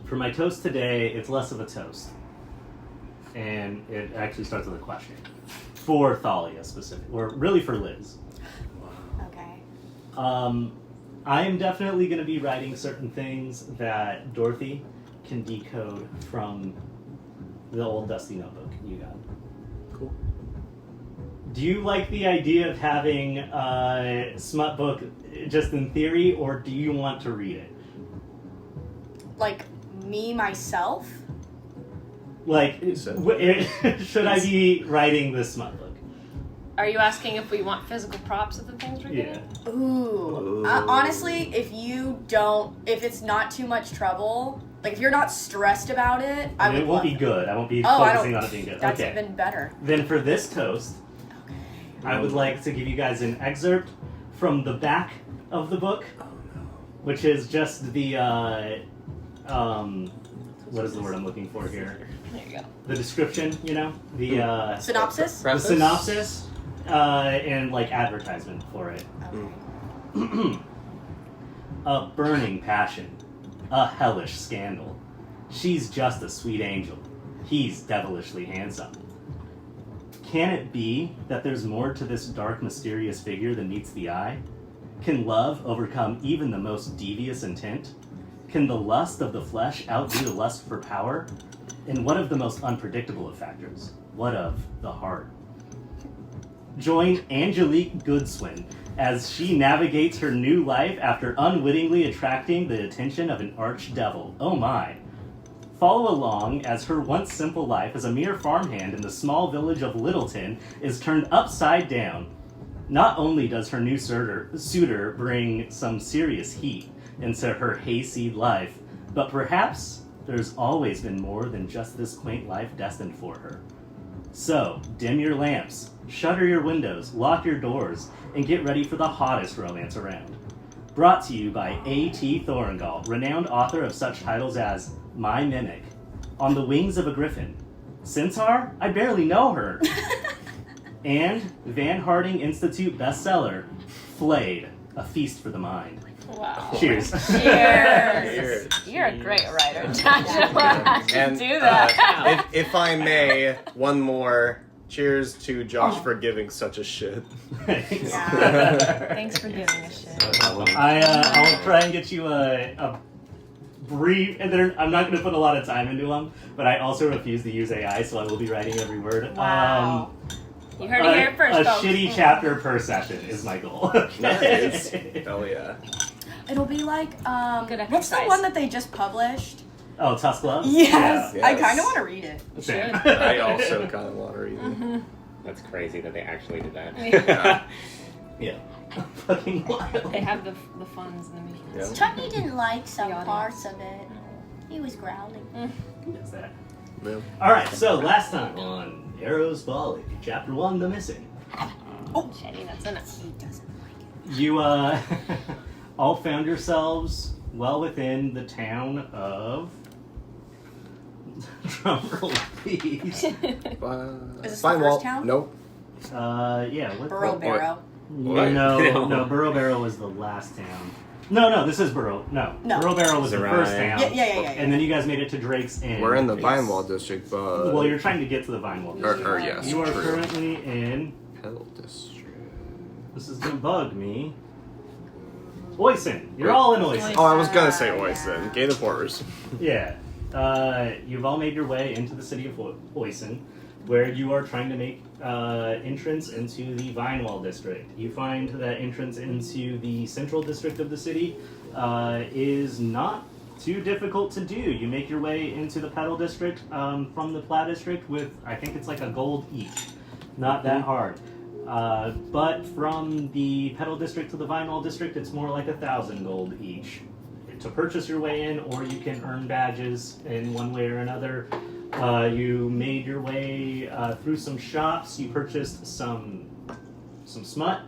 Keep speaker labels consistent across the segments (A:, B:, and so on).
A: For my toast today, it's less of a toast. And it actually starts with a question. For Thalia specifically, or really for Liz.
B: Okay.
A: I am definitely going to be writing certain things that Dorothy can decode from the old dusty notebook you got.
C: Cool.
A: Do you like the idea of having a smut book just in theory, or do you want to read it?
B: Like, me, myself?
A: Like, should I be writing this smut book?
D: Are you asking if we want physical props of the things we're getting?
B: Ooh. Honestly, if it's not too much trouble, like if you're not stressed about it,
A: It won't be good. I won't be focusing on it being good.
B: That's
A: okay.
B: even better.
A: Then for this toast, I would like to give you guys an excerpt from the back of the book, which is just the, what is the word I'm looking for here?
D: There you go.
A: The description, the
B: Synopsis?
A: the synopsis, and like advertisement for it.
B: Okay.
A: A burning passion, a hellish scandal. She's just a sweet angel. He's devilishly handsome. Can it be that there's more to this dark, mysterious figure than meets the eye? Can love overcome even the most devious intent? Can the lust of the flesh outdo the lust for power? And what of the most unpredictable of factors? What of the heart? Join Angelique Goodswin as she navigates her new life after unwittingly attracting the attention of an archdevil. Oh my. Follow along as her once simple life as a mere farmhand in the small village of Littleton is turned upside down. Not only does her new suitor bring some serious heat into her hayseed life, but perhaps there's always been more than just this quaint life destined for her. So, dim your lamps, shutter your windows, lock your doors, and get ready for the hottest romance around. Brought to you by A.T. Thorengall, renowned author of such titles as My Mimic, On the Wings of a Griffin, Centaur? I barely know her, and Van Harding Institute bestseller, Flayed, A Feast for the Mind.
D: Wow.
A: Cheers.
D: Cheers. You're a great writer, Joshua. How did you do that?
C: If I may, one more. Cheers to Josh for giving such a shit.
A: Thanks.
B: Yeah.
D: Thanks for giving a shit.
A: I'll try and get you a brief, and I'm not going to put a lot of time into them, but I also refuse to use AI, so I will be writing every word.
D: Wow. You heard it here first,
A: A
D: folks.
A: shitty chapter per session is my goal.
C: Nice. Hell yeah.
B: It'll be like,
D: Good
B: what's the
D: exercise.
B: one that they just published?
A: Oh, Tusk Love?
B: Yes.
C: Yeah.
B: I
C: Yes.
B: kind of want to read it.
A: Same.
C: I also kind of want to read it.
E: That's crazy that they actually did that.
C: Yeah.
A: Yeah. Fucking wild.
D: They have the funds and the means.
C: Yeah.
B: Chucky didn't like some
D: The audience.
B: parts of it. He was growling.
A: That's that.
C: Yeah.
A: Alright, so last time on Arrow's Folly, Chapter 1, The Missing.
D: Oh, shitty, that's enough.
B: He doesn't like it.
A: You, all found yourselves well within the town of... Drumroll, please.
B: Is this
C: Fine
B: the
C: Wall.
B: first town?
C: Nope.
A: Yeah. What
B: Burrow Barrow.
E: What?
A: No, Burrow Barrow was the last town. No, this is Burrow. No. Burrow Barrow was the first town.
B: Yeah.
A: And then you guys made it to Drake's Inn.
C: We're in the Vinewall district, but...
A: Well, you're trying to get to the Vinewall district.
C: Or yes,
A: You are
C: true.
A: currently in...
C: Hill district.
A: This is gonna bug me. Oisin. You're all in Oisin.
C: Oh, I was gonna say Oisin. Gate of Horrors.
A: Yeah. You've all made your way into the city of Oisin, where you are trying to make entrance into the Vinewall district. You find that entrance into the central district of the city is not too difficult to do. You make your way into the Petal district from the Pla district with, I think it's like a gold each. Not that hard. But from the Petal district to the Vinewall district, it's more like 1,000 gold each to purchase your way in, or you can earn badges in one way or another. You made your way through some shops. You purchased some smut.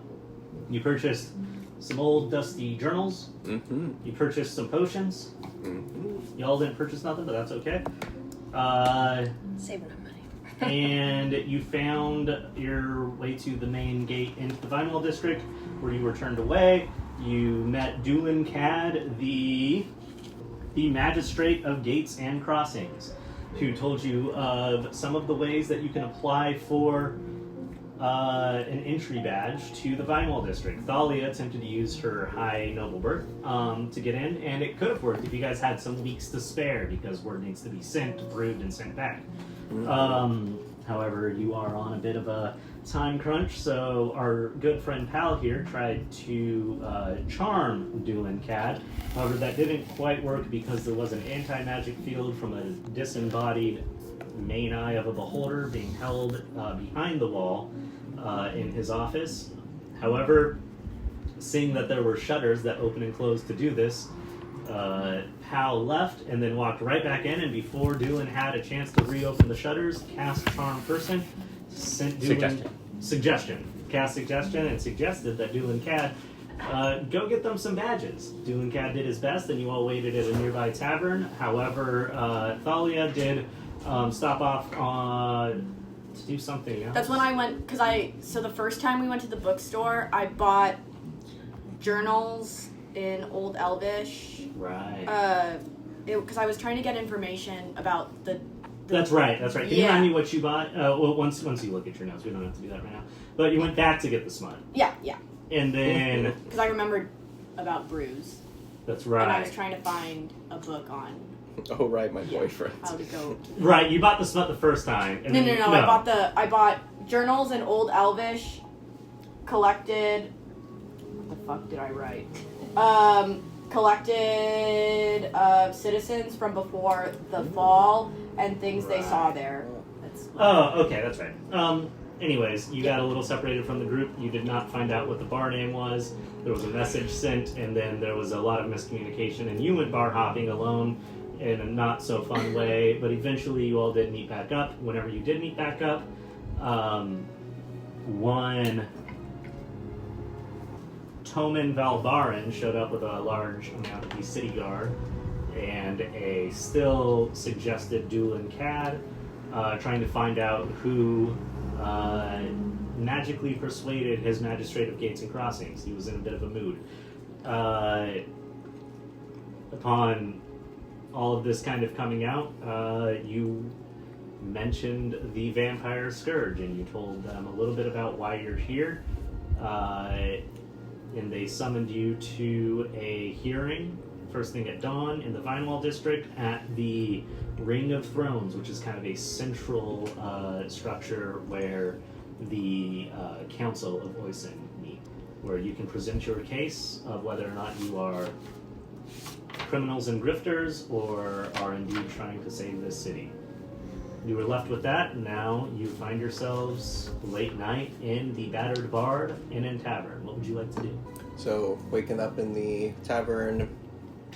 A: You purchased some old dusty journals.
C: Mm-hmm.
A: You purchased some potions.
C: Mm-hmm.
A: Y'all didn't purchase nothing, but that's okay.
D: Saving our money.
A: And you found your way to the main gate into the Vinewall district, where you were turned away. You met Doolin Cad, the the Magistrate of Gates and Crossings, who told you of some of the ways that you can apply for an entry badge to the Vinewall District. Thalia attempted to use her high noble birth to get in, and it could have worked if you guys had some weeks to spare, because word needs to be sent, approved, and sent back. However, you are on a bit of a time crunch, so our good friend Pal here tried to charm Doolin Cad. However, that didn't quite work because there was an anti-magic field from a disembodied main eye of a beholder being held behind the wall in his office. However, seeing that there were shutters that opened and closed to do this, Pal left and then walked right back in, and before Doolin had a chance to reopen the shutters, cast Charm Person, sent Doolin... Cast Suggestion and suggested that Doolin Cad go get them some badges. Doolin Cad did his best, and you all waited at a nearby tavern. However, Thalia did stop off to do something else.
B: That's when I went, so the first time we went to the bookstore, I bought journals in Old Elvish.
A: Right.
B: Because I was trying to get information about the
A: That's right. Can you remind me what you bought? Well, once you look at your notes, we don't have to do that right now. But you went back to get the smut.
B: Yeah.
A: And then...
B: Because I remembered about Bruise.
A: That's right.
B: And I was trying to find a book on...
C: Oh, right, my boyfriend.
B: How to go...
A: Right, you bought the smut the first time. And
B: No.
A: then
B: I bought journals in Old Elvish, collected... What the fuck did I write? Collected citizens from before the fall and things they saw there.
A: Okay, that's right. Anyways, you got a little separated from the group. You did not find out what the bar name was. There was a message sent, and then there was a lot of miscommunication, and you went bar hopping alone in a not so fun way, but eventually you all did meet back up. Whenever you did meet back up, one Toman Valbaran showed up with a large amount of the city guard and a still suggested Doolin Cad, trying to find out who magically persuaded his Magistrate of Gates and Crossings. He was in a bit of a mood. Upon all of this kind of coming out, you mentioned the Vampire Scourge, and you told them a little bit about why you're here. And they summoned you to a hearing first thing at dawn in the Vinewall District at the Ring of Thrones, which is kind of a central structure where the Council of Oisin meet, where you can present your case of whether or not you are criminals and grifters or are indeed trying to save this city. You were left with that, and now you find yourselves late night in the Battered Bard Inn and Tavern. What would you like to do?
C: So, waking up in the tavern,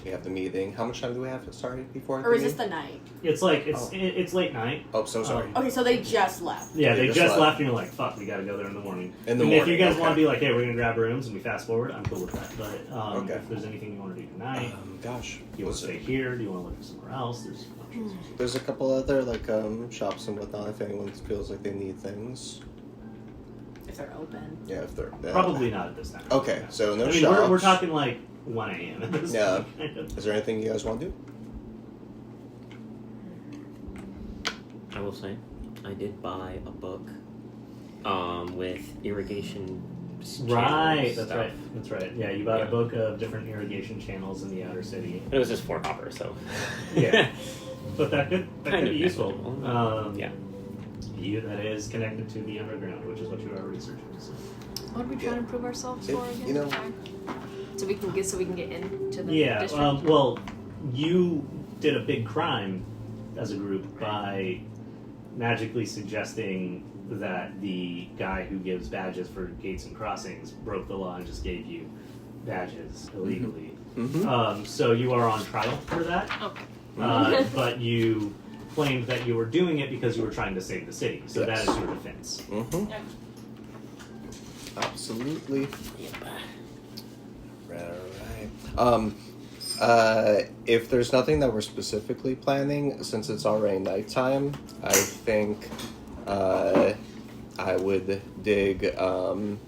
C: we have the meeting. How much time do we have? Sorry, before?
B: Or is this the night?
A: It's like, it's late night.
C: Oh, so sorry.
B: Okay, so they just left.
A: Yeah, they just left, and you're like, fuck, we gotta go there in the morning. If you guys want to be like, hey, we're gonna grab rooms and we fast forward, I'm cool with that. But if there's anything you want to do tonight, do you want to stay here? Do you want to look for somewhere else?
C: There's a couple other shops and whatnot if anyone feels like they need things.
B: If they're open.
C: Yeah, if they're...
A: Probably not at this time.
C: Okay, so no shops.
A: We're talking like 1 a.m. at this point.
C: Yeah. Is there anything you guys want to do?
E: I will say, I did buy a book with irrigation
A: Right,
E: stuff.
A: that's right. Yeah, you bought a book of different irrigation channels in the outer city.
E: It was just 4 copper, so...
A: Yeah. But that could be useful.
E: Yeah.
A: That is connected to the underground, which is what you are researching. So.
D: What are we trying to prove ourselves for again?
C: You know...
D: So we can get into the district?
A: Well, you did a big crime as a group by magically suggesting that the guy who gives badges for Gates and Crossings broke the law and just gave you badges illegally.
C: Mm-hmm.
A: So you are on trial for that.
D: Okay.
A: But you claimed that you were doing it because you were trying to save the city. So that is your defense.
C: Mm-hmm.
D: Yeah.
C: Absolutely.
E: Yep.
C: Right. If there's nothing that we're specifically planning, since it's already nighttime, I think I would dig kind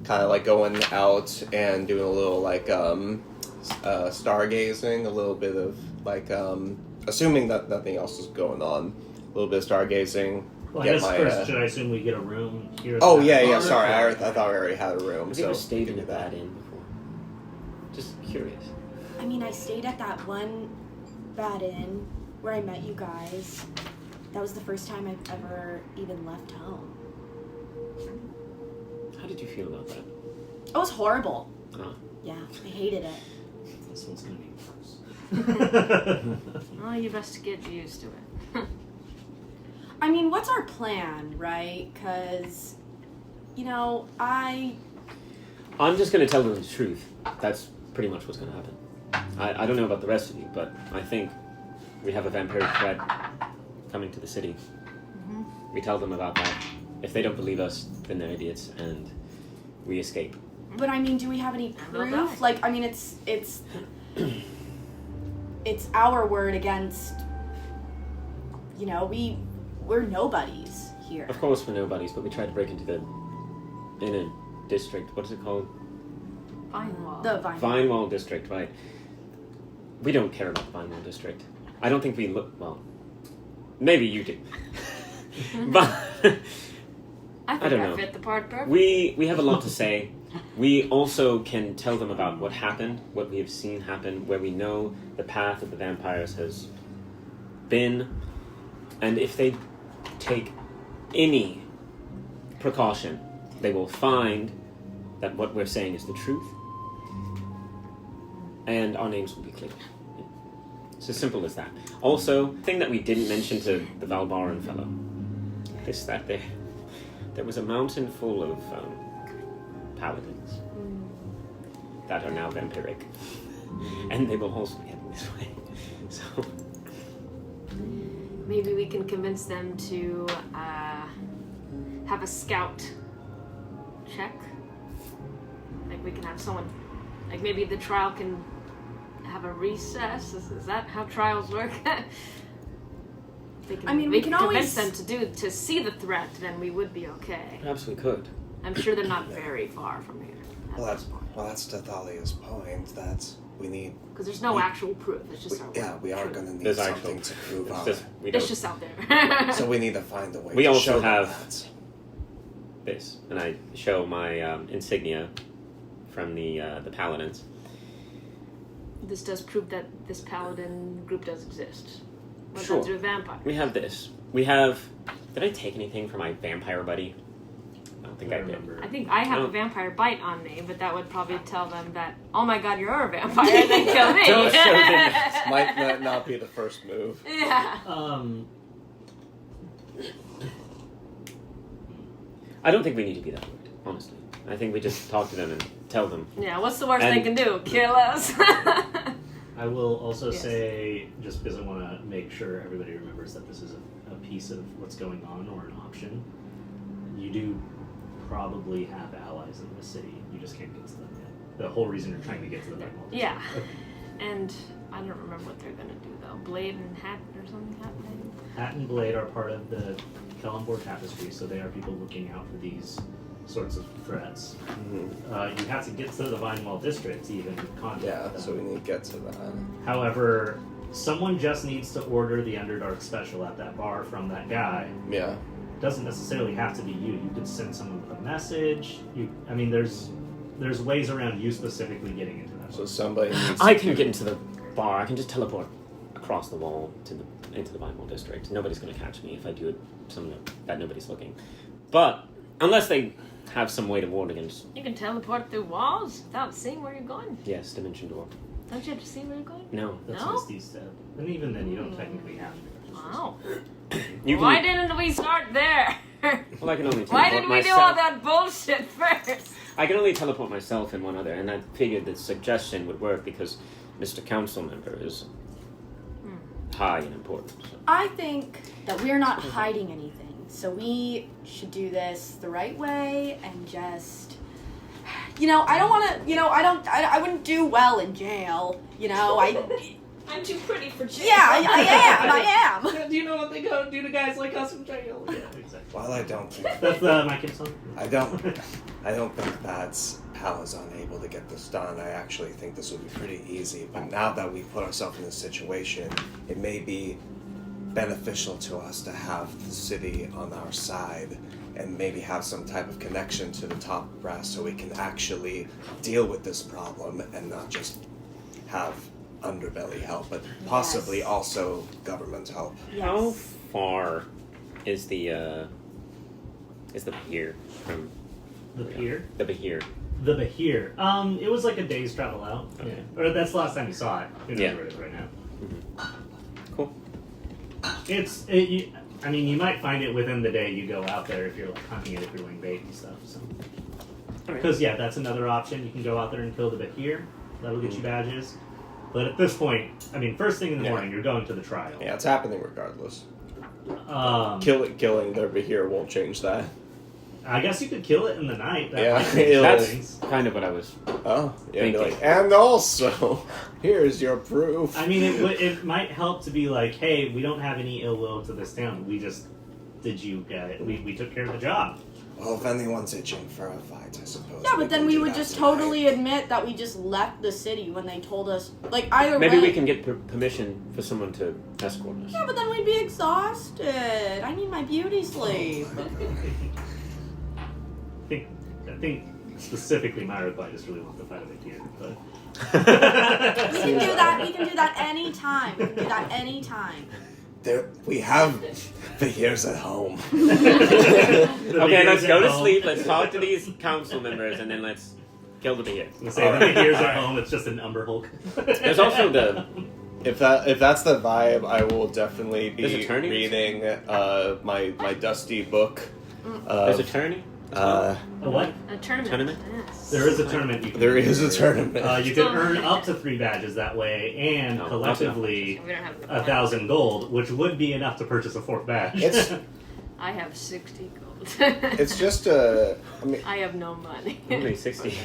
C: of like going out and doing a little stargazing, a little bit of like assuming that nothing else is going on, a little bit of stargazing.
A: Well, I guess first, should I assume we get a room here?
C: Oh yeah. Sorry, I thought we already had a room.
E: Have you ever stayed in a bad inn before? Just curious.
B: I mean, I stayed at that one bad inn where I met you guys. That was the first time I've ever even left home.
E: How did you feel about that?
B: It was horrible.
E: Oh.
B: Yeah, I hated it.
A: This one's gonna be worse.
D: Well, you best get used to it.
B: I mean, what's our plan, right? Because, I'm
E: just going to tell them the truth. That's pretty much what's going to happen. I don't know about the rest of you, but I think we have a vampiric threat coming to the city. Mm-hmm. We tell them about that. If they don't believe us, then they're idiots, and we escape.
B: But I mean, do we have any proof? Like, I mean, it's our word against, we're nobodies here.
E: Of course we're nobodies, but we tried to break into the inner district. What is it called?
D: Vinewall.
B: The
E: Vinewall district, right. We don't care about the Vinewall district. I don't think we look, well, maybe you do. But
D: I think
E: I don't know.
D: fit the part perfectly.
E: We have a lot to say. We also can tell them about what happened, what we have seen happen, where we know the path of the vampires has been, and if they take any precaution, they will find that what we're saying is the truth, and our names will be clear. It's as simple as that. Also, thing that we didn't mention to the Valbaran fellow is that there was a mountain full of paladins that are now vampiric, and they will also be heading this way. So
D: maybe we can convince them to have a scout check. Like we can have someone, like maybe the trial can have a recess. Is that how trials work? They can,
B: we can
D: convince
B: always
D: them to see the threat, then we would be okay.
E: perhaps we could.
D: I'm sure they're not very far from here.
C: Well, that's to Thalia's point. That we need.
D: Because there's no actual proof. It's just our word.
C: We are going to need
E: There's
C: something
E: actual-
C: to prove
E: It's
C: our.
E: just, we
D: It's
E: don't,
D: just out there.
C: So we need to find a way.
E: We
C: to
E: also
C: show them
E: have-
C: that.
E: this, and I show my insignia from the paladins.
D: This does prove that this paladin group does exist. What
E: Sure.
D: does do with vampire?
E: We have this. We have. Did I take anything from my vampire buddy? I don't think I did.
D: I think I have
E: No.
D: a vampire bite on me, but that would probably tell them that, oh my god, you're a vampire, and then kill me.
E: Don't show them.
C: Might not be the first move.
D: Yeah.
E: I don't think we need to be that worried, honestly. I think we just talk to them and tell them.
D: Yeah, what's the worst
E: And-
D: they can do? Kill us?
A: I will also
D: Yes.
A: say, just because I want to make sure everybody remembers that this is a piece of what's going on or an option, you do probably have allies in the city. You just can't get to them yet. The whole reason you're trying to get to the Blackmore.
D: Yeah. And I don't remember what they're gonna do though. Blade and Hat or something happening?
A: Hat and Blade are part of the Kellenborg Tapestry, so they are people looking out for these sorts of threats.
C: Mm-hmm.
A: You have to get to the Vinewall District to even contact
C: Yeah,
A: them.
C: so we need to get to that.
A: However, someone just needs to order the Underdark special at that bar from that guy.
C: Yeah.
A: Doesn't necessarily have to be you. You could send someone with a message. There's ways around you specifically getting into that.
C: So somebody needs.
E: I can get into the bar. I can just teleport across the wall into the Vinewall district. Nobody's going to catch me if I do it somewhere that nobody's looking. But unless they have some way to ward against,
D: You can teleport through walls without seeing where you're going.
E: yes, dimension door.
D: Don't you have to see where you're going?
E: No,
A: That's
D: No?
A: Misty's step. And even then, you don't technically have to.
D: Wow.
E: you
D: Why
E: can.
D: didn't we start there?
E: Well, I can only teleport
D: Why didn't we do
E: myself.
D: all that bullshit first?
E: I can only teleport myself and one other, and I figured the suggestion would work because Mr. Council Member is high and important. So.
B: I think that we're not hiding anything, so we should do this the right way and just. I don't want to. I wouldn't do well in jail.
D: I'm too pretty for jail.
B: Yeah, I am.
A: Do you know what they go do to guys like us in jail? Yeah, exactly.
C: Well, I don't think.
A: That's my kid's song.
C: I don't think that's Hal is unable to get this done, I actually think this would be pretty easy. But now that we've put ourselves in this situation, it may be beneficial to us to have the city on our side and maybe have some type of connection to the top brass so we can actually deal with this problem and not just have underbelly help, but possibly
B: Yes.
C: also government help.
E: How
B: Yes.
E: far is the Bahir from
A: The pier?
E: the Bahir?
A: The Bahir. It was like a day's travel out.
E: Okay.
A: Yeah. Or that's the last time you saw it. Who knows
E: Yeah.
A: where it is right now.
E: Cool.
A: I mean, you might find it within the day you go out there if you're like hunting it, if you're laying bait and stuff. So, because that's another option. You can go out there and kill the Bahir. That'll get you badges. But at this point, I mean, first thing in the morning, you're going to the trial.
C: Yeah, it's happening regardless. Killing their Bahir won't change that.
A: I guess you could kill it in the night. That
C: Yeah,
A: might change
E: That's
A: things.
E: kind of what I was.
C: Oh, yeah, be
E: Thinking.
C: like, and also, here's your proof.
A: I mean, it might help to be like, hey, we don't have any ill will to this town. We just we took care of the job.
C: Well, if anyone's itching for a fight, I suppose.
B: Yeah, but then
C: can
B: we
C: do
B: would
C: that
B: just
C: tonight.
B: totally admit that we just left the city when they told us. Like, either
E: Maybe
B: way.
E: we can get permission for someone to escort us.
B: Yeah, but then we'd be exhausted. I need my beauty sleep.
A: I think specifically my reply just really wants to fight a big deer, but
B: We can do that. We can do that anytime. We can do that anytime.
C: We have Bahirs at home.
E: Okay, let's go to sleep. Let's talk to these council members, and then let's kill the Bahir.
A: I'm say the Bahir's at home. It's just an Umber Hulk.
E: There's also the.
C: If that's the vibe, I will definitely
E: There's
C: be
E: attorneys?
C: reading my dusty book.
E: There's a tourney.
A: A what?
D: A tournament.
E: Tournament?
D: Yes.
A: There is a tournament. You can
C: There
A: do.
C: is a tournament.
A: You can earn up to 3 badges that way, and
E: Oh,
A: collectively
D: We don't have
A: 1,000 gold, which would be enough to purchase a 4th badge.
C: It's
D: I have 60 gold.
C: it's just a. I mean,
D: I have no money.
E: Only 60.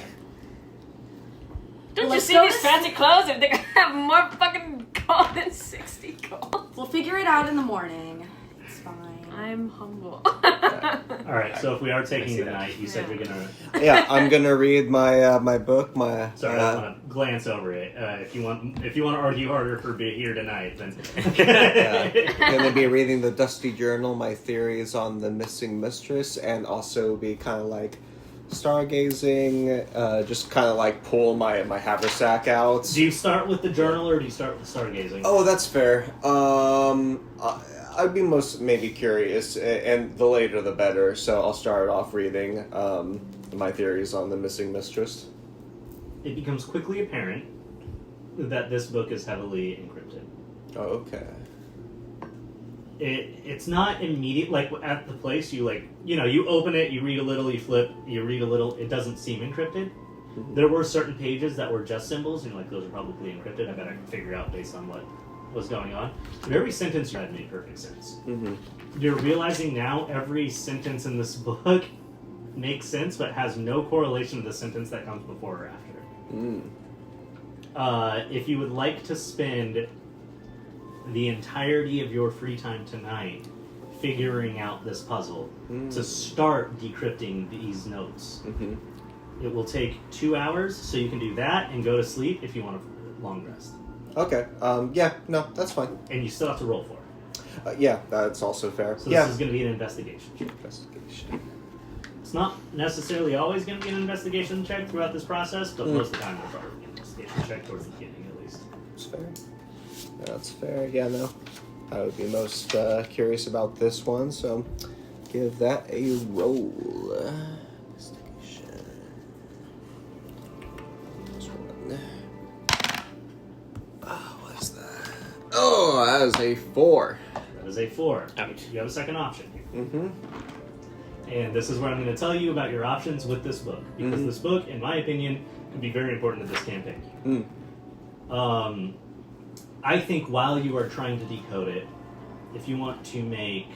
D: Don't you
B: Let's
D: see
B: go
D: these
B: to
D: fancy clothes? If they have more fucking gold than 60 gold.
B: We'll figure it out in the morning. It's fine.
D: I'm humble.
A: All right, so if we are
E: I
A: taking
E: see
A: the
E: that.
A: night, you said you're gonna.
C: yeah, I'm gonna read my my book. My
A: Sorry, I want to glance over it. If you want to argue harder for being here tonight, then.
C: gonna be reading the Dusty Journal, my theories on the missing mistress, and also be kind of like stargazing. Just kind of like pull my haversack out.
A: Do you start with the journal or do you start with stargazing?
C: Oh, that's fair. I'd be most maybe curious, and the later the better. So I'll start off reading my theories on the missing mistress.
A: It becomes quickly apparent that this book is heavily encrypted.
C: Oh, okay.
A: It's not immediate, like at the place you you open it, you read a little, you flip, you read a little, it doesn't seem encrypted.
C: Mhm.
A: There were certain pages that were just symbols, and you're like, those are probably encrypted. I bet I can figure out based on what was going on. But every sentence you had made perfect sense.
C: Mm-hmm.
A: You're realizing now every sentence in this book makes sense, but has no correlation to the sentence that comes before or after.
C: Mm.
A: If you would like to spend the entirety of your free time tonight figuring out this puzzle to start decrypting these notes,
C: Mm-hmm.
A: it will take 2 hours, so you can do that and go to sleep if you want a long rest.
C: Okay. Yeah. No, that's fine.
A: And you still have to roll for it.
C: Yeah, that's also fair.
A: So
C: yeah.
A: this is going to be an investigation.
C: Investigation.
A: It's not necessarily always going to be an investigation check throughout this process, but most of the time it'll probably be an investigation check towards the beginning at least.
C: That's fair. That's fair. Yeah, no. I would be most curious about this one, so give that a roll. Investigation. This one. What is that? Oh, that is a 4.
A: That is a 4.
E: Ouch.
A: You have a second option here.
C: Mm-hmm.
A: And this is where I'm going to tell you about your options with this book. Because this book, in my opinion, could be very important to this campaign. I think while you are trying to decode it, if you want to make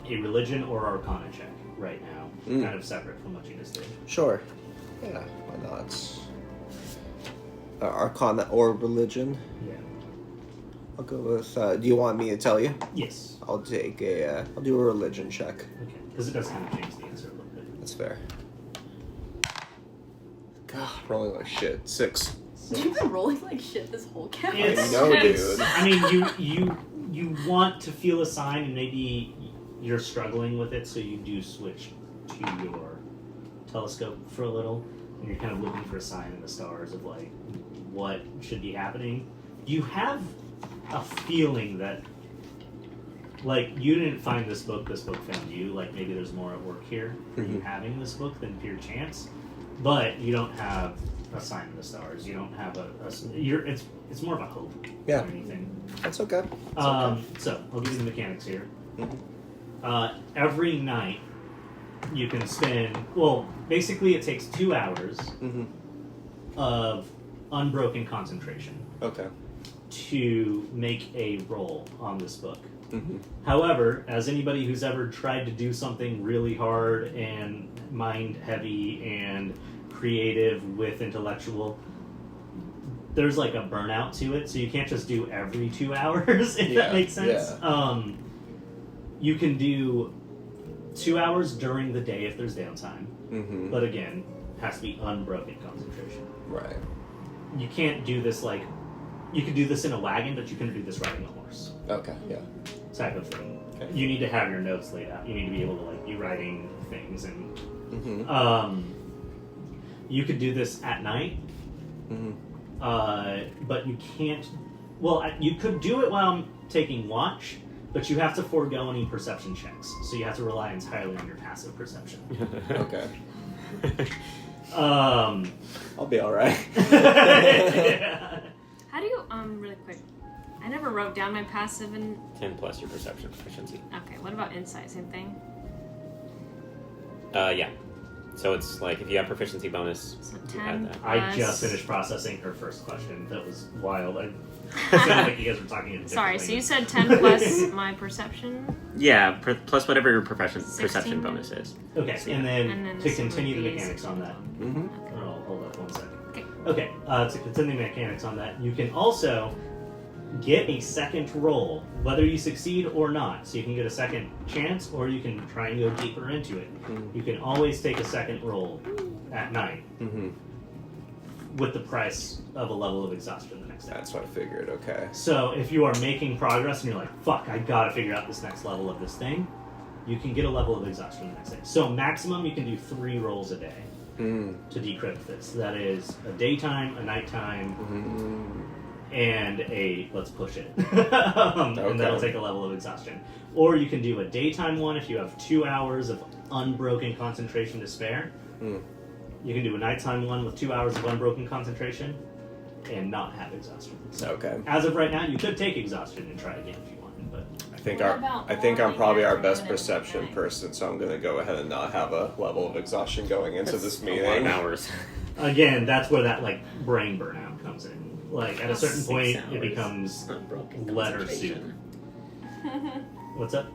A: a religion or arcana check right now, kind of separate from what you just did.
C: Sure. Yeah, why not? Arcana or religion?
A: Yeah.
C: I'll go with, do you want me to tell you?
A: Yes.
C: I'll do a religion check.
A: Okay. Because it does kind of change the answer a little bit.
C: That's fair. God, rolling like shit. 6.
B: You've been rolling like shit this whole campaign.
A: It's,
C: I know,
A: it's-
C: dude.
A: I mean, you want to feel a sign, and maybe you're struggling with it, so you do switch to your telescope for a little, and you're kind of looking for a sign in the stars of like what should be happening. You have a feeling that, like, you didn't find this book found you. Like, maybe there's more at work here for you having this book than pure chance, but you don't have a sign in the stars. You don't have it's more of a hope
C: Yeah.
A: than anything.
C: That's okay.
A: So I'll give you the mechanics here.
C: Mhm.
A: Every night you can spend, well, basically it takes 2 hours
C: Mm-hmm.
A: of unbroken concentration
C: Okay.
A: to make a roll on this book.
C: Mm-hmm.
A: However, as anybody who's ever tried to do something really hard and mind heavy and creative with intellectual, there's like a burnout to it, so you can't just do every 2 hours, if that makes sense.
C: Yeah.
A: You can do 2 hours during the day if there's downtime,
C: Mm-hmm.
A: but again, has to be unbroken concentration.
C: Right.
A: You can't do this like, you could do this in a wagon, but you couldn't do this riding a horse
C: Okay. Yeah.
A: type of thing.
C: Okay.
A: You need to have your notes laid out. You need to be able to like be writing things, and
C: Mm-hmm.
A: you could do this at night,
C: Mm-hmm.
A: but you can't. Well, you could do it while I'm taking watch, but you have to forego any perception checks. So you have to rely entirely on your passive perception.
C: Okay.
A: I'll
C: be all right.
A: Yeah.
D: How do you, really quick, I never wrote down my passive and,
E: 10 plus your perception proficiency.
D: okay, what about insight, same thing?
E: Yeah. So it's like if you have proficiency bonus,
D: So
E: you
D: 10
E: add that.
A: I
D: plus-
A: just finished processing her first question. That was wild. I sounded like you guys were talking in
D: Sorry,
A: different
D: so you
A: languages.
D: said 10 plus my perception?
E: Yeah, plus whatever your perception
D: 16.
E: bonus is.
A: Okay,
E: So,
A: and then
D: And then
A: to
D: this one
A: continue the
D: would be
A: mechanics on that.
C: Mm-hmm.
A: Oh, hold up 1 second.
D: Okay.
A: Okay, to continue the mechanics on that, you can also get a second roll, whether you succeed or not. So you can get a second chance, or you can try and go deeper into it.
C: Mm-hmm.
A: You can always take a second roll at night
C: Mm-hmm.
A: with the price of a level of exhaustion the next day.
C: That's what I figured. Okay.
A: So if you are making progress and you're like, fuck, I gotta figure out this next level of this thing, you can get a level of exhaustion the next day. So maximum you can do 3 rolls a day
C: Mm-hmm.
A: to decrypt this. That is a daytime, a nighttime,
C: Mm-hmm.
A: and a let's push it. And that'll take a level of exhaustion. Or you can do a daytime one if you have 2 hours of unbroken concentration to spare.
C: Mm.
A: You can do a nighttime one with 2 hours of unbroken concentration and not have exhaustion. So
C: Okay.
A: as of right now, you could take exhaustion and try again if you wanted, but
D: What
C: I think I'm
D: about
C: probably our
D: morning,
C: best
D: afternoon,
C: perception
D: night?
C: person, so I'm gonna go ahead and not have a level of exhaustion going into
E: That's
C: this
E: a lot of
C: meeting.
E: hours.
A: again, that's where that like brain burnout comes in. Like at a certain
E: 6
A: point,
E: hours.
A: it becomes
E: Unbroken
A: letter soup.
E: concentration.
A: What's up?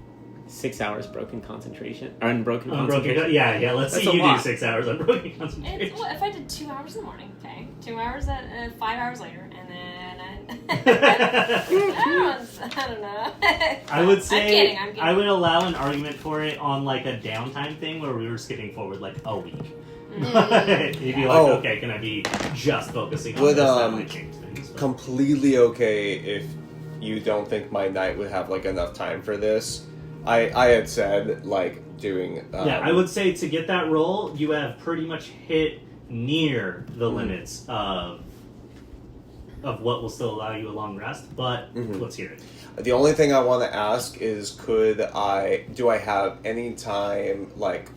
E: 6 hours broken concentration. Unbroken
A: Unbroken.
E: concentration.
A: Yeah. Let's
E: That's
A: see
E: a
A: you
E: lot.
A: do 6 hours unbroken concentration.
D: It's, what if I did 2 hours in the morning, okay? 2 hours at 5 hours later, and then I don't know.
A: I would say
D: I'm kidding.
A: I would allow an argument for it on like a downtime thing where we were skipping forward like a week. You'd be like,
C: Oh.
A: okay, can I be just focusing on
C: Would,
A: this? That might change things. but-
C: Completely okay if you don't think my night would have like enough time for this. I had said like doing.
A: Yeah, I would say to get that roll, you have pretty much hit near the limits of what will still allow you a long rest. But let's hear it.
C: The only thing I want to ask is, do I have any time, like,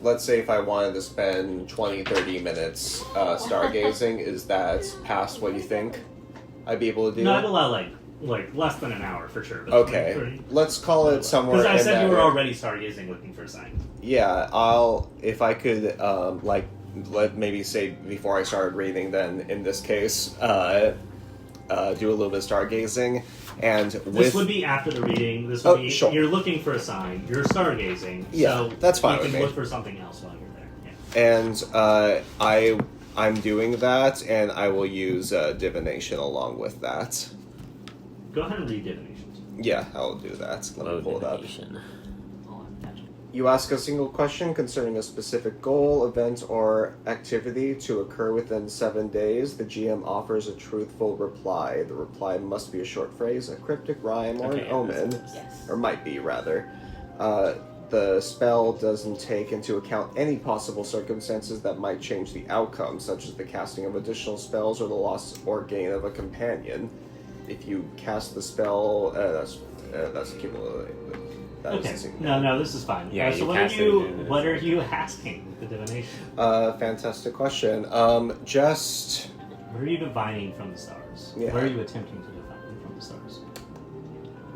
C: let's say if I wanted to spend 20, 30 minutes stargazing, is that past what you think I'd be able to do?
A: No, I'd allow like less than an hour for sure. But
C: Okay, let's call it somewhere
A: because I
C: in
A: said
C: that
A: you were
C: area.
A: already stargazing looking for a sign.
C: Yeah, if I could, maybe say before I started reading, then in this case, do a little bit of stargazing, and
A: This would be after the reading. This would be
C: sure.
A: You're looking for a sign. You're stargazing.
C: Yeah,
A: so
C: that's fine
A: You
C: with
A: can
C: me.
A: look for something else while you're there. Yeah.
C: and I'm doing that, and I will use divination along with that.
A: Go ahead and read divinations.
C: Yeah, I'll do that. Let me pull it up.
E: Divination.
A: Oh, gotcha.
C: You ask a single question concerning a specific goal, event, or activity to occur within 7 days. The GM offers a truthful reply. The reply must be a short phrase, a cryptic rhyme, or
E: Okay,
C: an omen.
B: Yes.
C: Or might be, rather. The spell doesn't take into account any possible circumstances that might change the outcome, such as the casting of additional spells or the loss or gain of a companion. If you cast the spell, that's cumulative. That
A: Okay.
C: isn't-
A: No, this is fine.
E: Yeah,
A: so
E: you
A: what
E: cast
A: are
E: it
A: you?
E: again,
A: What are
E: it's-
A: you asking with the divination?
C: Fantastic question. Just
A: Where are you divining from the stars?
C: Yeah.
A: Where are you attempting to divine from the stars?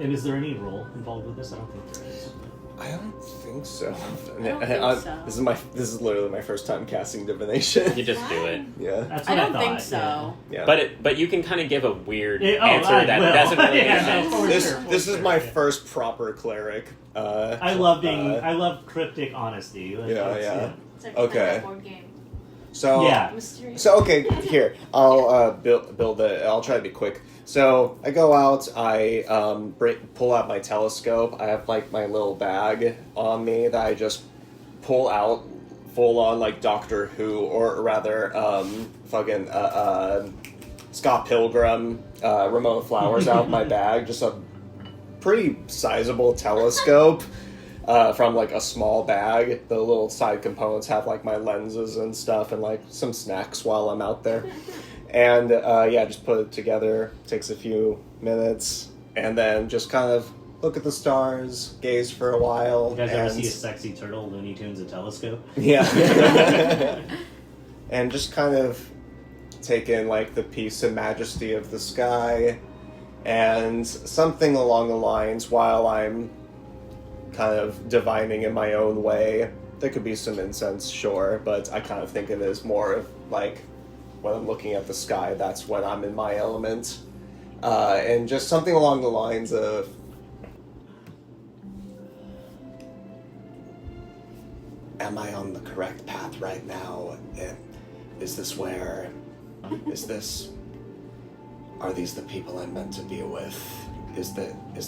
A: And is there any role involved with this? I don't think there is.
C: I don't think so.
B: I don't think so.
C: This is literally my first time casting divination.
E: You just do it.
C: Yeah.
A: That's
B: I
A: what I,
B: don't
A: thought.
B: think so.
C: Yeah.
E: But you can kind of give a weird
A: Yeah.
E: answer
A: I
E: that
A: will.
E: doesn't really
A: Yeah,
E: make sense.
A: no, for
C: this
A: sure, for
C: this is
A: sure,
C: my
A: yeah.
C: first proper cleric.
A: I love being. I love cryptic honesty. Like,
C: Yeah,
A: it's-
C: yeah.
D: It's like
C: Okay.
D: a board game.
C: So
A: Yeah.
D: Mysterious.
C: So okay, here I'll build it. I'll try to be quick. So I go out. I pull out my telescope. I have like my little bag on me that I just pull out, full on like Doctor Who, or rather, fucking Scott Pilgrim, Ramona Flowers out of my bag. Just a pretty sizable telescope. From like a small bag. The little side components have like my lenses and stuff and like some snacks while I'm out there. And yeah, just put it together. Takes a few minutes. And then just kind of look at the stars, gaze for a while.
A: You guys ever
C: and
A: see a sexy turtle, Looney Tunes, a telescope?
C: yeah. And just kind of take in like the peace and majesty of the sky. And something along the lines while I'm kind of divining in my own way. There could be some incense, sure, but I kind of think of it as more of like when I'm looking at the sky, that's when I'm in my element. And just something along the lines of am I on the correct path right now? Is this where? Are these the people I'm meant to be with? Is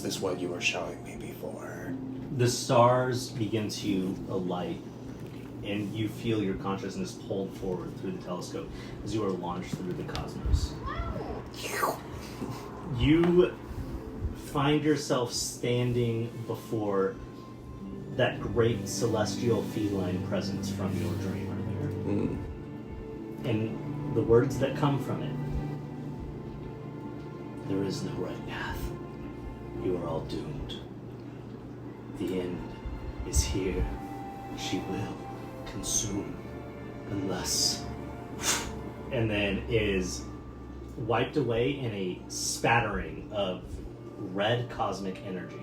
C: this what you were showing me before?
A: The stars begin to alight, and you feel your consciousness pulled forward through the telescope as you are launched through the cosmos. You find yourself standing before that great celestial feline presence from your dream earlier. And the words that come from it: there is no right path. You are all doomed. The end is here. She will consume unless... And then is wiped away in a spattering of red cosmic energy.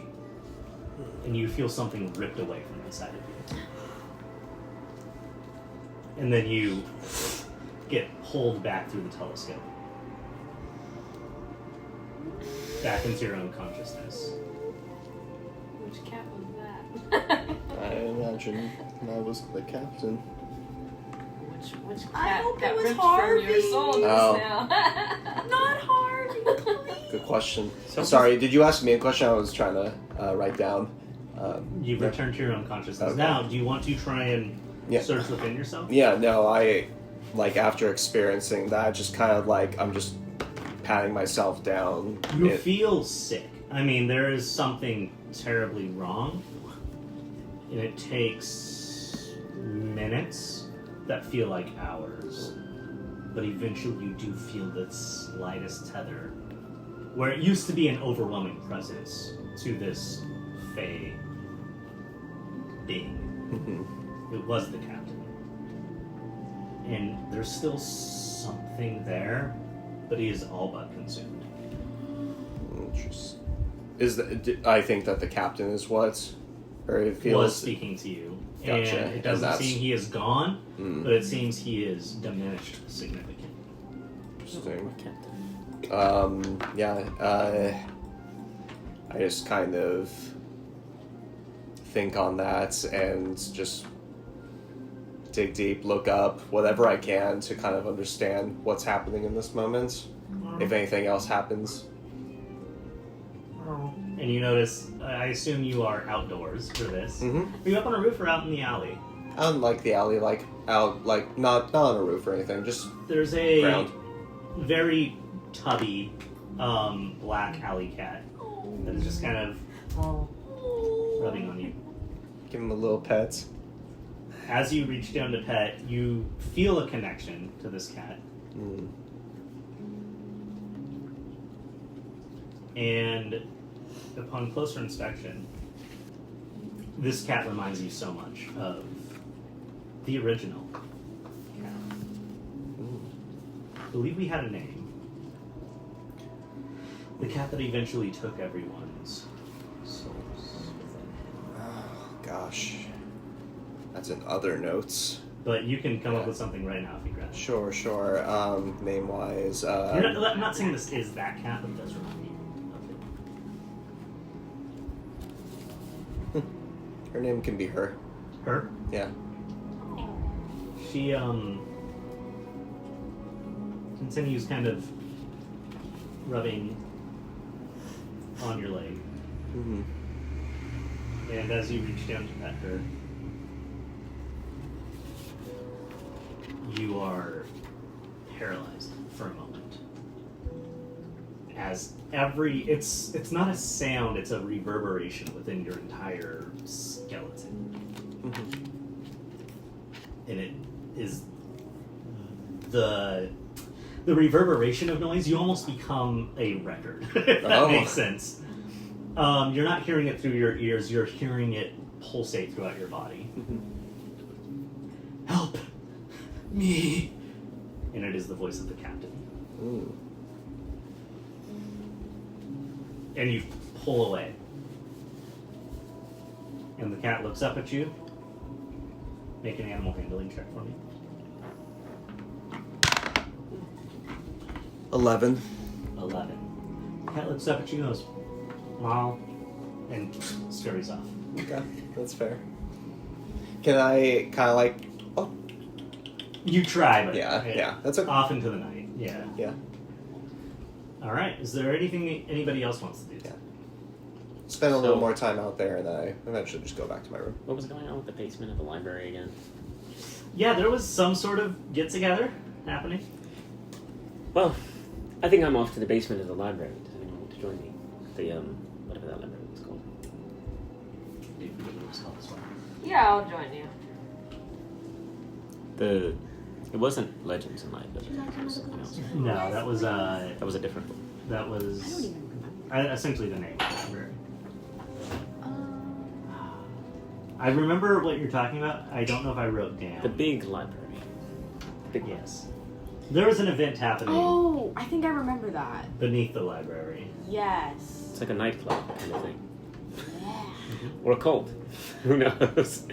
A: And you feel something ripped away from inside of you. And then you get pulled back through the telescope. Back into your own consciousness.
D: Which cat was that?
C: I imagine I was the captain.
D: Which
B: I
D: cat
B: hope
D: got
B: it was
D: ripped from your
B: Harvey.
D: soul just
C: Oh.
D: now?
B: Not Harvey, please.
C: Good question.
E: So-
C: Sorry, did you ask me a question? I was trying to write down.
A: You've returned to your own consciousness.
C: Okay.
A: Now, do you want to try and
C: Yeah.
A: search within yourself?
C: Yeah, no, I like after experiencing that, just kind of like I'm just patting myself down.
A: You
C: It-
A: feel sick. I mean, there is something terribly wrong, and it takes minutes that feel like hours. But eventually, you do feel the slightest tether, where it used to be an overwhelming presence to this fey being. It was the captain. And there's still something there, but he is all but consumed.
C: Interesting. I think that the captain is what, or it
A: Was
C: feels.
A: speaking to you.
C: Gotcha,
A: And it
C: and
A: doesn't
C: that's-
A: seem he is gone,
C: Mm.
A: but it seems he is diminished significantly.
C: Interesting.
E: Captain.
C: Yeah. I just kind of think on that and just dig deep, look up whatever I can to kind of understand what's happening in this moment. If anything else happens.
A: And you notice, I assume you are outdoors for this.
C: Mm-hmm.
A: Are you up on a roof or out in the alley?
C: Out in, like, the alley, like, out, like, not on a roof or anything, just
A: There's a
C: ground.
A: very tubby black alley cat that is just kind of rubbing on you.
C: Give him a little pet.
A: As you reach down to pet, you feel a connection to this cat.
C: Mm.
A: And upon closer inspection, this cat reminds you so much of the original cat. I believe we had a name. The cat that eventually took everyone's souls.
C: Oh, gosh. That's in other notes.
A: But you can come up with something right now if you grab it.
C: Sure. Name-wise,
A: I'm not saying this is that cat, but it does remind me of it.
C: her name can be her.
A: Her?
C: Yeah.
A: She continues kind of rubbing on your leg.
C: Mm-hmm.
A: And as you reach down to pet her, you are paralyzed for a moment. As it's not a sound, it's a reverberation within your entire skeleton.
C: Mm-hmm.
A: And it is the reverberation of noise. You almost become a record, if that makes sense. You're not hearing it through your ears, you're hearing it pulsate throughout your body.
C: Mm-hmm.
A: Help me! And it is the voice of the captain.
C: Ooh.
A: And you pull away. And the cat looks up at you. Make an animal handling check for me.
C: 11.
A: 11. The cat looks up at you and goes, "Wow," and scurries off.
C: Okay, that's fair. Can I kind of like... Oh,
A: You try, but
C: yeah, that's okay.
A: off into the night. Yeah.
C: Yeah.
A: All right. Is there anything anybody else wants to do?
C: Yeah. Spend a
E: So-
C: little more time out there, and then I eventually just go back to my room.
E: What was going on with the basement of the library again?
A: Yeah, there was some sort of get together happening.
E: Well, I think I'm off to the basement of the library. Does anyone want to join me? The whatever that library was called.
D: Yeah, I'll join you.
E: It wasn't Legends and Liability. It was something else.
A: No, that was
E: That was a different book.
A: that was
B: I don't even remember.
A: essentially the name of the library. I remember what you're talking about. I don't know if I wrote down.
E: The big library. Big one.
A: Yes. There was an event happening
B: Oh, I think I remember that.
A: beneath the library.
B: Yes.
E: It's like a nightclub kind of thing.
B: Yeah.
E: Or a cult. Who knows?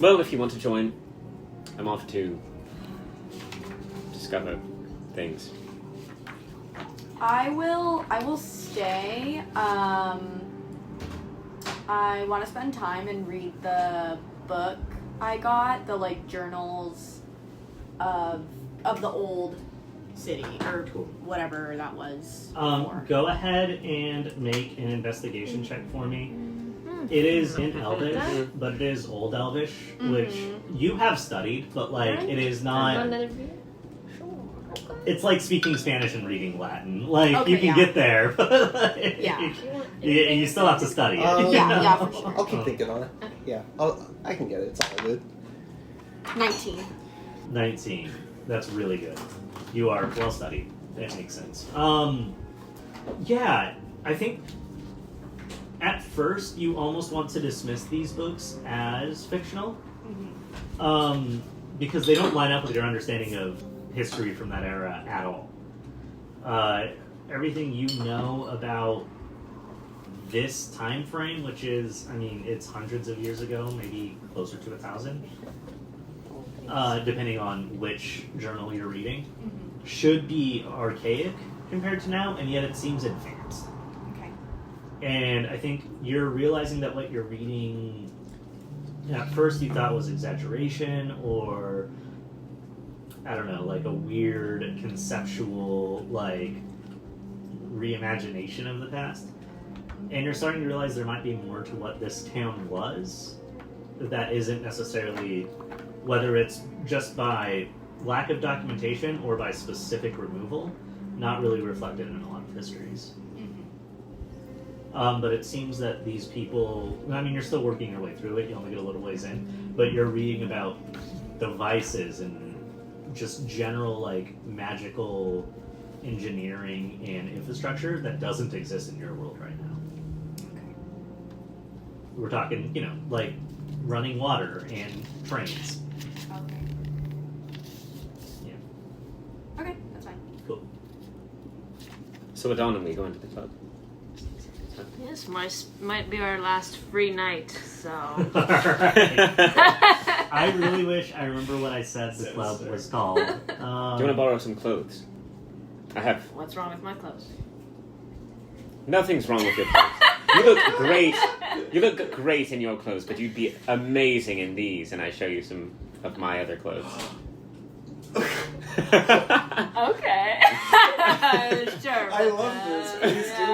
E: Well, if you want to join, I'm off to discover things.
B: I will stay. I want to spend time and read the book I got, the like journals of the old city or
A: Cool.
B: whatever that was. before.
A: Go ahead and make an investigation check for me. It is in Elvish, but it is Old Elvish, which you have studied, but like it is not. It's like speaking Spanish and reading Latin. Like
B: Okay,
A: you can
B: yeah.
A: get there, but like,
B: Yeah.
A: you still have to study it.
C: Yeah,
A: you
B: yeah,
A: know?
B: for sure.
C: I'll keep thinking on it. Yeah, I can get it. It's all good.
B: 19.
A: 19. That's really good. You are well studied. That makes sense. Yeah, I think at first you almost want to dismiss these books as fictional, because they don't line up with your understanding of history from that era at all. Everything you know about this time frame, which is, I mean, it's hundreds of years ago, maybe closer to 1,000, depending on which journal you're reading, should be archaic compared to now, and yet it seems advanced.
B: Okay.
A: And I think you're realizing that what you're reading at first you thought was exaggeration or, I don't know, like a weird conceptual, like, reimagination of the past, and you're starting to realize there might be more to what this town was that isn't necessarily, whether it's just by lack of documentation or by specific removal, not really reflected in a lot of histories. But it seems that these people, I mean, you're still working your way through it, you only get a little ways in, but you're reading about devices and just general, like, magical engineering and infrastructure that doesn't exist in your world right now.
B: Okay.
A: We're talking, you know, like running water and trains.
B: Okay.
A: Yeah.
B: Okay, that's fine.
A: Cool.
E: So at dawn, we go into the club.
D: Yes, might be our last free night, so.
A: Alright. I really wish I remember what I said the club was called.
E: Do you want to borrow some clothes? I have.
D: What's wrong with my clothes?
E: Nothing's wrong with your clothes. You look great. You look great in your clothes, but you'd be amazing in these. And I show you some of my other clothes.
D: Okay. Sure.
C: I love this. Please do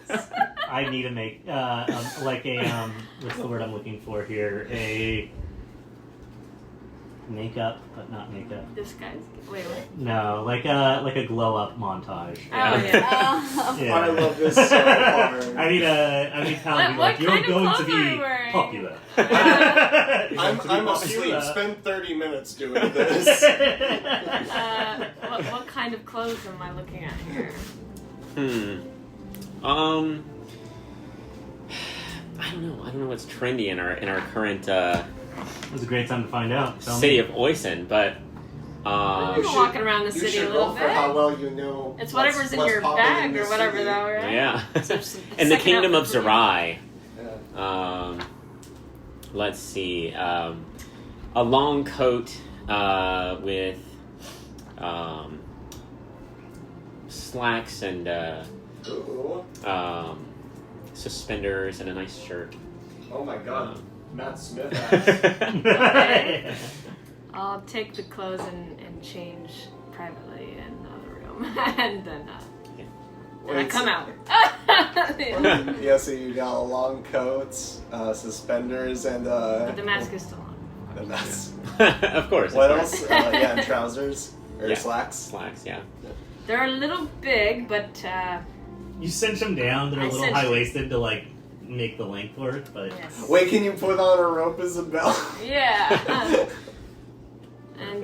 C: this.
A: I need to make like a what's the word I'm looking for here? A makeup, but not makeup.
D: This guy's. Wait, what?
A: No, like a glow up montage.
D: Oh, yeah.
A: Yeah.
C: I love this so hard.
A: I need Cal to be
D: What
A: like, you're
D: kind of
A: going to
D: clothes are you
A: be
D: wearing?"
A: popular.
C: I'm asleep. Spend 30 minutes doing this.
D: What kind of clothes am I looking at here?
E: I don't know what's trendy in our current
A: It was a great time to find out. Tell
E: city
A: me.
E: of Oisin, but
D: You're walking around the city a little
C: You should roll for
D: bit.
C: how well you know.
D: It's whatever's in
C: what's
D: your
C: popping
D: bag
C: in
D: or
C: this
D: whatever,
C: city.
D: though, right?
E: yeah.
D: So
E: In the
D: second
E: kingdom of
D: outfit for me.
E: Zerai,
C: Yeah.
E: let's see, a long coat with slacks and
C: Ooh.
E: suspenders and a nice shirt.
C: Oh my god. Matt Smith
D: Okay. I'll take the clothes and change privately in another room, and then I come out.
C: Yeah, so you got a long coat, suspenders, and
D: But the mask is still on.
C: and that's
E: Of course.
C: what
E: of course.
C: else? Yeah, and trousers or
E: Yeah.
C: slacks.
E: Slacks, yeah.
D: They're a little big, but
A: You cinch them down. They're a
D: I
A: little
D: cinched
A: high waisted to like make the length work, but
D: yes.
C: Wait, can you put on a rope as a belt?
D: Yeah. And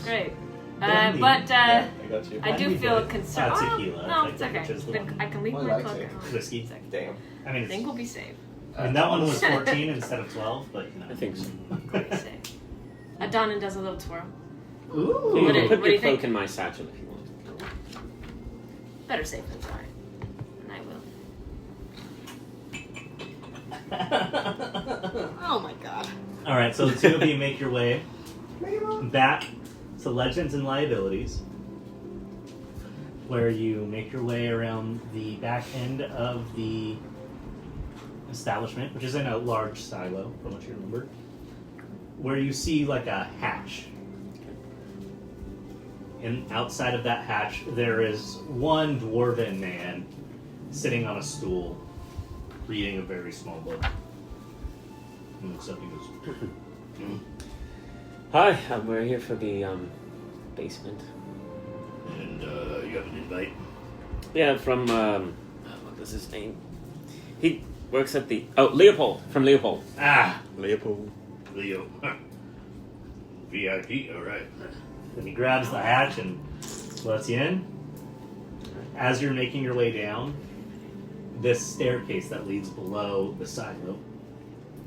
D: great.
A: Brandy.
D: But
C: I got you.
D: I do
A: Brandy,
D: feel
A: but
D: concerned.
A: tequila,
D: No,
A: I
D: it's
A: think,
D: okay.
A: which is the
D: But
A: one.
D: I can leave
C: Oh, I
D: my
C: like
D: cloak
C: it.
D: at home.
A: Whiskey.
D: It's okay.
C: Damn.
A: I mean,
D: I think we'll be safe.
A: and that one was 14 instead of 12, but you know.
E: I think so.
D: We'll be safe. Adonin does a little twirl.
A: Ooh.
E: You
D: What
E: can
D: do-
E: put
D: what do
E: your
D: you
E: cloak
D: think?
E: in my satchel if you want.
D: Better safe than sorry. And I will.
B: Oh my god.
A: All right, so the two of you make your way back to Legends and Liabilities, where you make your way around the back end of the establishment, which is in a large silo, from what you remember, where you see like a hatch. And outside of that hatch, there is one dwarven man sitting on a stool, reading a very small book. He looks up and goes,
E: Hi, we're here for the basement.
A: and you have an invite?
E: Yeah, from what was his name? He works at the Leopold from Leopold.
A: Ah,
E: Leopold.
A: Leo. VIP, alright. And he grabs the hatch and lets you in. As you're making your way down, this staircase that leads below the silo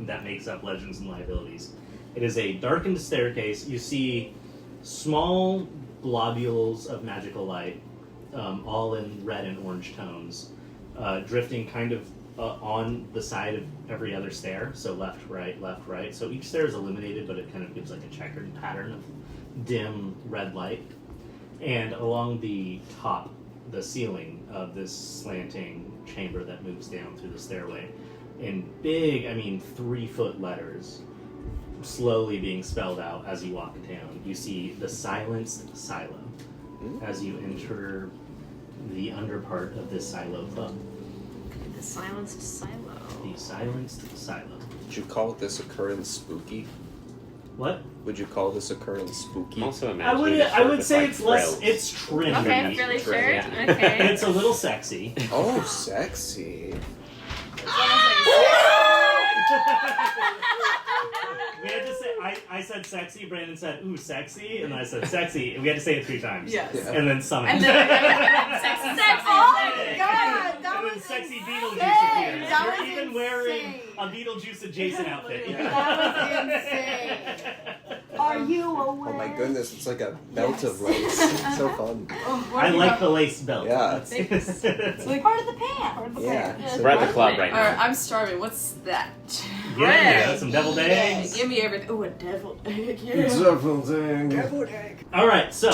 A: that makes up Legends and Liabilities. It is a darkened staircase. You see small globules of magical light, all in red and orange tones, drifting kind of on the side of every other stair. So left, right. So each stair is illuminated, but it kind of gives like a checkered pattern of dim red light. And along the top, the ceiling of this slanting chamber that moves down through the stairway, in big, 3-foot letters, slowly being spelled out as you walk down, you see the silenced silo. As you enter the underpart of this silo club.
D: The silenced silo.
A: The silenced silo.
C: Would you call this occurrence spooky?
A: What?
C: Would you call this occurrence spooky?
E: I'm also
A: I
E: imagining
A: would say it's less. It's trendy.
D: Okay, really sure.
E: Yeah.
D: Okay.
A: It's a little sexy.
C: Oh, sexy.
A: We had to say. I said sexy. Brandon said, "Ooh, sexy," and I said sexy. And we had to say it 3 times.
B: Yes.
C: Yeah.
A: And then summon.
B: And then sexy.
D: Sexy.
B: Oh my god, that
A: And then
B: was
A: sexy
B: insane.
A: Beetlejuice appears.
B: That
A: You're
B: was
A: even wearing
B: insane.
A: a Beetlejuice adjacent outfit.
B: That was insane. Are you aware?
C: Oh my goodness, it's like a belt of lace. It's so fun.
A: I like the lace belt.
C: Yeah.
B: It's like part of the pant.
C: Yeah. so
E: We're at the
C: fun.
E: club right
F: Alright,
E: now.
F: I'm starving. What's that?
A: Yeah, some deviled eggs.
F: Give me everything. Ooh, a deviled egg. Yeah.
A: All right, so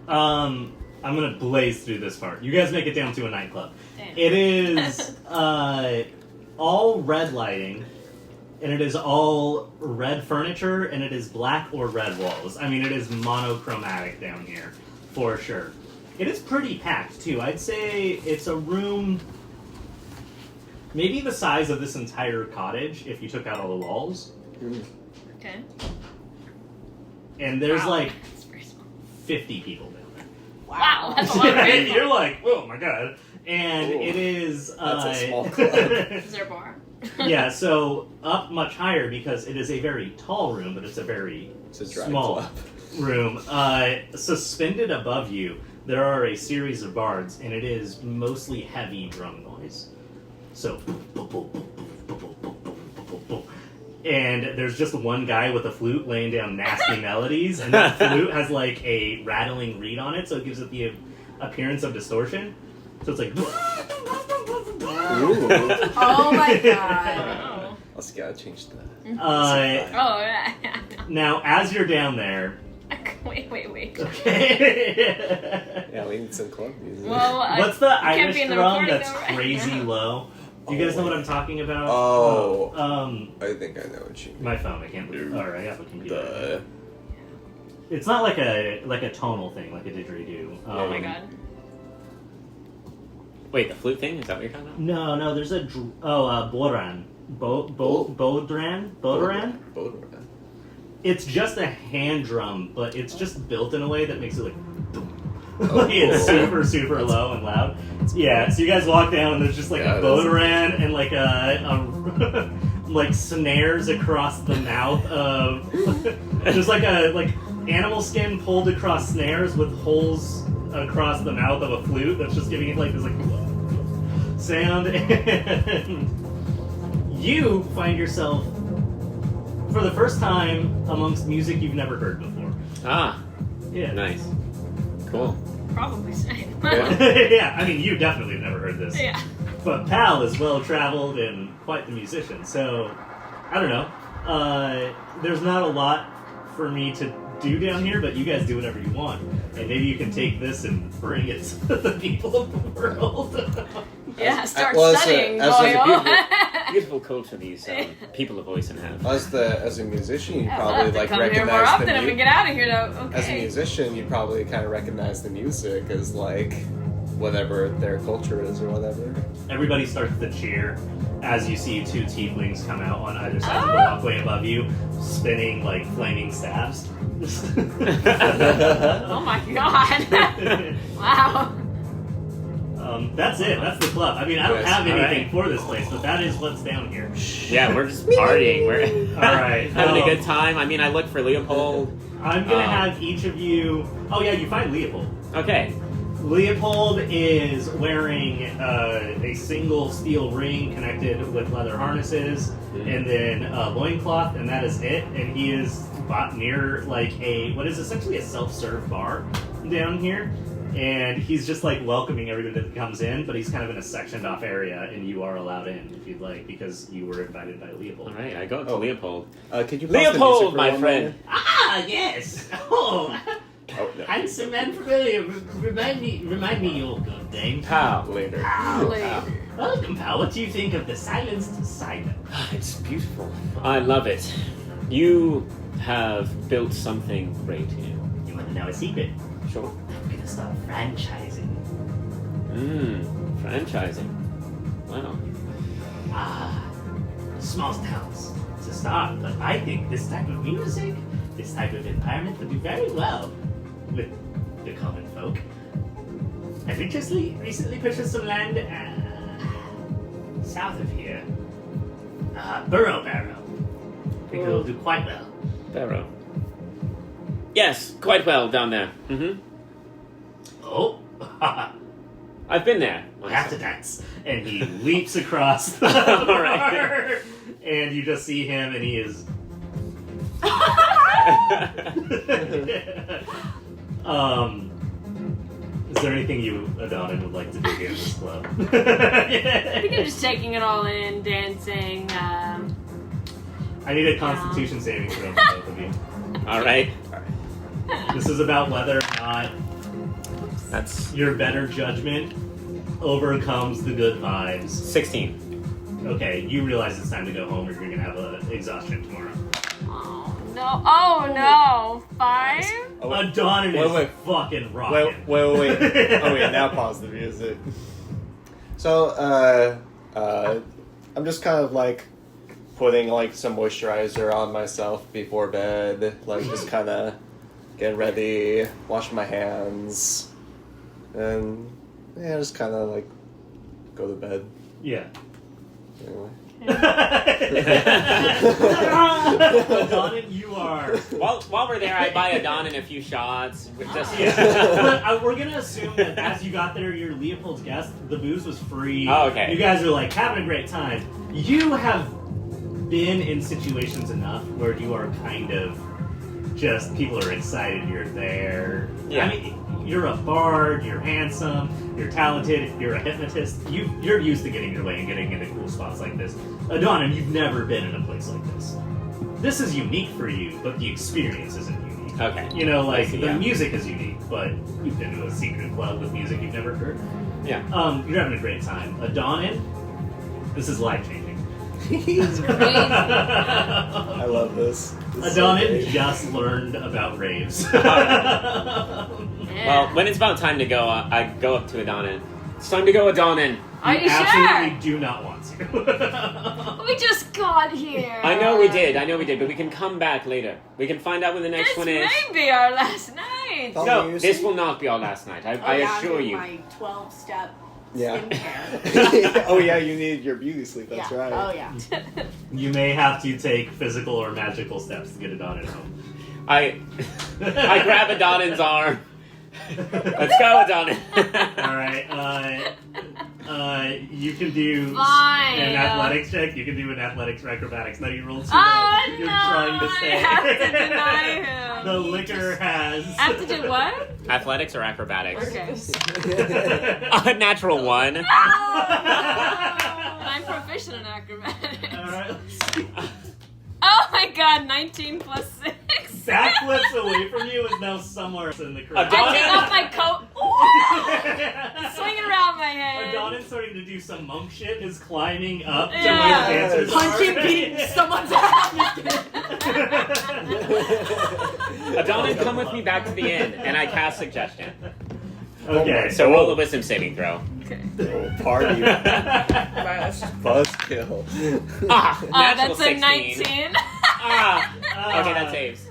A: I'm gonna blaze through this part. You guys make it down to a nightclub.
D: Damn.
A: It is all red lighting, and it is all red furniture, and it is black or red walls. I mean, it is monochromatic down here for sure. It is pretty packed too. I'd say it's a room maybe the size of this entire cottage if you took out all the walls.
D: Okay.
A: And there's
D: Wow.
A: like
D: It's very small.
A: 50 people down there.
D: Wow, that's a lot of people.
A: You're like, oh my god. And
C: Ooh,
A: it is...
C: that's a small club.
D: Is there a bar?
A: Yeah, so up much higher because it is a very tall room, but it's a very
C: It's a drag
A: small
C: club.
A: room. Suspended above you, there are a series of bards, and it is mostly heavy drum noise. So... And there's just one guy with a flute laying down nasty melodies, and that flute has like a rattling reed on it, so it gives it the appearance of distortion. So it's like...
C: Ooh.
B: Oh my god.
D: Oh.
C: Let's gotta change that.
D: Oh, yeah.
A: Now, as you're down there...
D: Wait.
A: Okay.
C: Yeah, we need some club music.
D: Well,
A: What's the
D: can't
A: Irish
D: be in the
A: drum
D: recording
A: that's
D: though, right?
A: crazy low? Do you guys know what I'm talking about?
C: Oh.
A: I
C: I think I know what you mean.
A: my phone. I can't believe. Alright, I have a computer.
C: The
A: It's not like a tonal thing, like a didgeridoo.
D: Oh my god.
E: Wait, the flute thing? Is that what you're talking about?
A: No. There's a bodhran. Bodhran.
C: Boat.
A: It's just a hand drum, but it's just built in a way that makes it like.
C: Oh,
A: It's
C: cool.
A: super low and loud. Yeah, so you guys walk down and there's just like a bodhran and like a like snares across the mouth of just like animal skin pulled across snares with holes across the mouth of a flute that's just giving it like this like sound. And you find yourself for the first time amongst music you've never heard before.
E: Ah,
A: Yeah.
E: nice. Cool.
D: Probably same.
A: Yeah, I mean, you definitely have never heard this.
D: Yeah.
A: But Pal is well-traveled and quite the musician, so, I don't know. There's not a lot for me to do down here, but you guys do whatever you want. And maybe you can take this and bring it to the people of the world.
D: Yeah, start
C: well,
D: studying,
C: as a
D: boyo.
E: Beautiful culture these people of Oisin have.
C: As a musician, you
D: I'll
C: probably
D: have to
C: like
D: come here more
C: recognize
D: often
C: the
D: if we get out of here, though. Okay.
C: As a musician, you probably kind of recognize the music as like whatever their culture is or whatever.
A: Everybody starts to cheer as you see 2 tieflings come out on either side of the
D: Oh.
A: walkway above you, spinning like flaming staves.
D: Oh my god. Wow.
A: That's it. That's the club. I mean, I don't
C: Yes,
A: have anything
E: alright.
A: for this place, but that is what's down here.
E: Yeah, we're just partying. We're
A: Alright,
E: having
A: well-
E: a good time. I mean, I look for Leopold.
A: I'm gonna have each of you. Oh yeah, you find Leopold.
E: Okay.
A: Leopold is wearing a single steel ring connected with leather harnesses, and then a loincloth, and that is it. And he is bought near like what is essentially a self-serve bar down here. And he's just like welcoming everybody that comes in, but he's kind of in a sectioned off area, and you are allowed in if you'd like because you were invited by Leopold.
E: All right, I go to Leopold.
C: Could you pause the music
E: Leopold,
C: for
E: my
C: one
E: friend.
C: moment?
A: Ah, yes. Oh,
C: Oh, no.
A: handsome and familiar. Remind me your good name.
E: Pal.
C: Later.
A: Welcome, pal. What do you think of the silenced silo?
E: It's beautiful. I love it. You have built something great here.
A: You want to know a secret?
E: Sure.
A: I'm gonna start franchising
E: Franchising. Wow.
A: Small towns to start, but I think this type of music, this type of environment would do very well with the common folk. I've recently purchased some land south of here. Barrow. I think it'll do quite well.
E: Barrow. Yes, quite well down there.
A: Oh,
E: I've been there.
A: I have to dance. And he leaps across the
E: All
A: bar,
E: right.
A: and you just see him, and he is. Is there anything you, Adonin, would like to do here in this club?
D: I think I'm just taking it all in, dancing.
A: I need a Constitution saving throw from both of you.
E: All right.
A: This is about whether or not
E: That's
A: your better judgment overcomes the good vibes.
E: 16.
A: Okay, you realize it's time to go home, or you're gonna have an exhaustion tomorrow.
D: Oh no! Oh no! 5?
A: Adonin is
C: wait.
A: fucking rocking.
C: Wait. Oh wait, now pause the music. So, I'm just kind of like putting like some moisturizer on myself before bed, like just kind of getting ready, washing my hands, and yeah, just kind of like go to bed.
A: Yeah.
C: Anyway.
A: Adonin, you are.
E: While we're there, I buy Adonin a few shots. Just
A: Yeah. We're gonna assume that as you got there, you're Leopold's guest. The booze was free.
E: Oh, okay.
A: You guys are like having a great time. You have been in situations enough where you are kind of just people are excited you're there.
E: Yeah.
A: I mean, you're a bard. You're handsome. You're talented. You're a hypnotist. You're used to getting your way and getting into cool spots like this. Adonin, you've never been in a place like this. This is unique for you, but the experience isn't unique.
E: Okay.
A: You know, like,
E: I see,
A: the
E: yeah.
A: music is unique, but you've been to a secret club with music you've never heard.
E: Yeah.
A: You're having a great time. Adonin, this is life-changing.
F: He's crazy.
C: I love this. It's so
A: Adonin
C: great.
A: just learned about raves.
E: Well, when it's about time to go, I go up to Adonin. It's time to go, Adonin.
D: Are you
A: absolutely
D: sure?
A: do not want to.
D: We just got here.
E: I know we did, but we can come back later. We can find out when the next
D: This
E: one is.
D: may be our last night.
C: Oh,
E: No,
C: you
E: this
C: see?
E: will not be our last night. I
B: yeah,
E: assure
B: I'm doing
E: you.
B: My 12-step
C: Yeah.
B: skincare.
C: Oh yeah, you need your beauty sleep. That's
B: yeah.
C: right.
B: Oh yeah.
A: You may have to take physical or magical steps to get Adonin home.
E: I grab Adonin's arm. Let's go, Adonin.
A: Alright, you can do
D: Fine.
A: an athletics check. You can do an athletics or acrobatics. No, you rolled too
D: Oh
A: low.
D: no!
A: You're trying to stay.
D: I have to deny him.
A: The liquor has.
D: I have to do what?
E: Athletics or acrobatics?
D: Okay.
E: A natural 1.
D: Oh, I'm proficient in acrobatics.
A: Alright, let's see.
D: Oh my god, 19 plus 6.
A: That flips away from you is now somewhere in the crowd.
D: I take off my coat. Ooh, swinging around my head.
A: Adonin's starting to do some monk shit, is climbing up to
D: Yeah.
A: where the dancers
B: Punching,
A: are.
B: beating someone's ass.
E: Adonin, come with me back to the inn, and I cast suggestion.
A: Okay,
E: So roll a wisdom saving throw.
D: Okay.
C: Oh, party. Buzzkill.
E: Ah,
D: Oh,
E: natural
D: that's a
E: 16.
D: 19.
E: Ah, okay, that saves.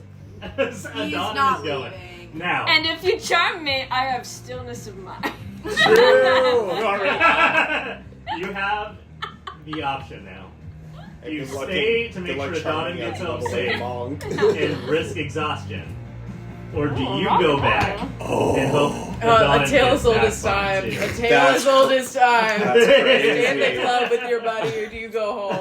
B: He's
A: Adonin
B: not
A: is going.
B: leaving.
A: Now.
D: And if you charm me, I have stillness of mind.
A: You have the option now. You
C: Good luck
A: stay
C: in-
A: to make
C: good
A: sure
C: luck
A: Adonin
C: charming
A: gets
C: a
A: home
C: level
A: safe
C: monk.
A: and risk exhaustion. Or do you
D: Oh,
A: go
D: no.
A: back
C: Oh.
A: and hope
F: A
A: Adonin
F: tale
A: gets
F: as old
A: that
F: as
A: far
F: time.
A: too?
F: A tale
C: That's-
F: as old as time.
C: That's
F: Stay in the
C: crazy.
F: club with your buddy, or do you go home?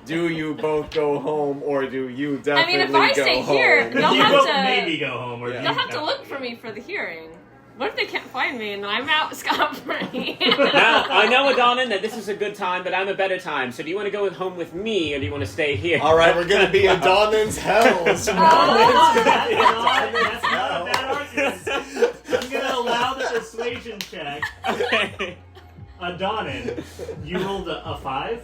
C: Do you both go home, or do you
D: I
C: definitely
D: mean, if I
C: go
D: stay
C: home?
D: here, they'll
A: You
D: have
A: both
D: to-
A: maybe go home, or
C: Yeah.
A: do
D: They'll
A: you
D: have to look for me for the hearing. What if they can't find me and I'm out scot-free?
E: Now, I know, Adonin, that this is a good time, but I'm a better time. So do you want to go home with me, or do you want to stay here?
C: All right, we're gonna be in Donan's hells.
A: That's not a bad argument. I'm gonna allow the persuasion check.
E: Okay.
A: Adonin, you rolled a 5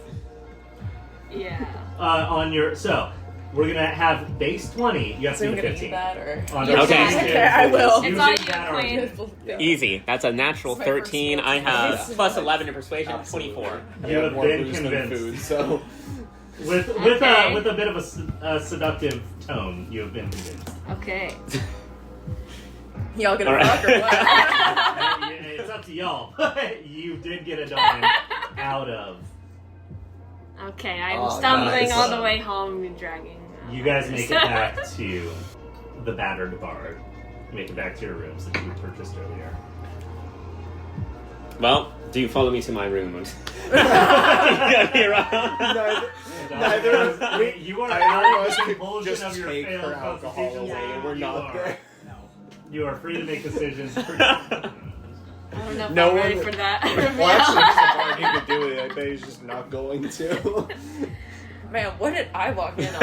D: yeah.
A: on your. So, We're gonna have base 20. You have
F: So
A: to
F: I'm
A: do
F: gonna eat
A: 15.
F: that or?
A: On
D: Yes.
A: the
D: Okay.
F: Okay, I will.
D: It's
A: You
D: on
A: did
D: you,
A: that
D: Queen.
A: already.
E: Easy. That's a natural
F: It's my first
E: 13.
F: meal
E: I have
F: today.
E: plus 11 to persuasion, 24.
A: You have
C: more
A: been
C: booze than
A: convinced.
C: food, so
A: With
D: Okay.
A: a bit of a seductive tone, you have been convinced.
D: Okay.
F: Y'all gonna
E: All right.
F: fuck or what?
A: It's up to y'all. You did get a diamond out of.
D: Okay, I'm
C: Oh,
D: stumbling
C: nice.
D: all the way home, dragging.
A: You guys make it back to the battered bar. You make it back to your rooms that you purchased earlier.
E: Well, do you follow me to my room?
C: neither
A: You are
C: Neither
A: not
C: of
A: in
C: us
A: the
C: could
A: compulsion
C: just
A: of your
C: take
A: failed
C: her alcohol
A: constitution
C: away,
A: save.
C: and we're
A: You
C: not
A: are-
C: there.
A: You are free to make decisions.
D: I don't know if
C: No
D: I'm ready
C: one-
D: for that.
C: Well, actually, there's a bar he could do it. I bet he's just not going to.
F: Man, what did I walk in on?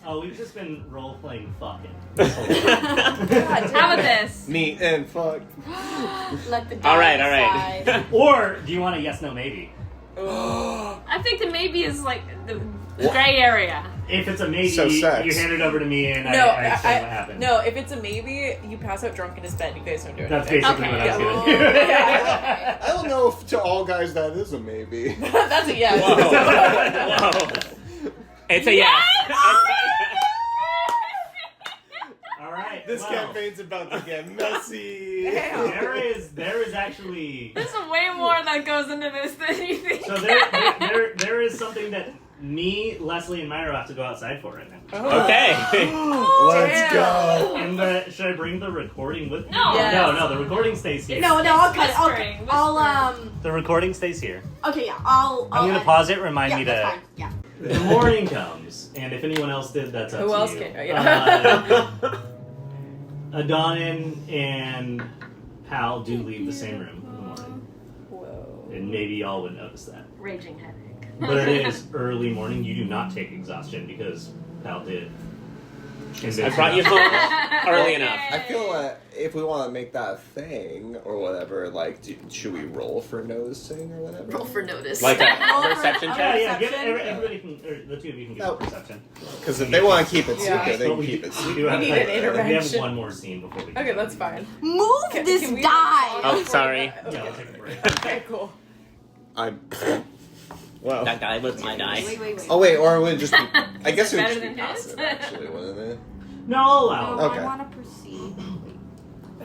A: Oh, we've just been role playing fucking.
D: How about this?
C: Meat and fuck.
B: Let the
E: All right,
B: decide.
A: Or do you want a yes, no, maybe?
D: I think the maybe is like the gray area.
A: If it's a maybe,
C: So sex.
A: you hand it over to me and
F: No,
A: I explain what happened.
F: no. If it's a maybe, you pass out drunk in his bed. You guys don't do
A: That's
F: anything.
A: basically
D: Okay.
A: what I was
B: Yeah.
A: going to do.
F: Yeah.
C: I don't know if to all guys that is a maybe.
F: That's a yes.
E: Whoa. Whoa. It's a yes.
A: All right.
C: This
A: well,
C: campaign's about to get messy.
A: there is actually.
D: There's way more that goes into this than you think.
A: So there is something that me, Leslie, and Myra have to go outside for right now.
E: Okay.
C: Let's go.
A: And should I bring the recording with me?
D: No.
F: Yes.
A: No, the recording stays here.
B: No, I'll cut it.
D: Whispering,
B: I'll
A: The recording stays here.
B: Okay, yeah, I'll.
A: I'm gonna
B: edit.
A: pause it. Remind
B: Yeah,
A: me
B: that's
A: to.
B: fine. Yeah.
A: The morning comes, and if anyone else did, that's up
F: Who
A: to
F: else
A: you.
F: can- yeah.
A: Adonin and Pal do leave the same room in the morning,
F: Whoa.
A: and maybe y'all would notice that.
D: Raging headache.
A: But it is early morning. You do not take exhaustion because Pal did.
E: I brought you home early enough.
C: I feel like if we want to make that a thing or whatever, like, should we roll for noticing or whatever?
B: Roll for notice.
E: Like a
B: Roll for-
E: perception
B: oh,
E: check?
A: Yeah,
B: perception.
A: everybody can, or the two of you can give
C: No.
A: a perception.
C: Because if they want to keep it
F: Yeah.
C: secret, they
A: But
C: can keep it
A: we
C: secret.
A: do have,
F: need
A: like,
F: an
A: we have
F: intervention.
A: one more scene before we.
F: Okay, that's fine.
B: Move this
F: Can we
B: die.
E: Oh,
F: pause
E: sorry.
F: for that?
A: Yeah,
F: Okay.
A: I'll take a break.
F: Okay, cool.
C: I'm. Well.
E: That guy was my die.
B: Wait.
C: Oh wait, or it would just be. I guess it would
D: Better
C: just be
D: than his?
C: passive, actually, wouldn't it?
A: No, I'll allow.
B: No,
A: it.
C: Okay.
B: I want to proceed.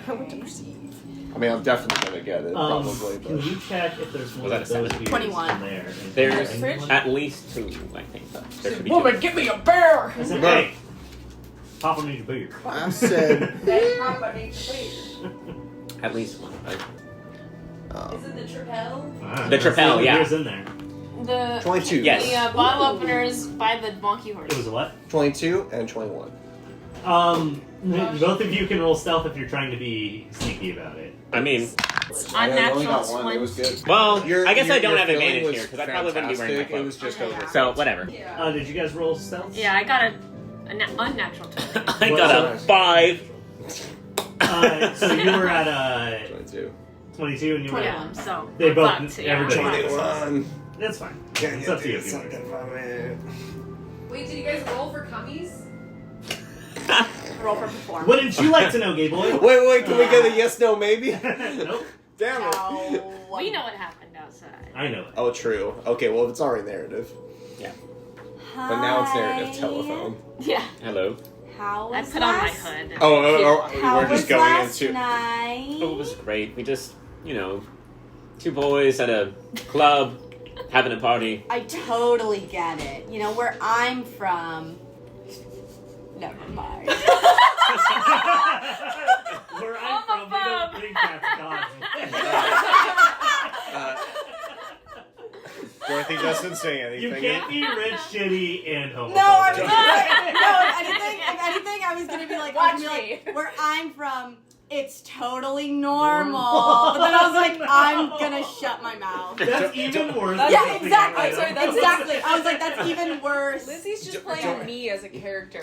F: I want to perceive.
C: I mean, I'm definitely gonna get it, probably,
A: Can
C: but.
A: you check if there's more
E: Was
A: of
E: that a
A: those
E: 7?
A: beers
B: 21.
A: in there?
E: There's
A: Anyone?
E: at least 2, I think. There should be 2.
F: Woman, give me a bear!
A: I said, hey, Papa needs a beer.
C: I said.
E: At least 1.
F: Is it the Trapel?
A: Ah,
E: The Trapel,
A: there's
E: yeah.
A: beers in there.
D: The
C: 22.
E: Yes.
D: the bottle openers by the donkey horse.
A: It was a what?
C: 22 and 21.
A: Both of you can roll stealth if you're trying to be sneaky about it.
E: I mean,
D: Unnatural 20.
C: good.
E: well,
C: Your-
E: I guess
C: your-
E: I don't
C: your
E: have
C: feeling
E: advantage
C: was
E: here because I probably wouldn't be wearing my
C: fantastic. It was
E: clothes.
C: just over.
E: So, whatever.
A: Did you guys roll stealth?
D: Yeah, I got unnatural 20.
E: I
A: What's
E: got a
C: yours?
E: 5.
A: So you were at
C: 22.
A: 22 and you were
D: Yeah,
A: at...
D: so
A: They
D: I'm
A: both-
D: fucked, yeah.
A: everybody-
C: 21.
A: That's fine.
C: Can
A: It's
C: you
A: up to you
C: do
A: if you want to.
C: something for me?
G: Wait, did you guys roll for cummies?
B: Roll for performance.
A: Wouldn't you like to know, gay boy?
C: Wait, can we get a yes, no, maybe?
A: Nope.
C: Damn it.
B: Ow.
D: We know what happened outside.
A: I know it.
C: Oh, true. Okay, well, it's already narrative. But now it's narrative telephone.
D: Yeah.
E: Hello.
B: How
D: I
B: was
D: put on my
B: last-
D: hood.
B: How
C: we're
B: was
C: just going
B: last
C: into.
B: night?
E: Oh, it was great. We just, 2 boys at a club having a party.
B: I totally get it. You know, where I'm from. Never mind.
A: Where I'm from, we don't bring cats dogs.
C: Dorothy doesn't say
A: You
C: anything.
A: can't be rich, shitty, and homophobic.
B: No, I was gonna say, if anything, I was gonna be like,
F: Watch me.
B: where I'm from, it's totally normal. But then I was like, I'm gonna shut my mouth.
A: That's even worse.
F: Yeah,
A: than
B: exactly.
F: I'm sorry, that's
B: Exactly. I was like, that's even worse.
F: Lizzie's just
C: Dor-
F: playing me as a character.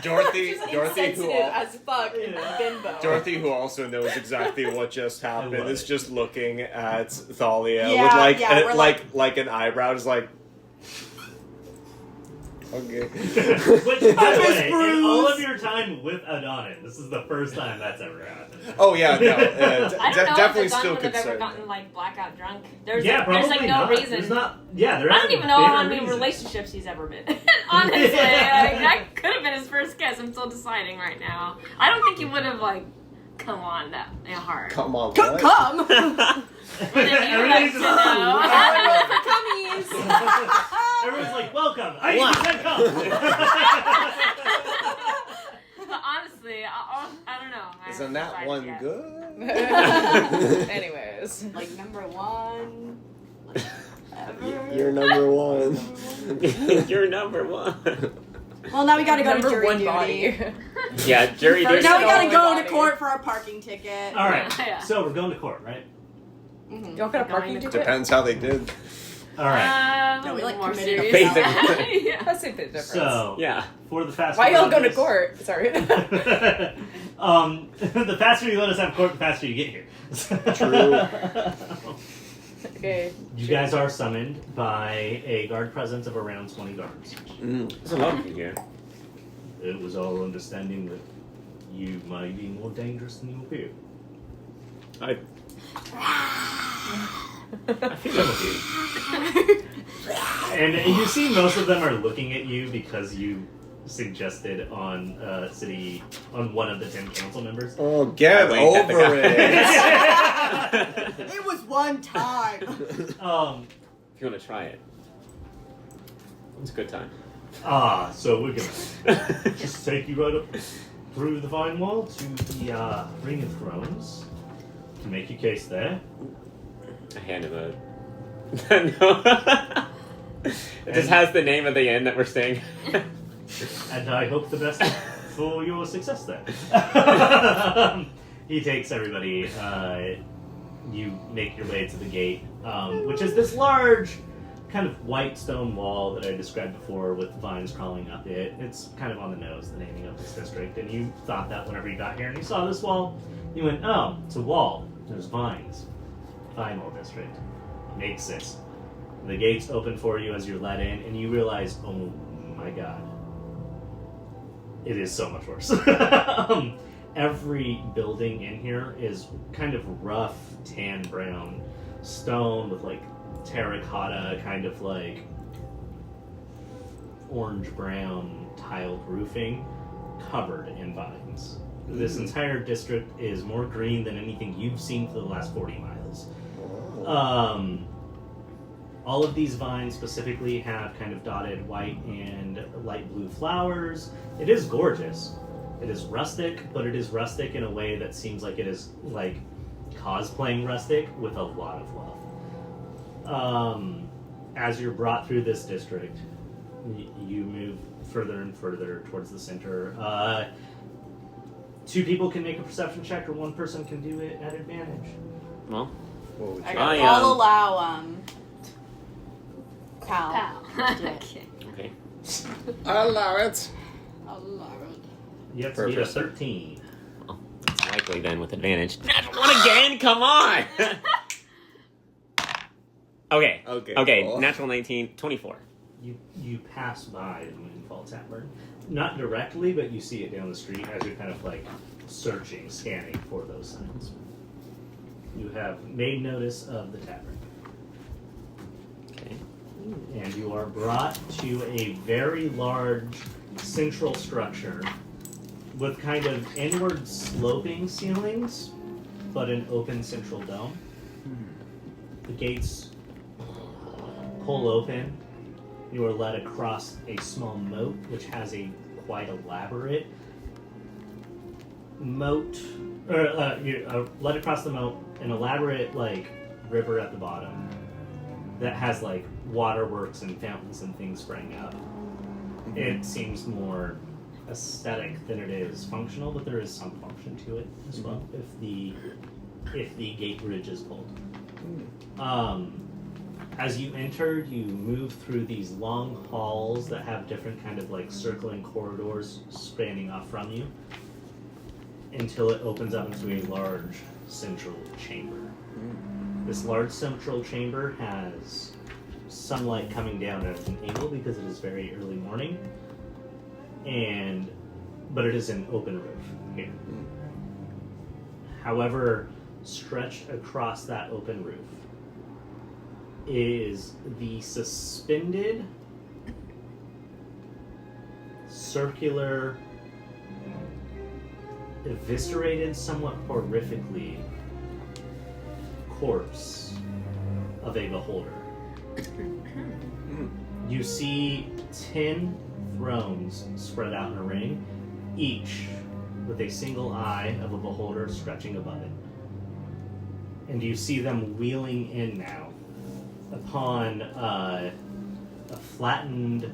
C: Dorothy,
F: She's
C: Dorothy,
F: insensitive
C: who
F: as fuck and bimbo.
C: Dorothy, who also knows exactly what just happened,
A: love
C: is
A: it.
C: just looking at Thalia
B: Yeah,
C: with
B: yeah, we're
C: like an eyebrow, is like. Okay.
A: Which, by the
B: Miss
A: way, in
B: Bruce.
A: all of your time with Adonis, this is the first time that's ever happened.
C: Oh yeah, no,
D: I don't know
C: definitely
D: if the
C: still
D: gun would have ever
C: concerned.
D: gotten like blackout drunk. There's
A: Yeah,
D: like,
A: probably
D: there's like
A: not.
D: no reason.
A: There's not. Yeah, there
D: I don't
A: hasn't
D: even know
A: been
D: how
A: a
D: many
A: reason.
D: relationships he's ever been in. Honestly, like, that could have been his first kiss. I'm still deciding right now. I don't think he would have like come on that hard.
C: Come on,
B: Come,
C: what?
B: come.
D: But then you
A: Everybody's
D: like to
A: just
D: know.
A: Everyone's like, welcome. I said come.
D: But honestly, I don't know. I
C: Isn't
D: haven't
C: that
D: decided
C: one
D: yet.
C: good?
F: Anyways.
B: Like number one. Like, ever.
C: You're number one.
E: You're number one.
B: Well, now we gotta go to
F: Number
B: jury
F: one
B: duty.
F: body.
E: Yeah, jury
F: First
E: duty.
B: Now we gotta
F: Only
B: go
F: body.
B: to court for our parking ticket.
A: All right.
D: Yeah.
A: So we're going to court, right?
B: Mhm.
F: You don't got a parking
D: Going to
F: ticket?
C: Depends how they did.
A: All right.
B: No, we, like,
D: more
B: committed a
D: serious.
E: felony.
D: Yeah.
F: That's a bit different.
A: So
E: Yeah.
A: for the fast.
F: Why y'all
A: food
F: go to
A: notice-
F: court? Sorry.
A: The faster you let us have court, the faster you get here.
C: True.
F: Okay.
A: You guys are summoned by a guard presence of around 20 guards.
E: There's a lot of you here.
A: It was our understanding that you might be more dangerous than you appear.
E: I feel like you.
A: And you see most of them are looking at you because you suggested on one of the 10 council members.
C: Oh, get
E: I winked at the
C: over
E: guy.
C: it.
B: It was one time.
E: If you want to try it, it's a good time.
A: So we're gonna just take you right up through the vine wall to the Ring of Thrones to make your case there.
E: I hand him a. No. It just has the name of the inn that we're staying.
A: And I hope the best for your success there. He takes everybody. You make your way to the gate, which is this large, kind of white stone wall that I described before with vines crawling up it. It's kind of on the nose, the naming of this district. And you thought that whenever you got here and you saw this wall, you went, oh, it's a wall. There's vines. Vine wall district. Makes sense. The gates open for you as you're let in, and you realize, oh my god. It is so much worse. Every building in here is kind of rough, tan brown stone with like terracotta, kind of like orange brown tiled roofing, covered in vines. This entire district is more green than anything you've seen for the last 40 miles. All of these vines specifically have kind of dotted white and light blue flowers. It is gorgeous. It is rustic, but it is rustic in a way that seems like it is like cosplaying rustic with a lot of love. As you're brought through this district, you move further and further towards the center. 2 people can make a perception check, or 1 person can do it at advantage.
E: Well,
C: What would you-
B: I'll allow Pal.
D: Pal.
B: Do it.
D: Okay.
E: okay.
C: I'll allow it.
B: I'll allow it.
A: You have to beat a
C: Purpose.
A: 13.
E: It's likely then with advantage. Natural one again? Come on! Okay.
C: Okay, cool.
E: Natural 19, 24.
A: You pass by the Moonfall Tavern. Not directly, but you see it down the street as you're kind of like searching, scanning for those signs. You have made notice of the tavern.
E: Okay.
A: And you are brought to a very large central structure with kind of inward sloping ceilings, but an open central dome. The gates pull open. You are led across a small moat, which has a quite elaborate moat. You're led across the moat, an elaborate like river at the bottom that has like waterworks and fountains and things spraying up. It seems more aesthetic than it is functional, but there is some function to it as well if the gate bridge is pulled. As you enter, you move through these long halls that have different kind of like circling corridors spanning off from you until it opens up into a large central chamber. This large central chamber has sunlight coming down at an angle because it is very early morning, but it is an open roof here. However, stretched across that open roof is the suspended circular, eviscerated somewhat horrifically corpse of a beholder. You see 10 thrones spread out in a ring, each with a single eye of a beholder stretching above it. And you see them wheeling in now upon a flattened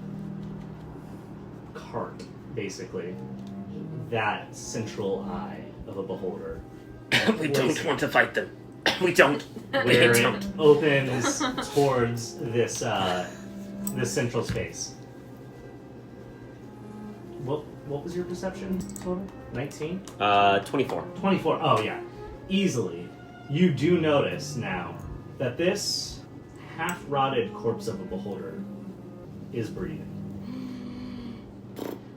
A: cart, basically. That central eye of a beholder.
E: We don't want to fight them. We don't.
A: Where it opens towards this central space. What was your perception total? 19?
E: 24.
A: 24. Oh yeah, easily. You do notice now that this half-rotted corpse of a beholder is breathing.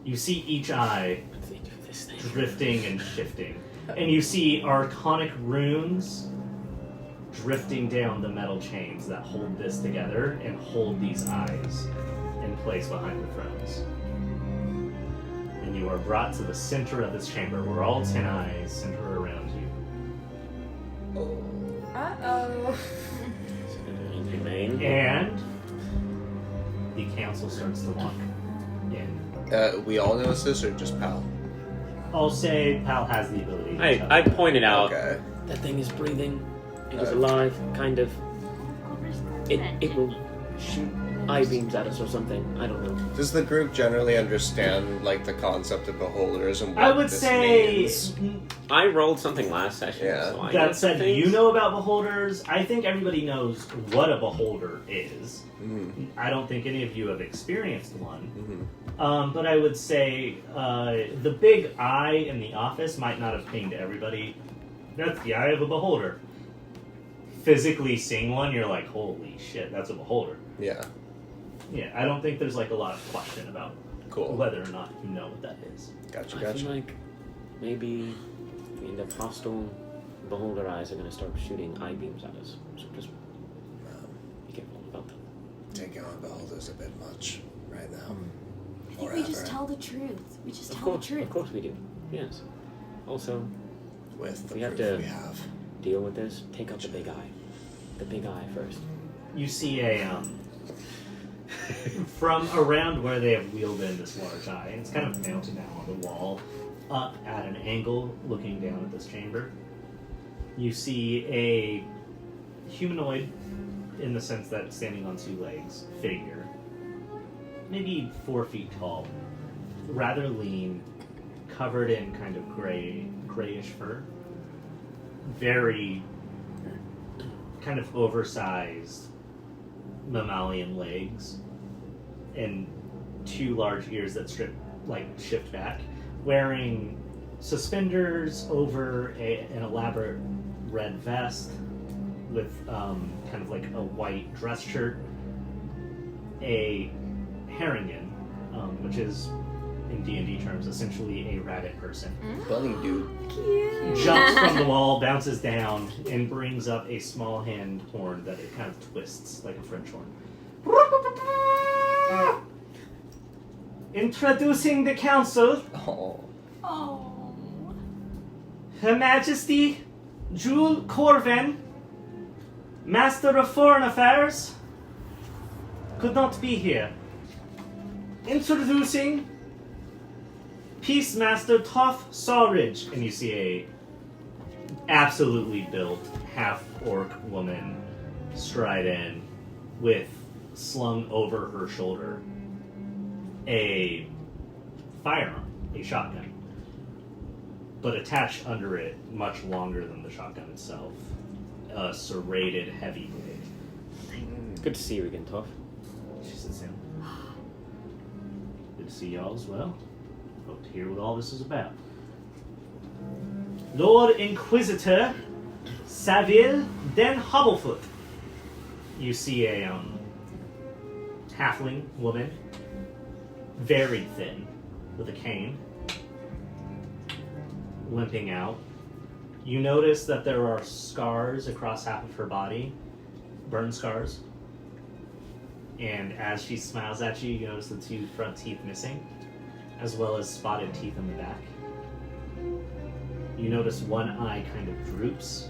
A: You see each eye drifting and shifting, and you see archonic runes drifting down the metal chains that hold this together and hold these eyes in place behind the thrones. And you are brought to the center of this chamber where all 10 eyes center around you.
F: Uh-oh.
C: We all notice this, or just Pal?
A: I'll say Pal has the ability to tell
E: I
A: you.
E: pointed out
C: Okay.
E: that thing is breathing. It is alive, kind of. It will shoot eye beams at us or something. I don't know.
C: Does the group generally understand like the concept of beholders and what
A: I would
C: this
A: say
C: means?
E: I rolled something last session.
C: Yeah.
E: So I know
A: that said,
E: things.
A: you know about beholders. I think everybody knows what a beholder is.
C: Mhm.
A: I don't think any of you have experienced one.
C: Mhm.
A: But I would say the big eye in the office might not have pinged everybody. That's the eye of a beholder. Physically seeing one, you're like, holy shit, that's a beholder.
C: Yeah.
A: Yeah, I don't think there's like a lot of question about
C: Cool.
A: whether or not you know what that is.
C: Gotcha.
E: I
C: Gotcha.
E: feel like maybe the end of hostile beholder eyes are going to start shooting eye beams at us. So just be careful about them.
C: Taking on beholders a bit much right now.
B: I think we just tell the truth. We just tell the truth.
E: Of course we do. Yes. Also,
C: With the
E: we have
C: proof
E: to
C: we have.
E: deal with this. Take out the big eye. The big eye first.
A: You see a from around where they have wheeled in this large eye, and it's kind of mounted now on the wall, up at an angle, looking down at this chamber. You see a humanoid, in the sense that standing on 2 legs, figure, maybe 4 feet tall, rather lean, covered in kind of grayish fur, very kind of oversized mammalian legs, and 2 large ears that shift back, wearing suspenders over an elaborate red vest with kind of like a white dress shirt, a herringen, which is in D&D terms essentially a rabbit person.
C: Bunny dude.
A: Jumps from the wall, bounces down, and brings up a small hand horn that it kind of twists like a French horn. Introducing the council,
C: Oh.
B: Oh.
A: Her Majesty Jule Corvin, Master of Foreign Affairs, could not be here. Introducing Peacemaster Toff Sawridge, and you see a absolutely built half-orc woman stride in with slung over her shoulder a firearm, a shotgun, but attached under it, much longer than the shotgun itself, a serrated heavy blade.
E: Good to see you again, Toph.
A: She sits down. Good to see y'all as well. Hope to hear what all this is about. Lord Inquisitor Saville den Hobblefoot. You see a halfling woman, very thin, with a cane, limping out. You notice that there are scars across half of her body, burn scars. And as she smiles at you, you notice the 2 front teeth missing, as well as spotted teeth in the back. You notice one eye kind of droops,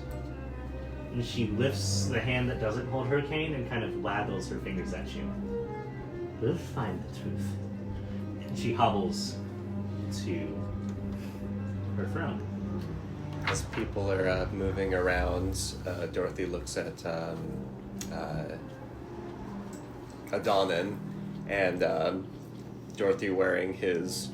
A: and she lifts the hand that doesn't hold her cane and kind of waggles her fingers at you. We'll find the truth. And she hobbles to her throne.
C: As people are moving around, Dorothy looks at Adonin, and Dorothy wearing his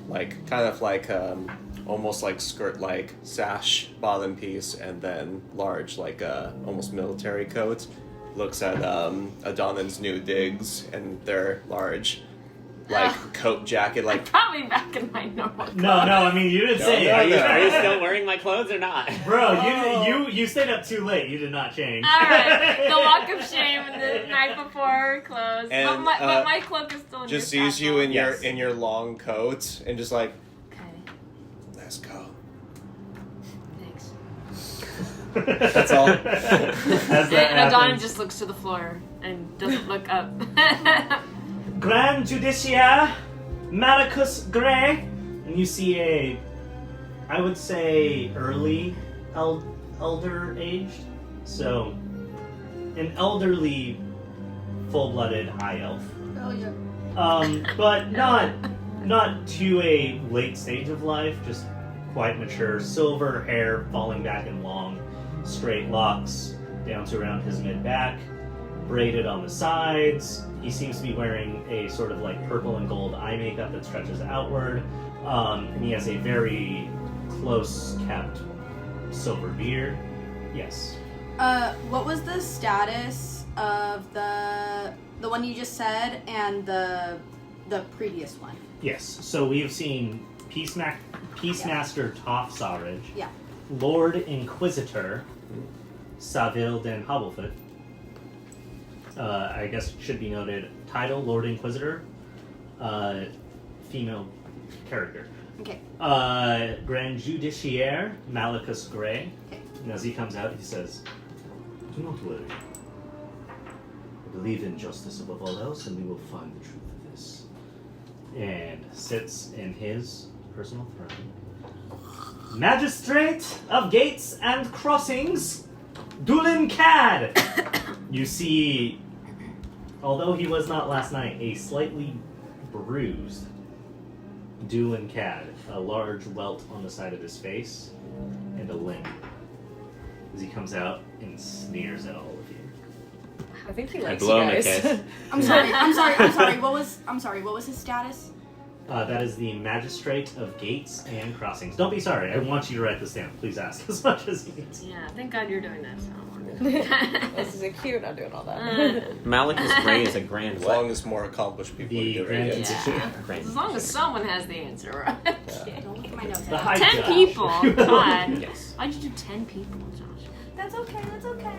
C: almost like skirt like sash bottom piece, and then large almost military coat. Looks at Adonin's new digs and their large coat jacket
D: Probably back in my normal clothes.
A: No, I mean, you didn't say
E: Are you
A: it.
E: still wearing my clothes or not?
A: Bro, you stayed up too late. You did not change.
D: Alright, the walk of shame the night before clothes.
C: And,
D: but my cloak is still in
C: just
D: your
C: sees you in
E: Yes.
C: your long coat and just like,
D: Okay,
C: let's go.
D: thanks.
C: That's all.
A: As that
D: And Adon
A: happens,
D: just looks to the floor and doesn't look up.
A: Grand Judiciaire, Maricus Gray, and you see I would say early elder aged, so an elderly, full-blooded high elf.
B: Oh yeah.
A: But not to a late stage of life, just quite mature, silver hair falling back in long, straight locks down to around his mid-back, braided on the sides. He seems to be wearing a sort of purple and gold eye makeup that stretches outward, and he has a very close-kept silver beard. Yes.
B: What was the status of the one you just said and the previous one?
A: Yes. So we have seen Peacemaster Toph Sarge,
B: Yeah.
A: Lord Inquisitor Saville den Hobblefoot. I guess it should be noted, title Lord Inquisitor, female character.
B: Okay.
A: Grand Judiciaire Malicus Gray.
B: Okay.
A: And as he comes out, he says, "Do not worry. I believe in justice above all else, and we will find the truth of this." And sits in his personal throne. Magistrate of Gates and Crossings, Dulin Cad. You see, although he was not last night, a slightly bruised Dulin Cad, a large welt on the side of his face, and a limp, as he comes out and sneers at all of you.
F: I think he
E: I
F: likes
E: blow
F: you
E: him a
F: guys.
E: kiss.
B: I'm sorry. What was his status?
A: That is the Magistrate of Gates and Crossings. Don't be sorry. I want you to write this down. Please ask as much as you need to.
D: Yeah, thank God you're doing this.
F: This is a cute, not doing all that.
E: Malicus Gray is a grand
C: As
E: what?
C: long as more accomplished people
A: The
C: are doing
A: Grand
C: it.
A: Inquisition.
E: Grand
D: As long as someone has the answer, right?
B: Don't look at my notes.
A: The High
D: 10
A: Judge.
D: people? God.
E: Yes.
D: Why'd you do 10 people, Josh?
B: That's okay.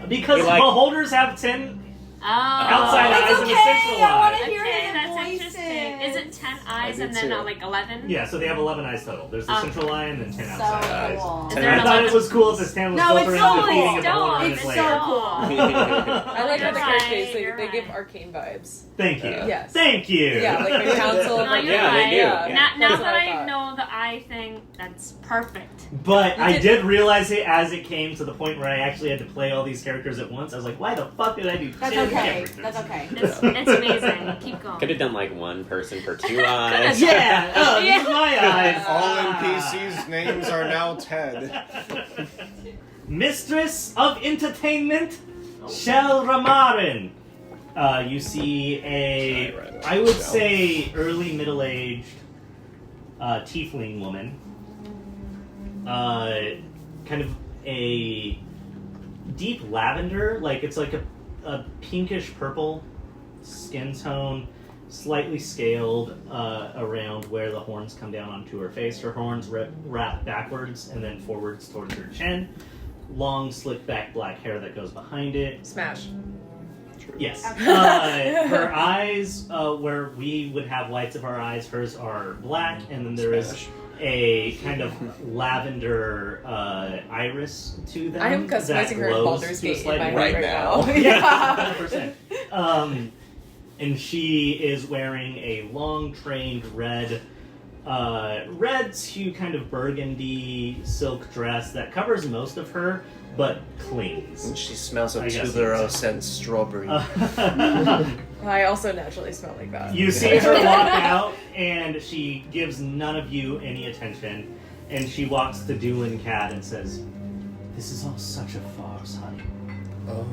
A: Because
E: You like-
A: beholders have 10
D: Oh.
A: outside eyes
B: That's
A: and
B: okay,
A: a central
B: I wanna
A: eye.
B: hear
D: Okay,
B: his
D: that's
B: voices.
D: interesting. Is it 10 eyes
C: did
D: and then
C: too.
D: 11?
A: Yeah, so they have 11 eyes total. There's the central eye and then 10
B: So
A: outside eyes.
B: cool.
D: Is
A: And
D: there
A: I
D: an
A: thought
D: 11?
A: it was cool as the stand was
B: No,
A: built
B: it's
A: around the
B: so
A: feeding
B: cool.
A: of the beholder and
B: It's
A: his
B: so
A: lair.
B: cool.
F: I like
D: You're
F: how the
D: right,
F: characters,
D: you're
F: they give
D: right.
F: arcane vibes.
A: Thank you.
F: Yes.
A: Thank you.
F: Yeah, like the council.
D: No,
F: like,
D: you're
E: Yeah, they
D: right.
E: do.
F: Yeah.
D: Now
F: That's
D: that
F: what I
D: I
F: thought.
D: know the eye thing, that's perfect.
A: But I did realize it as it came to the point where I actually had to play all these characters at once. I was like, why the fuck did I do 10
B: That's okay.
A: characters?
B: That's okay.
D: It's amazing. Keep going.
E: Could have done one person for 2 eyes.
A: Yeah. Oh, these
D: Yeah.
A: are my eyes.
C: All
A: Ah.
C: NPCs' names are now Ted.
A: Mistress of Entertainment, Shell Ramarin. You see I would say early middle-aged tiefling woman. Kind of a deep lavender, it's like a pinkish purple skin tone, slightly scaled around where the horns come down onto her face. Her horns wrap backwards and then forwards towards her chin. Long, slick back black hair that goes behind it.
F: Smash.
C: True.
A: Yes. Her eyes, where we would have whites of our eyes, hers are black, and then there is
C: Spanish.
A: a kind of lavender iris to them.
F: I am
A: that
F: customizing her
A: glows
F: Baldur's
A: to a
F: Gate in
A: slight
F: my
A: degree.
F: head
C: Right
F: right
C: now.
F: now.
A: Yeah, 100%. And she is wearing a long trained red to kind of burgundy silk dress that covers most of her, but clings.
C: And she smells of
A: I guess
C: tuberose and strawberry.
F: I also naturally smell like that.
A: You see her walk out, and she gives none of you any attention, and she walks to Doolin Cat and says, "This is all such a farce, honey.
C: Oh.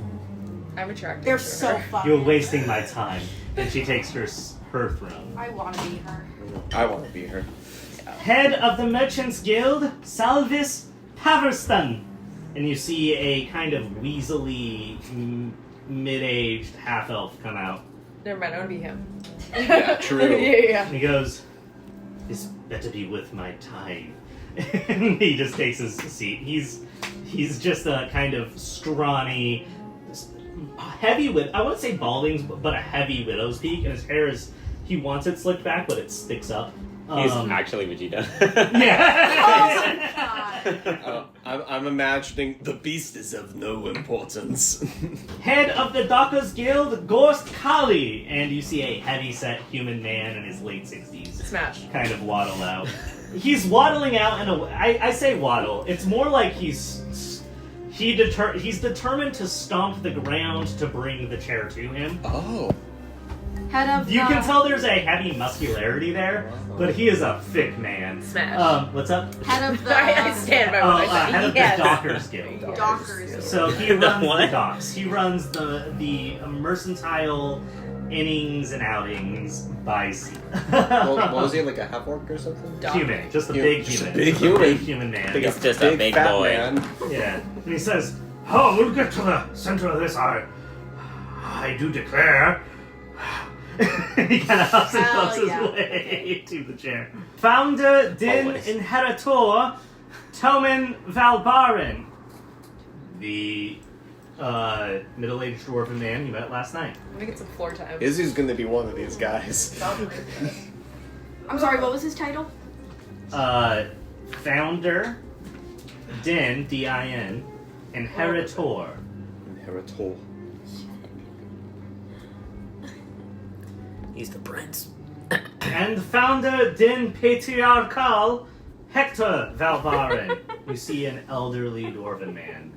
F: I'm attracted
B: They're
F: to
B: so
F: her.
B: fucking.
A: You're wasting my time." And she takes her throne.
B: I want to be her.
C: I want to be her.
A: Head of the Merchants Guild, Salvis Paverston. And you see a kind of weaselly, mid-aged half-elf come out.
F: Never mind, I want to be him.
C: Yeah, true.
F: yeah.
A: And he goes, "This better be worth my time." And he just takes his seat. He's just a kind of scrawny, heavy with, I wouldn't say balding, but a heavy widow's peak, and his hair is, he wants it slicked back, but it sticks up.
E: He's actually Vegeta.
A: Yeah.
C: I'm imagining the beast is of no importance.
A: Head of the Dockers Guild, Gorst Kali. And you see a heavy-set human man in his late 60s.
F: Smash.
A: Kind of waddle out. He's waddling out in a. I say waddle. It's more like he's determined to stomp the ground to bring the chair to him.
C: Oh.
B: Head of.
A: You can tell there's a heavy muscularity there, but he is a thick man.
F: Smash.
A: What's up?
B: Head of the.
F: I stand by what I said.
A: Head of
F: Yes.
A: the Dockers Guild.
B: Dockers.
A: So he runs the
E: what?
A: docks. He runs the mercantile innings and outings by sea.
C: What was he, like a half orc or something?
A: Human, just a
C: Human.
A: big
C: Just a
A: human.
C: big
A: Just
C: human.
A: big human man.
E: He's just a big
C: fat
E: boy.
C: man.
A: Yeah. And he says, "Oh, we'll get to the center of this. I do declare." He kind of huffs and
B: Hell
A: puffs his
B: yeah.
A: way to the chair. Founder Din
E: Always.
A: Inheritor Tomin Valbarin, the middle-aged dwarven man you met last night.
F: Let me get some floor time.
C: Izzy's gonna be one of these guys.
B: I'm sorry, what was his title?
A: Founder Din, D-I-N, Inheritor.
C: Inheritor.
E: He's the prince.
A: And founder Din Patriarchal Hector Valbarin. You see an elderly dwarven man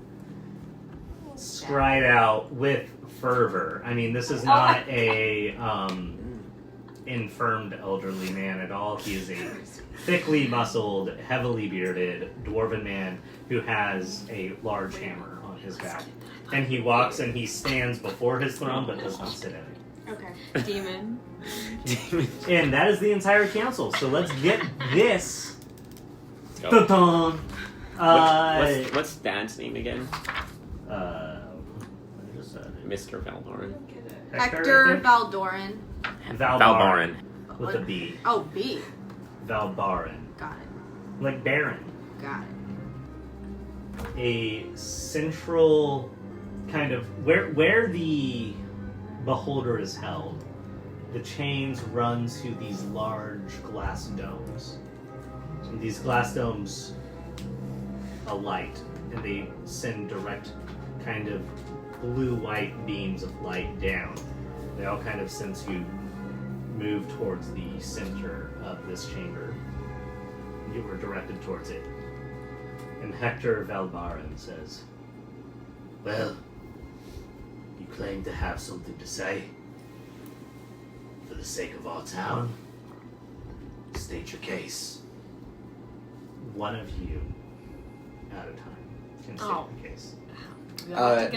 A: stride out with fervor. I mean, this is not a infirmed elderly man at all. He is a thickly muscled, heavily bearded dwarven man who has a large hammer on his back. And he walks and he stands before his throne but does not sit in it.
B: Okay.
D: Demon.
A: And that is the entire council. So let's get this.
E: Go.
A: Dun-dun.
E: What's Dad's name again?
A: What is that?
E: Mr. Valbarin.
B: Hector Valdorin.
A: Valbarin. With a B.
B: Oh, B.
A: Valbarin.
B: Got it.
A: Like Baron.
B: Got it.
A: A central kind of where the beholder is held. The chains run to these large glass domes. And these glass domes alight, and they send direct kind of blue-white beams of light down. They all kind of sense you move towards the center of this chamber. You were directed towards it. And Hector Valbarin says, "Well, you claim to have something to say. For the sake of our town, state your case." One of you, at a time, can state
D: Oh.
A: the case.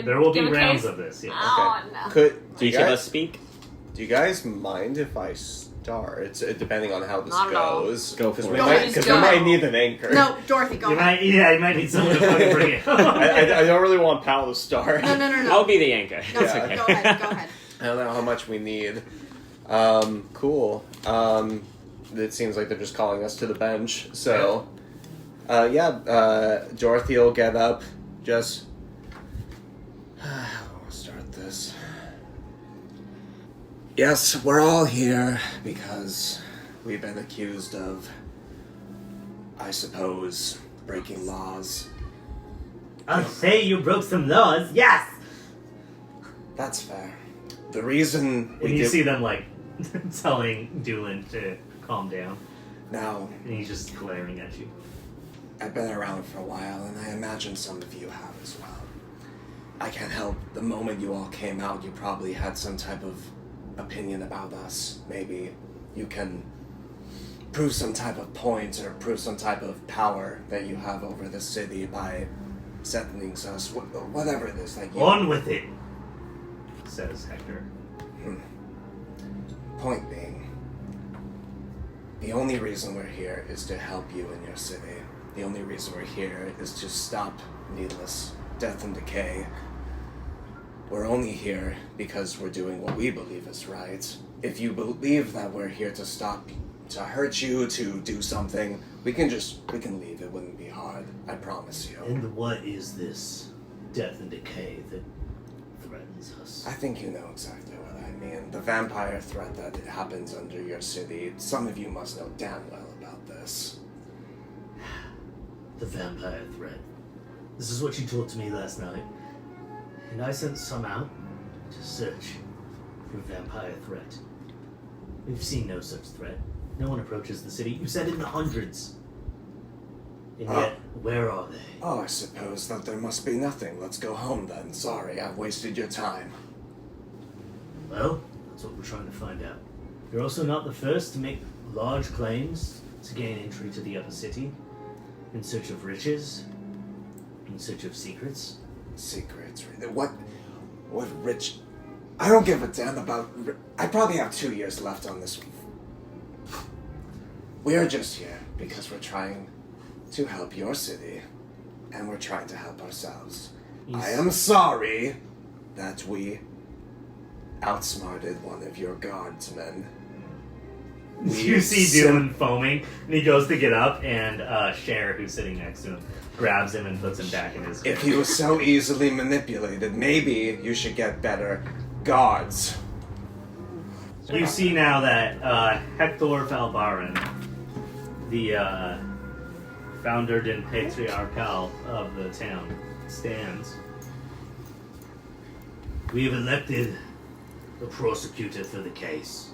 A: There will be
D: Give a
A: rounds
D: case?
A: of this, yes.
D: Oh, no.
C: Do
E: Do each of us speak?
C: Do you guys mind if I start? It's depending on how this
D: Not at all.
C: goes.
E: Go for
C: Because
E: it.
C: we
B: Go
C: might,
B: ahead,
C: because
B: go.
C: we might need an anchor.
B: No, Dorothy, go
A: You
B: ahead.
A: you might need someone to fucking bring it.
C: I don't really want Pal to start.
B: No.
E: I'll be the anchor.
B: No,
E: It's okay.
B: go ahead, go ahead.
C: I don't know how much we need. Cool. It seems like they're just calling us to the bench. So, Dorothy will get up. Just. I'll start this. Yes, we're all here because we've been accused of, I suppose, breaking laws.
A: I'll say you broke some laws, yes!
C: That's fair. The reason we
A: And you
C: did...
A: see them, like, telling Doolin to calm down.
C: Now,
A: And he's just glaring at you.
C: I've been around for a while, and I imagine some of you have as well. I can't help, the moment you all came out, you probably had some type of opinion about us. Maybe you can prove some type of point or prove some type of power that you have over the city by sentencing us, whatever it is. Like you...
A: On with it, says Hector.
C: Point being, the only reason we're here is to help you in your city. The only reason we're here is to stop needless death and decay. We're only here because we're doing what we believe is right. If you believe that we're here to stop, to hurt you, to do something, we can leave. It wouldn't be hard. I promise you.
A: And what is this death and decay that threatens us?
C: I think you know exactly what I mean. The vampire threat that happens under your city. Some of you must know damn well about this.
A: The vampire threat. This is what you told to me last night. And I sent some out to search for vampire threat. We've seen no such threat. No one approaches the city. You said in the hundreds. And yet, where are they?
C: Oh, I suppose that there must be nothing. Let's go home then. Sorry, I've wasted your time.
A: Well, that's what we're trying to find out. You're also not the first to make large claims to gain entry to the upper city. In search of riches. In search of secrets.
C: Secrets? What rich... I don't give a damn about... I probably have 2 years left on this. We are just here because we're trying to help your city. And we're trying to help ourselves. I am sorry that we outsmarted one of your guardsmen.
A: You see Doolin foaming, and he goes to get up, and Cher, who's sitting next to him, grabs him and puts him back in his chair.
C: If he was so easily manipulated, maybe you should get better guards.
A: You see now that Hector Valbaran, the founder and patriarchal of the town, stands. We have elected a prosecutor for the case.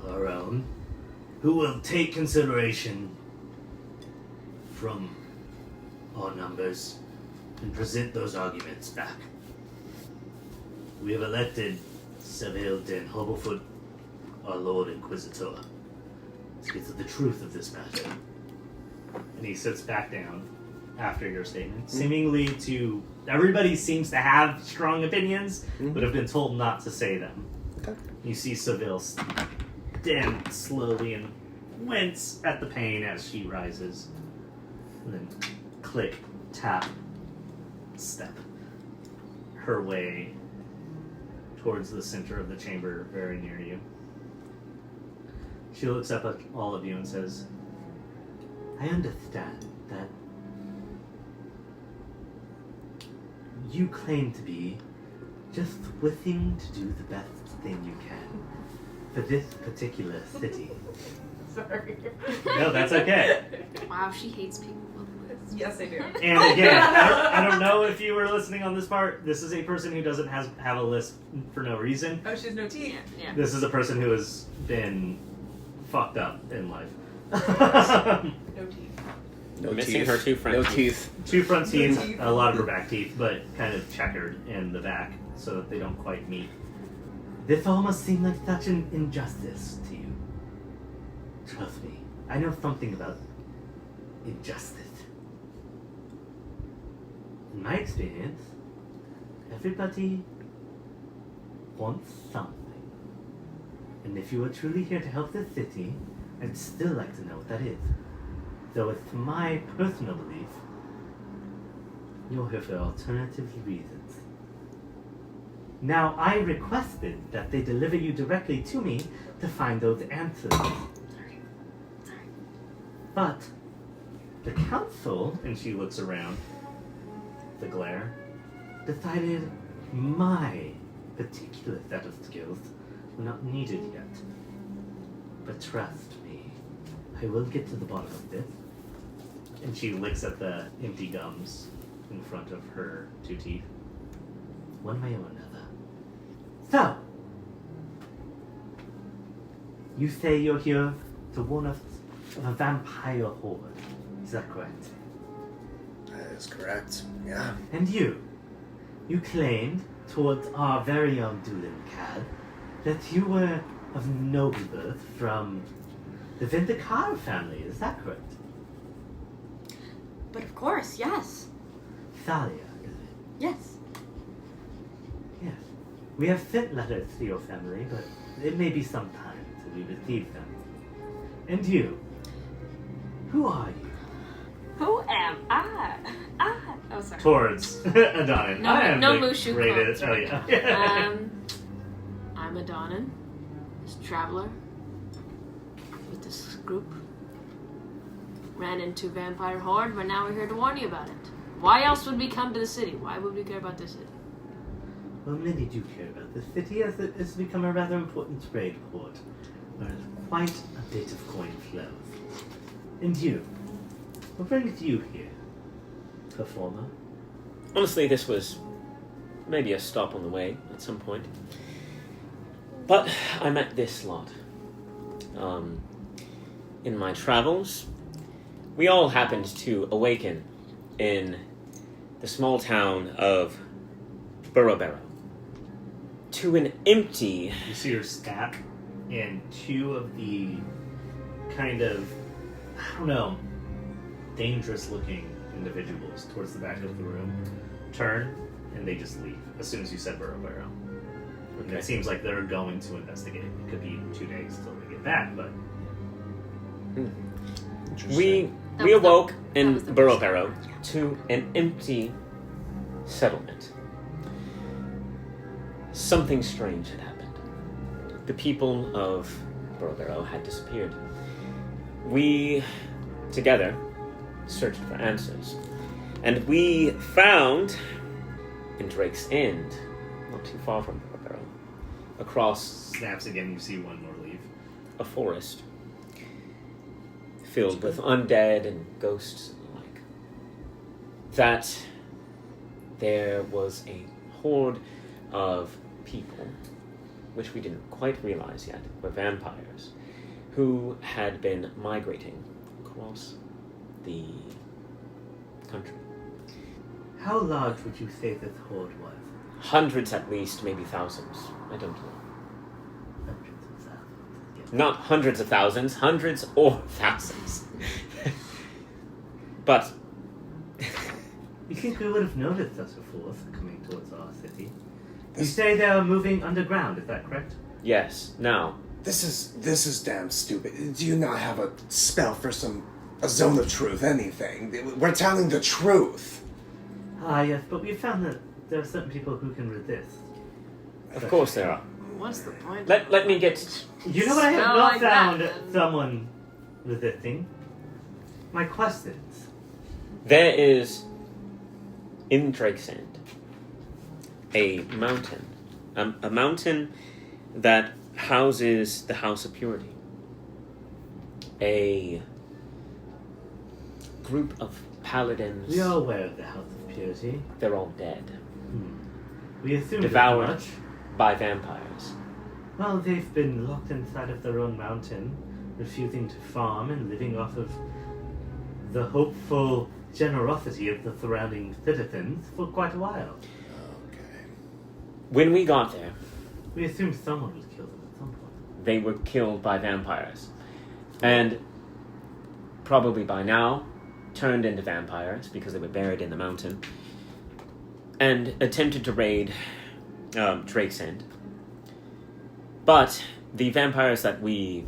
A: Our own, who will take consideration from our numbers and present those arguments back. We have elected Seville den Hobblefoot, our Lord Inquisitor, to get to the truth of this matter. And he sits back down after your statement, seemingly to... Everybody seems to have strong opinions, but have been told not to say them.
C: Okay.
A: You see Seville stand slowly and wince at the pain as she rises. And then click, tap, step her way towards the center of the chamber very near you. She looks up at all of you and says, I understand that you claim to be just wishing to do the best thing you can for this particular city.
G: Sorry.
A: No, that's okay.
D: Wow, she hates people.
G: Yes, I do.
A: And again, I don't know if you were listening on this part. This is a person who doesn't have a list for no reason.
G: Oh, she has no teeth.
D: Yeah.
A: This is a person who has been fucked up in life.
G: No teeth.
C: No
E: Missing
C: teeth.
E: her two front
C: No
E: teeth.
C: teeth.
A: Two front teeth,
G: teeth.
A: a lot of her back teeth, but kind of checkered in the back so that they don't quite meet. This almost seemed like such an injustice to you. Trust me, I know something about injustice. In my experience, everybody wants something. And if you are truly here to help the city, I'd still like to know what that is. Though it's my personal belief, you're here for alternative reasons. Now, I requested that they deliver you directly to me to find those answers. But the council, and she looks around, the glare, decided my particular set of skills We're not needed yet. But trust me, I will get to the bottom of this. And she licks at the empty gums in front of her 2 teeth. One way or another. So, you say you're here to warn us of a vampire horde. Is that correct?
C: That is correct. Yeah.
A: And you claimed towards our very own Doolin Cad that you were of noble birth from the Vindicar family. Is that correct?
B: But of course, yes.
A: Thalia, is it?
B: Yes.
A: Yes. We have sent letters to your family, but it may be some time till we receive them. And you? Who are you?
D: Who am I? Oh, sorry.
A: Towards Adonin.
D: No-
A: I am
D: no
A: the
D: Mushu
A: greatest.
D: quotes.
A: Oh, yeah.
D: I'm Adonin, this traveler with this group. Ran into vampire horde, but now we're here to warn you about it. Why else would we come to the city? Why would we care about this city?
A: Well, many do care about the city as it has become a rather important trade port, where quite a bit of coin flows. And you? What brings you here, performer?
E: Honestly, this was maybe a stop on the way at some point. But I met this lot. In my travels, we all happened to awaken in the small town of Burrow to an empty...
A: You see her snap, and 2 of the kind of, I don't know, dangerous-looking individuals towards the back of the room turn, and they just leave as soon as you said Burrow. And it seems like they're going to investigate. It could be 2 days till they get back, but
E: We
D: That
E: we
D: was the-
E: awoke
D: that
E: in
D: was the
E: Burrow to an empty settlement. Something strange had happened. The people of Burrow had disappeared. We, together, searched for answers. And we found, in Drake's End, not too far from Burrow, across
A: snaps again. You see one more leave.
E: a forest filled with undead and ghosts and the like, that there was a horde of people, which we didn't quite realize yet were vampires, who had been migrating across the country.
A: How large would you say this horde was?
E: Hundreds at least, maybe thousands. I don't know.
A: Hundreds of thousands.
E: Not hundreds of thousands, hundreds or thousands. But
A: You think we would have noticed such a force coming towards our city? You say they are moving underground, is that correct?
E: yes, now,
C: This is damn stupid. Do you not have a spell for a zone of truth, anything? We're telling the truth.
A: Ah, yes, but we found that there are certain people who can resist.
E: of course there are.
D: What's the point?
E: Let me get...
A: You know what? I have
D: Spell
A: not
D: like that,
A: found
D: then.
A: someone resisting. My questions.
E: There is, in Drake's End, a mountain. A mountain that houses the House of Purity. A group of paladins.
A: We are aware of the House of Purity.
E: They're all dead.
A: We assumed
E: Devoured.
A: as much.
E: By vampires.
A: Well, they've been locked inside of their own mountain, refusing to farm and living off of the hopeful generosity of the surrounding citizens for quite a while.
C: Okay.
E: When we got there,
A: We assumed someone would kill them at some point.
E: they were killed by vampires. And probably by now, turned into vampires because they were buried in the mountain. And attempted to raid Drake's End. But the vampires that we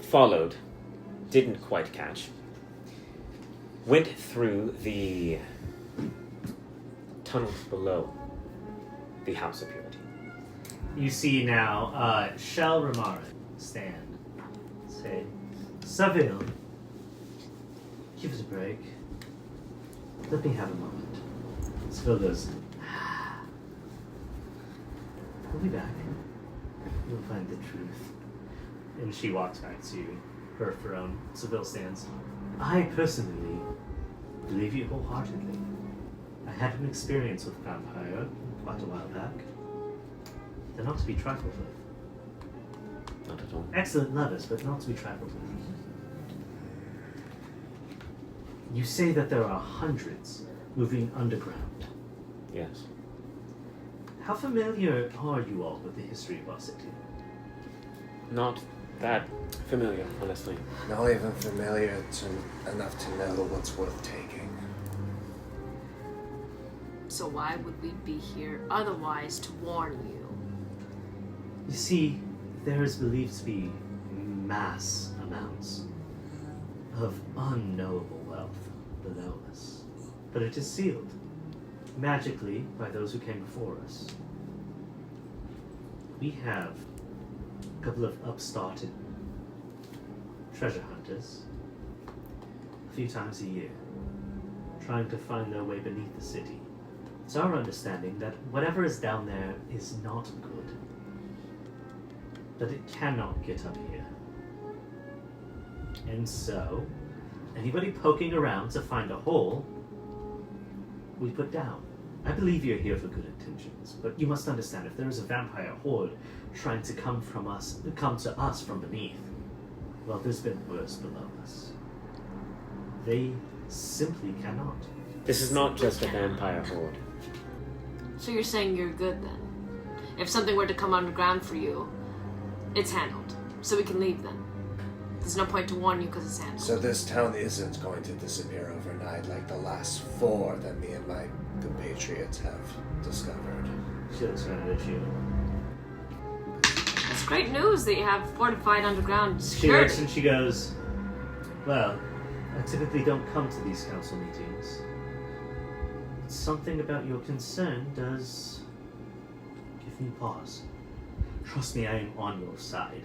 E: followed didn't quite catch. Went through the tunnels below the House of Purity.
A: You see now, Shell Ramara stand. Say, Saville, give us a break. Let me have a moment. Saville goes, We'll be back. You'll find the truth. And she walks back to her throne. Seville stands. I personally believe you wholeheartedly. I had an experience with vampire quite a while back. They're not to be trifled with.
E: Not at all.
A: Excellent lovers, but not to be trifled with. You say that there are hundreds moving underground.
E: Yes.
A: How familiar are you all with the history of our city?
E: Not that familiar, honestly.
C: Not even familiar enough to know what's worth taking.
D: So why would we be here otherwise to warn you?
A: You see, there is believed to be mass amounts of unknowable wealth below us, but it is sealed magically by those who came before us. We have a couple of upstarted treasure hunters a few times a year, trying to find their way beneath the city. It's our understanding that whatever is down there is not good, but it cannot get up here. And so, anybody poking around to find a hole, we put down. I believe you're here for good intentions, but you must understand, if there is a vampire horde trying to come to us from beneath, well, there's been worse below us. They simply cannot.
E: This is not just a vampire horde.
D: So you're saying you're good then? If something were to come underground for you, it's handled. So we can leave then. There's no point to warn you because it's handled.
C: So this town isn't going to disappear overnight like the last 4 that me and my compatriots have discovered.
A: She looks right at you.
D: It's great news that you have fortified underground
A: She
D: security.
A: looks and she goes, well, I typically don't come to these council meetings. But something about your concern does give me pause. Trust me, I am on your side.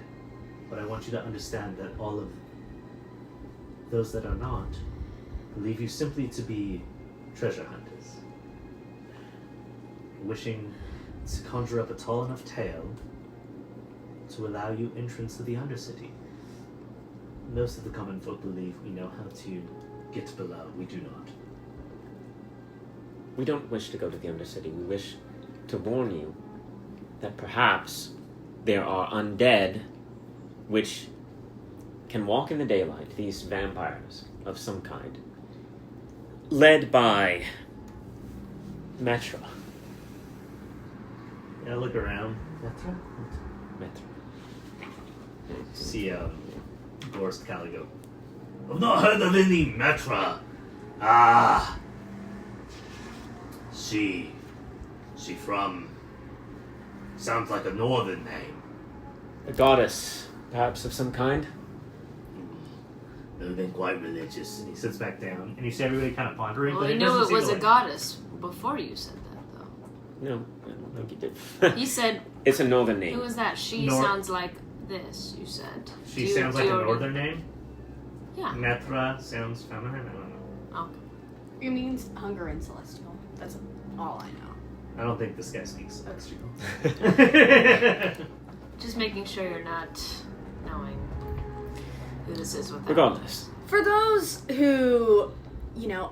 A: But I want you to understand that all of those that are not believe you simply to be treasure hunters, wishing to conjure up a tall enough tale to allow you entrance to the Undercity. Most of the common folk believe we know how to get below. We do not.
E: We don't wish to go to the Undercity. We wish to warn you that perhaps there are undead which can walk in the daylight, these vampires of some kind, led by Metra.
A: Yeah, look around. Metra?
E: Metra.
A: See, Gorst Callie go, I've not heard of any Metra. Ah. She from... Sounds like a northern name.
E: A goddess, perhaps of some kind?
A: They've been quite religious. And he sits back down, and you see everybody kind of pondering.
D: Well,
A: but
D: you
A: it
D: knew
A: doesn't
D: it
A: seem
D: was
A: to
D: a
A: like-
D: goddess before you said that, though.
E: No, I don't think you did.
D: He said,
E: It's a northern name.
D: who was that? She
A: Nor-
D: sounds like this, you said.
A: She
D: Do you-
A: sounds
D: do
A: like
D: you
A: a
D: already-
A: northern name.
D: Yeah.
A: Metra sounds feminine. I don't know.
D: Okay.
B: It means hunger and celestial. That's all I know.
A: I don't think this guy speaks celestial.
D: Just making sure you're not knowing who this is with that.
E: Regardless.
B: For those who,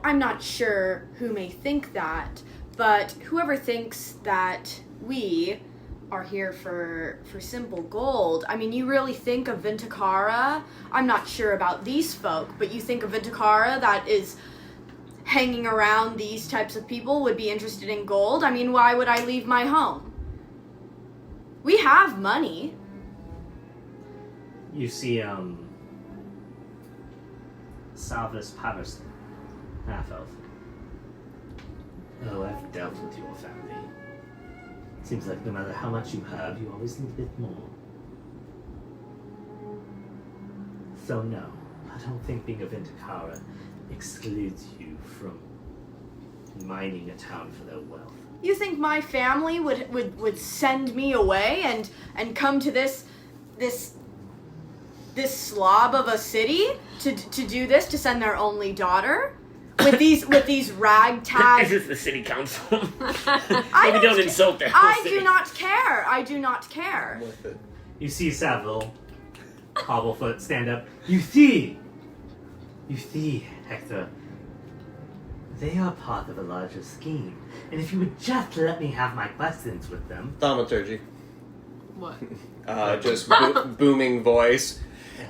B: I'm not sure who may think that, but whoever thinks that we are here for simple gold, I mean, you really think of Vintakara? I'm not sure about these folk, but you think of Vintakara that is hanging around these types of people would be interested in gold? I mean, why would I leave my home? We have money.
A: You see, Salvis Patterson, half-elf. Oh, I've dealt with your family. Seems like no matter how much you have, you always need a bit more. So no, I don't think being a Vintakara excludes you from mining a town for their wealth.
B: You think my family would send me away and come to this slob of a city to do this, to send their only daughter? with these ragtag.
E: This is the city council.
B: I
E: Maybe don't insult their
B: I
E: city.
B: do not care. I do not care.
C: I'm with it.
A: You see Saville, Cobblefoot, stand up. You see, Hector, they are part of a larger scheme. And if you would just let me have my questions with them.
C: Thaumaturgy.
D: What?
C: Just booming voice.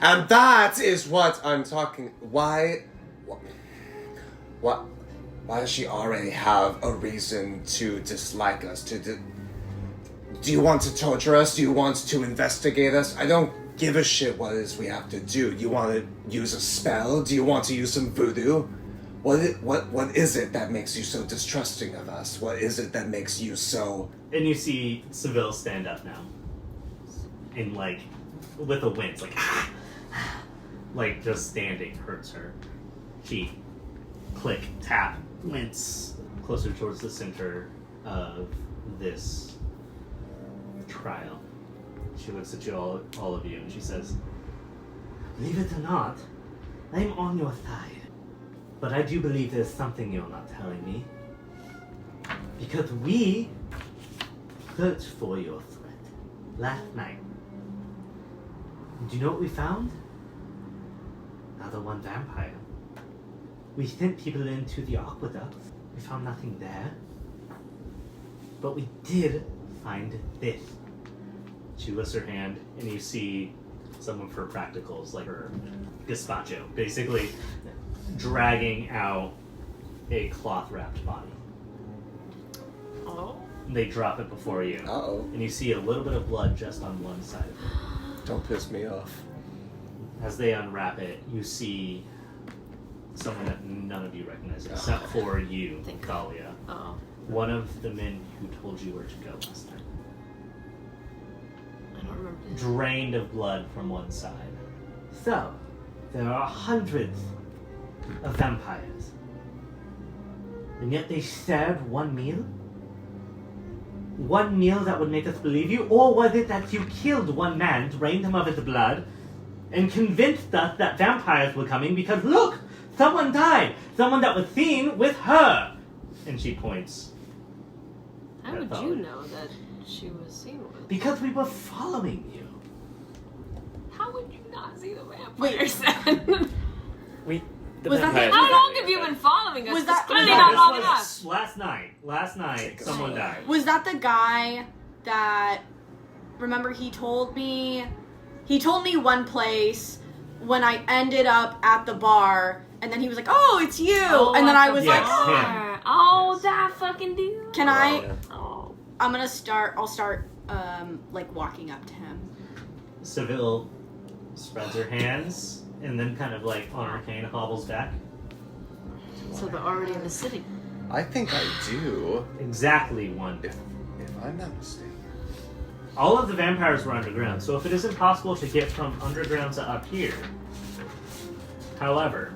C: And that is what I'm talking. Why does she already have a reason to dislike us? Do you want to torture us? Do you want to investigate us? I don't give a shit what it is we have to do. You want to use a spell? Do you want to use some voodoo? What is it that makes you so distrusting of us? What is it that makes you so...
A: And you see Seville stand up now. And like, with a wince, like just standing hurts her. She click, tap, wince closer towards the center of this trial. She looks at you all of you, and she says, "Believe it or not, I'm on your side. But I do believe there's something you're not telling me. Because we searched for your threat last night. And do you know what we found? Another one vampire. We sent people into the aqueduct. We found nothing there. But we did find this." She lifts her hand, and you see someone for practicals, like her gazpacho, basically dragging out a cloth-wrapped body.
D: Oh.
A: They drop it before you.
C: Uh-oh.
A: And you see a little bit of blood just on one side of it.
C: Don't piss me off.
A: As they unwrap it, you see someone that none of you recognize, except for you,
D: Thank God.
A: Thalia.
D: Oh.
A: One of the men who told you where to go last night.
D: I don't remember.
A: Drained of blood from one side. So, there are hundreds of vampires. And yet they shared one meal? One meal that would make us believe you? Or was it that you killed one man, drained him of his blood, and convinced us that vampires were coming because look! Someone died! Someone that was seen with her! And she points.
D: How would you know that she was seen with?
A: Because we were following you.
D: How would you not see the vampires then?
E: The
B: Was that
E: vampires
D: How
E: were
D: long
E: coming,
D: have you
E: but-
D: been following us?
B: Was that-
D: It's clearly
B: was
D: not
B: that-
D: long
A: This
D: enough.
A: was last night, someone died.
B: Was that the guy that... Remember, he told me one place when I ended up at the bar, and then he was like, "Oh, it's you," and then I was
A: Yes,
B: like,
A: him.
D: Oh,
A: Yes.
D: that fucking dude.
B: "Can I?"
C: Yeah.
D: Oh.
B: I'll start like walking up to him.
A: Seville spreads her hands and then kind of like on her cane hobbles back.
D: So they're already in the city.
C: I think I do,
A: Exactly one.
C: if I'm not mistaken.
A: All of the vampires were underground, so if it isn't possible to get from underground to up here, however,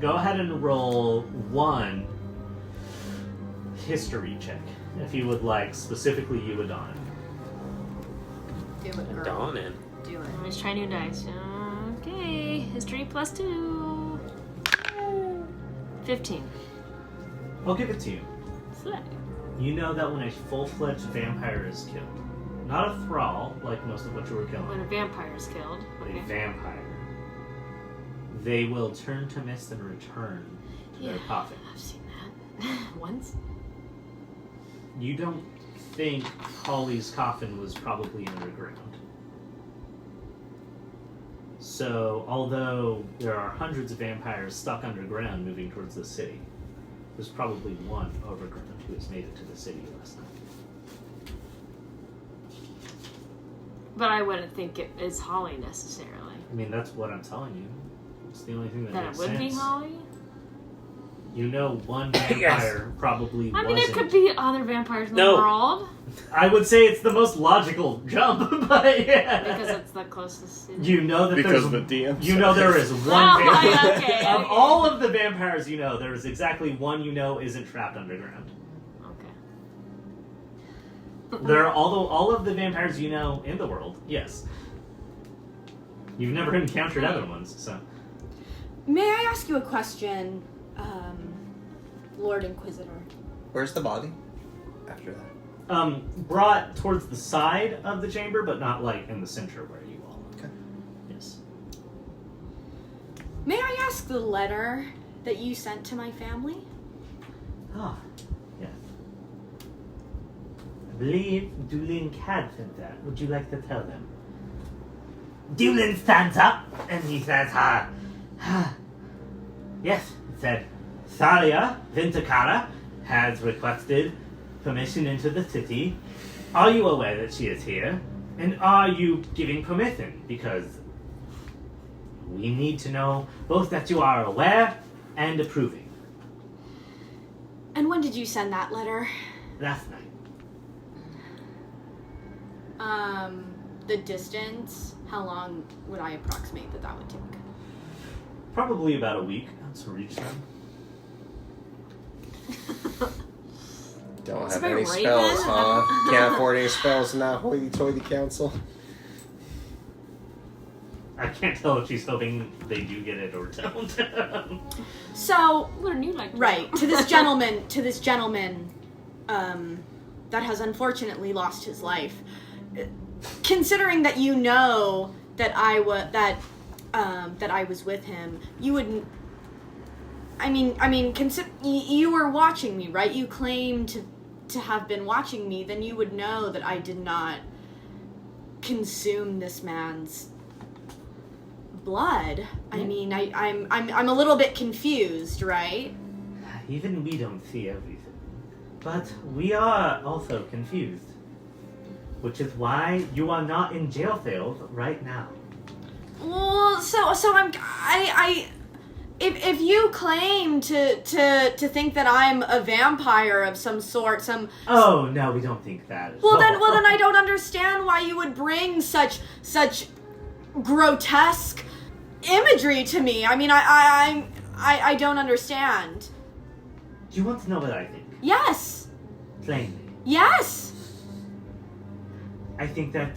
A: go ahead and roll one history check, if you would like, specifically you, Adon.
B: Do it, girl.
E: Dawn in.
B: Do it.
D: Let's try new dice. Okay, history +2. 15.
A: I'll give it to you.
D: Slay.
A: You know that when a full-fledged vampire is killed, not a thrall like most of what you were
D: When
A: killing,
D: a vampire is killed.
A: a
D: Okay.
A: vampire, they will turn to mist and return to their coffin.
D: I've seen that once.
A: You don't think Holly's coffin was probably underground. So, although there are hundreds of vampires stuck underground moving towards the city, there's probably one overgrown who has made it to the city last night.
D: But I wouldn't think it is Holly necessarily.
A: I mean, that's what I'm telling you. It's the only thing that
D: That it
A: makes
D: would
A: sense.
D: be Holly?
A: You know, one vampire probably
D: I mean,
A: wasn't.
D: it could be other vampires in
E: No.
D: the world.
A: I would say it's the most logical jump, but yeah.
D: Because it's the closest city.
A: You know that
C: Because
A: there's
C: the DM
A: you know there is one
D: Oh,
A: vampire.
D: okay,
A: Of
D: okay.
A: all of the vampires you know, there is exactly one you know isn't trapped underground.
D: Okay.
A: There are all of the vampires you know in the world, yes. You've never encountered other ones, so
B: May I ask you a question? Lord Inquisitor.
C: Where's the body? After that.
A: Brought towards the side of the chamber, but not like in the center where you all are.
C: Okay.
A: Yes.
B: May I ask the letter that you sent to my family?
A: Ah, yes. I believe Doolin had sent that. Would you like to tell them? Doolin stands up and he says, yes, it said, Thalia Vintakara has requested permission into the city. Are you aware that she is here? And are you giving permission? Because we need to know both that you are aware and approving.
B: And when did you send that letter?
A: Last night.
B: The distance, how long would I approximate that would take?
A: Probably about a week to reach them.
C: Don't
D: It's
C: have
D: very
C: any
D: Raven.
C: spells, huh? Can't afford any spells in that hoity-toity council.
A: I can't tell if she's hoping they do get it or don't.
B: So,
D: What are you like?
B: right, to this gentleman, that has unfortunately lost his life. Considering that you know that I was with him, you wouldn't. You were watching me, right? You claim to have been watching me. Then you would know that I did not consume this man's blood. I'm a little bit confused, right?
A: Even we don't see everything. But we are also confused. Which is why you are not in jail cells right now.
B: Well, if you claim to think that I'm a vampire of some sort,
A: Oh, no, we don't think that is.
B: well then I don't understand why you would bring such grotesque imagery to me. I mean, I don't understand.
A: Do you want to know what I think?
B: Yes.
A: Plainly.
B: Yes.
A: I think that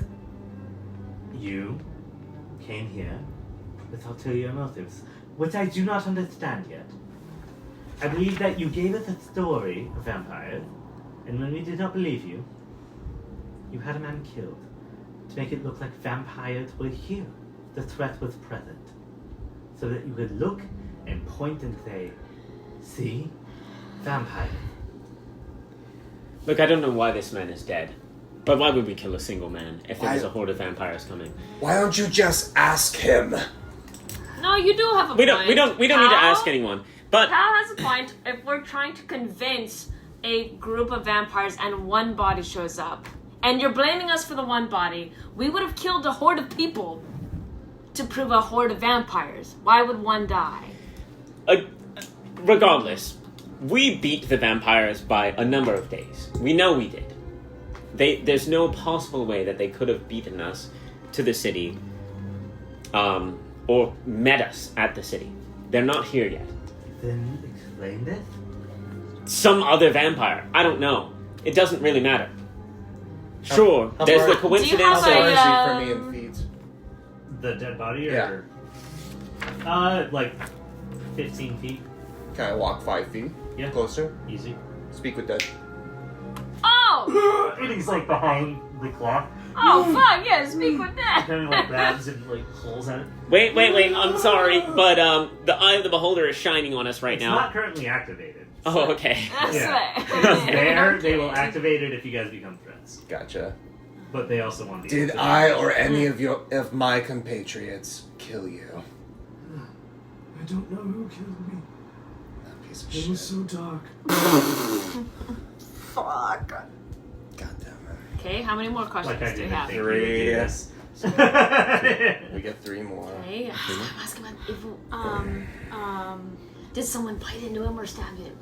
A: you came here with ulterior motives, which I do not understand yet. I believe that you gave us a story of vampires, and when we did not believe you, you had a man killed to make it look like vampires were here. The threat was present, so that you could look and point and say, see, vampire.
E: Look, I don't know why this man is dead. But why would we kill a single man if there was
C: Why-
E: a horde of vampires coming?
C: Why don't you just ask him?
D: No, you do have a
E: We
D: point.
E: don't need to ask anyone. But
D: Cal has a point. If we're trying to convince a group of vampires and one body shows up, and you're blaming us for the one body, we would have killed a horde of people to prove a horde of vampires. Why would one die?
E: regardless, we beat the vampires by a number of days. We know we did. There's no possible way that they could have beaten us to the city, or met us at the city. They're not here yet.
A: Then explain this?
E: Some other vampire. I don't know. It doesn't really matter. Sure,
C: how
E: there's
C: far-
E: the coincidence
D: Do you have
C: How far
E: of...
C: is he
D: a-
C: from me in feet?
A: The dead body, or
C: Yeah.
A: like 15 feet,
C: Can I walk 5 feet?
A: Yeah.
C: Closer?
A: easy.
C: Speak with dead.
D: Oh!
A: And he's like behind the clock,
D: Oh, fuck, yeah, speak with that.
A: kind of like grabs and like pulls at it.
E: Wait, I'm sorry, but the Eye of the Beholder is shining on us right
A: It's
E: now.
A: not currently activated.
E: Oh, okay.
D: That's
A: Yeah.
D: right.
A: Because there, they will activate it if you guys become friends.
C: Gotcha.
A: But they also want the.
C: Did I or any of my compatriots kill you?
H: I don't know who killed me.
C: That piece of
H: It
C: shit.
H: was so dark.
B: Fuck.
C: God damn it.
D: Okay, how many more questions
A: Like I
D: do you
A: didn't
D: have?
A: think we would do
C: Three.
A: this.
C: We get 3 more.
D: Okay, ask him if did someone bite into him or stab him?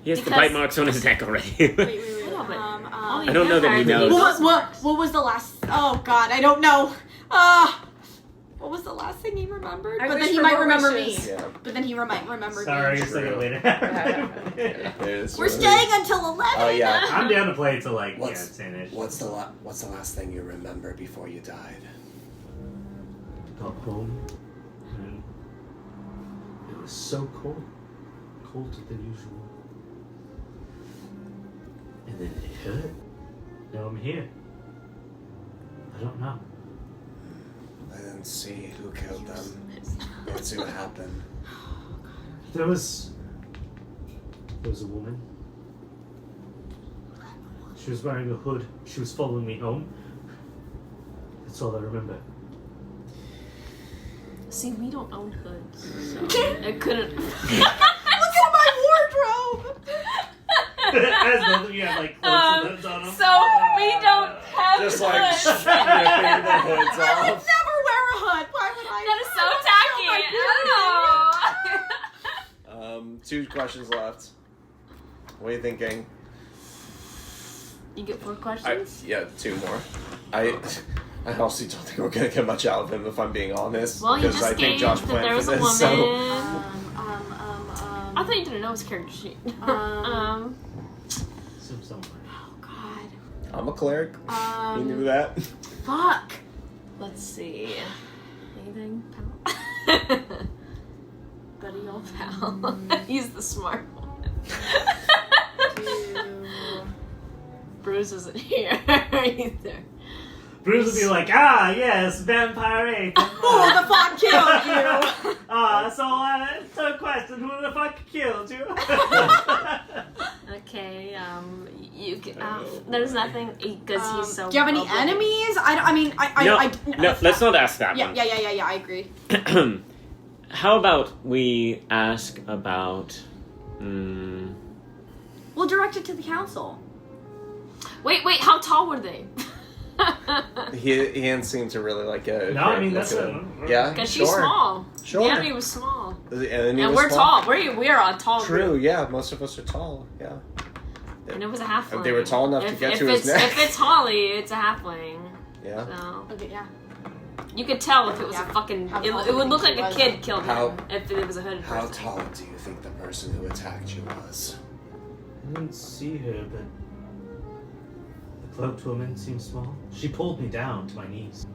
E: He has the
D: Because-
E: bite marks on his neck already.
B: Wait.
D: I know, but
E: I don't know that he knows.
B: What was the last? Oh God, I don't know. What was the last thing he remembered?
F: I
B: But
F: wish
B: then he
F: for
B: might
F: more
B: remember
F: wishes.
B: me.
C: Yeah.
B: But then he might remember
A: Sorry,
B: me.
A: you're still
C: True.
A: waiting.
C: It is
B: We're
C: what it
B: staying
C: is.
B: until 11.
C: Oh yeah.
A: I'm down to play till like
C: What's
A: 10ish.
C: what's the last thing you remember before you died?
A: Got home and it
H: was so cold. Colder than usual. And then it hurt. Now I'm here. I don't know.
C: I didn't see who killed them. I didn't see what happened.
H: There was a woman. She was wearing a hood. She was following me home. That's all I remember.
D: See, we don't own hoods, so I couldn't.
B: Look at my wardrobe!
H: As both of you have like close hoods on them.
D: So we don't have
C: Just
D: hoods.
C: like stripping the hoods
B: I would
C: off.
B: never wear a hood. Why would I?
D: That is so tacky. Oh.
C: 2 questions left. What are you thinking?
D: You get 4 questions?
C: Yeah, 2 more. I honestly don't think we're gonna get much out of him if I'm being honest.
D: Well, you
C: because
D: just
C: I think
D: gauged
C: Josh
D: that
C: planned
D: there was
C: for
D: a
C: this.
D: woman.
C: So
D: I thought you didn't know his character sheet.
H: Somewhere.
B: Oh God.
C: I'm a cleric. You knew that.
B: Fuck.
D: Let's see. Anything? Buddy old pal. He's the smart one. Bruce isn't here either.
A: Bruce would be like, ah, yes, vampire ape.
B: Who the fuck killed you?
A: So question, who the fuck killed you?
D: Okay, you can. There's nothing because he's so.
B: Do you have any
D: obligated.
B: enemies?
E: No, let's not ask that
B: Yeah,
E: one.
B: yeah. I agree.
E: How about we ask about...
B: We'll direct it to the council.
D: Wait, how tall were they?
C: He didn't seem to really like it.
A: No, I mean, that's
C: Yeah,
D: Because
C: sure.
D: she's small.
C: Sure.
D: The enemy was small.
C: And
D: We're tall. We're a tall
C: True,
D: group.
C: yeah, most of us are tall, yeah.
D: And it was a halfling.
C: They were tall enough to get to his
D: it's,
C: neck.
D: If it's Holly, it's a halfling.
C: Yeah.
D: So
B: Okay, yeah.
D: you could tell if it was
B: Yeah.
D: a fucking.
B: How
D: It
B: tall
D: would
B: do you
D: look like
B: think
D: a
B: he
D: kid
B: was?
D: killed
C: How-
D: him if it was a hooded
C: How
D: person.
C: tall do you think the person who attacked you was?
H: I didn't see her, but the cloaked woman seemed small. She pulled me down to my knees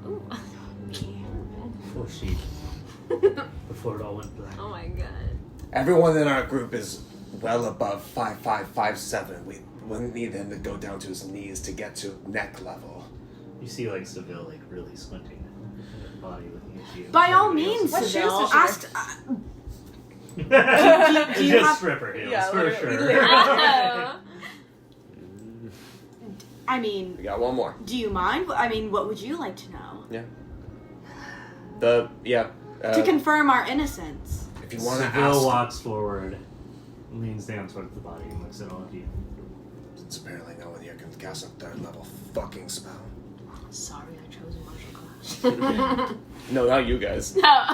D: Ooh.
H: before it all went black.
D: Oh my god.
C: Everyone in our group is well above 5'5", 5'7". We wouldn't need him to go down to his knees to get to neck level.
A: You see, like, Seville, like, really squinting at her body, looking at you.
B: By all
A: Everybody
B: means,
A: else is-
B: Seville,
G: shoes does she
B: ask.
A: It's
B: do you
A: just
B: have-
A: stripper heels,
G: Yeah,
A: for
G: literally-
A: sure.
G: literally.
B: I mean,
C: We got one more.
B: do you mind? I mean, what would you like to know?
C: To
B: To confirm our innocence.
C: if you want to
A: Seville
C: ask,
A: walks forward, leans down towards the body, and looks at all of you.
C: since apparently no one here can cast a 3rd level fucking spell.
D: Sorry, I chose martial class.
C: No, not you guys.
D: No.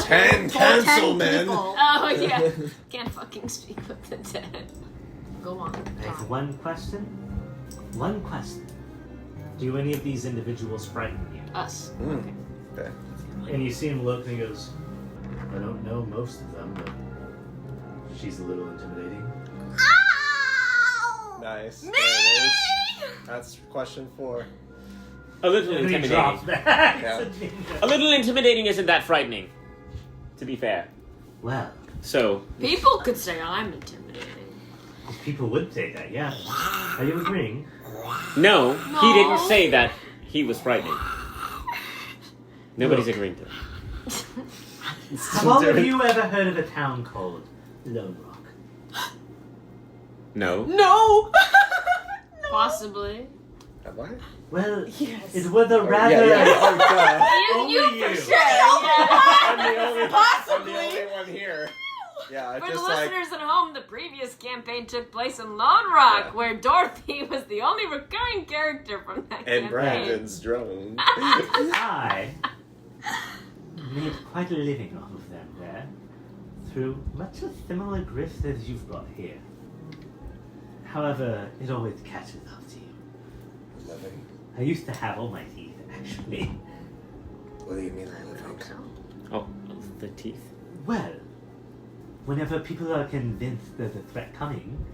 C: 10 cancel, man.
B: people.
D: Oh yeah. Can't fucking speak with the dead. Go on.
A: I have one question. One question. Do any of these individuals frighten you?
D: Us.
C: Mm. Okay.
A: And you see him look and he goes, I don't know most of them, but she's a little intimidating.
C: Nice. There it is. That's question 4.
E: A little
A: And he drops
E: intimidating.
A: back.
C: Yeah.
E: A little intimidating isn't that frightening, to be fair.
A: Well,
E: So,
D: People could say I'm intimidating.
A: people would say that, yeah. Are you agreeing?
E: no, he
D: No.
E: didn't say that he was frightening. Nobody's agreeing to that.
A: Have all of you ever heard of a town called Lone Rock?
E: No.
B: No.
D: Possibly.
C: Have I?
A: Well,
B: Yes.
A: it was a rather...
C: Oh, duh.
A: Only
D: you
A: you.
D: for sure. Yeah.
C: I'm the only
B: Possibly.
C: one here. Yeah, I
D: For the
C: just like
D: listeners at home, the previous campaign took place in Lone Rock, where Dorothy was the only recurring character from that
C: and
D: campaign.
C: Brandon's drone.
A: I made quite a living off of them there, through much a similar grift as you've got here. However, it always catches up to you.
C: Living.
A: I used to have all my teeth, actually.
C: What do you mean living?
E: Oh, the teeth.
A: Well, whenever people are convinced there's a threat coming,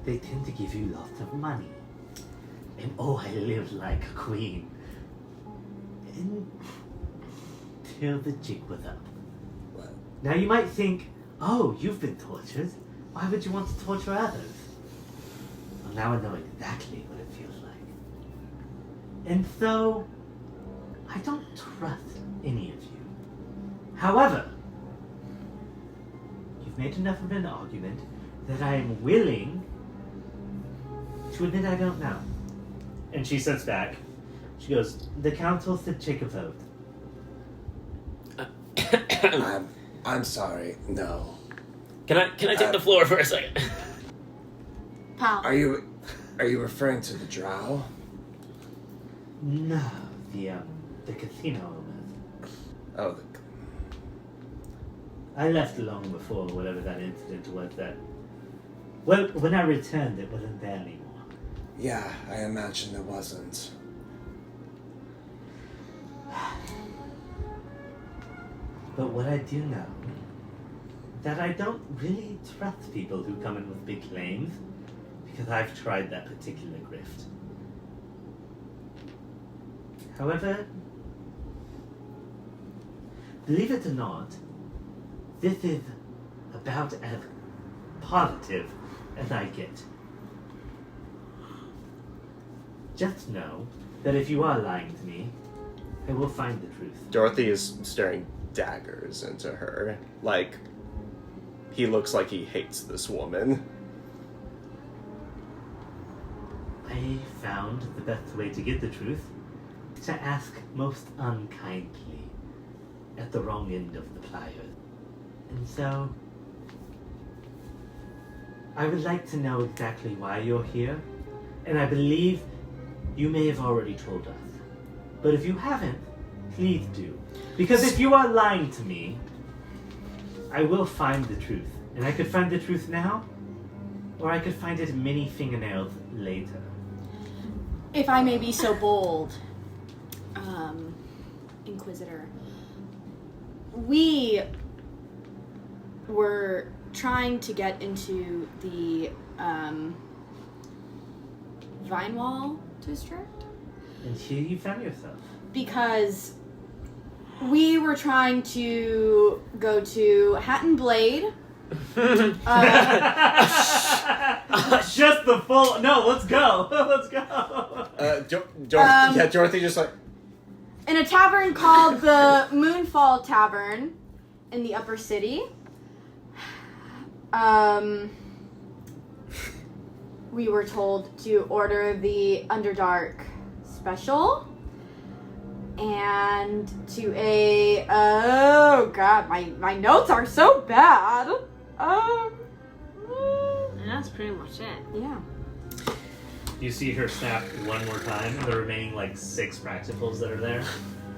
A: they tend to give you lots of money. And oh, I lived like a queen. Until the jig was up.
C: What?
H: Now you might think, oh, you've been tortured. Why would you want to torture others? Well, now I know exactly what it feels like. And so, I don't trust any of you. However, you've made enough of an argument that I am willing to admit I don't know.
A: And she sits back. She goes,
H: The council said take a vote.
C: I'm sorry. No.
E: Can I take the floor for a second?
B: Pal.
C: Are you referring to the drow?
H: No, the casino owners.
C: Oh,
H: I left long before whatever that incident was that... Well, when I returned, it wasn't there anymore.
C: yeah. I imagine it wasn't.
H: But what I do know, that I don't really trust people who come in with big claims, because I've tried that particular grift. However, believe it or not, this is about as positive as I get. Just know that if you are lying to me, I will find the truth.
C: Dorothy is staring daggers into her. Like, he looks like he hates this woman.
H: I found the best way to get the truth is to ask most unkindly at the wrong end of the pliers. And so, I would like to know exactly why you're here, and I believe you may have already told us. But if you haven't, please do. Because if you are lying to me, I will find the truth. And I could find the truth now, or I could find it many fingernails later.
B: If I may be so bold, Inquisitor, we were trying to get into the Vinewall district
H: And here you found yourself.
B: because we were trying to go to Hat and Blade.
A: just the full. No, let's go. Let's go.
C: Dorothy just like,
B: In a tavern called the Moonfall Tavern in the Upper City. We were told to order the Underdark special. And to a... oh god, my notes are so bad.
D: And that's pretty much it.
B: Yeah.
A: You see her snap one more time, and the remaining 6 practicals that are there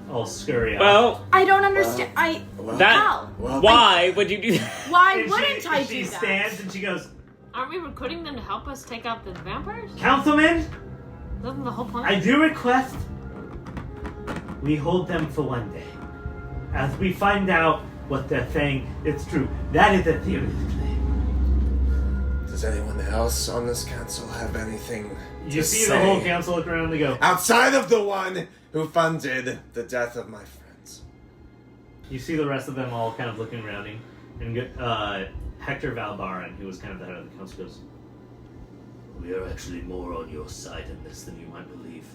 A: all scurry up.
E: Well,
B: I don't understand. How?
E: why would you do that?
B: Why
A: And
B: wouldn't I do
A: she
B: that?
A: stands and she goes,
D: Aren't we recruiting them to help us take out the vampires?
A: Councilman,
D: Isn't the whole point?
H: I do request we hold them for one day. As we find out what they're saying, it's true. That is a serious claim.
C: does anyone else on this council have anything
A: you
C: to
A: see
C: say
A: the whole council look around and they go,
C: outside of the one who funded the death of my friends?
A: you see the rest of them all kind of looking around him, and Hector Valbaran, who was kind of the head of the council, goes, we are actually more on your side in this than you might believe.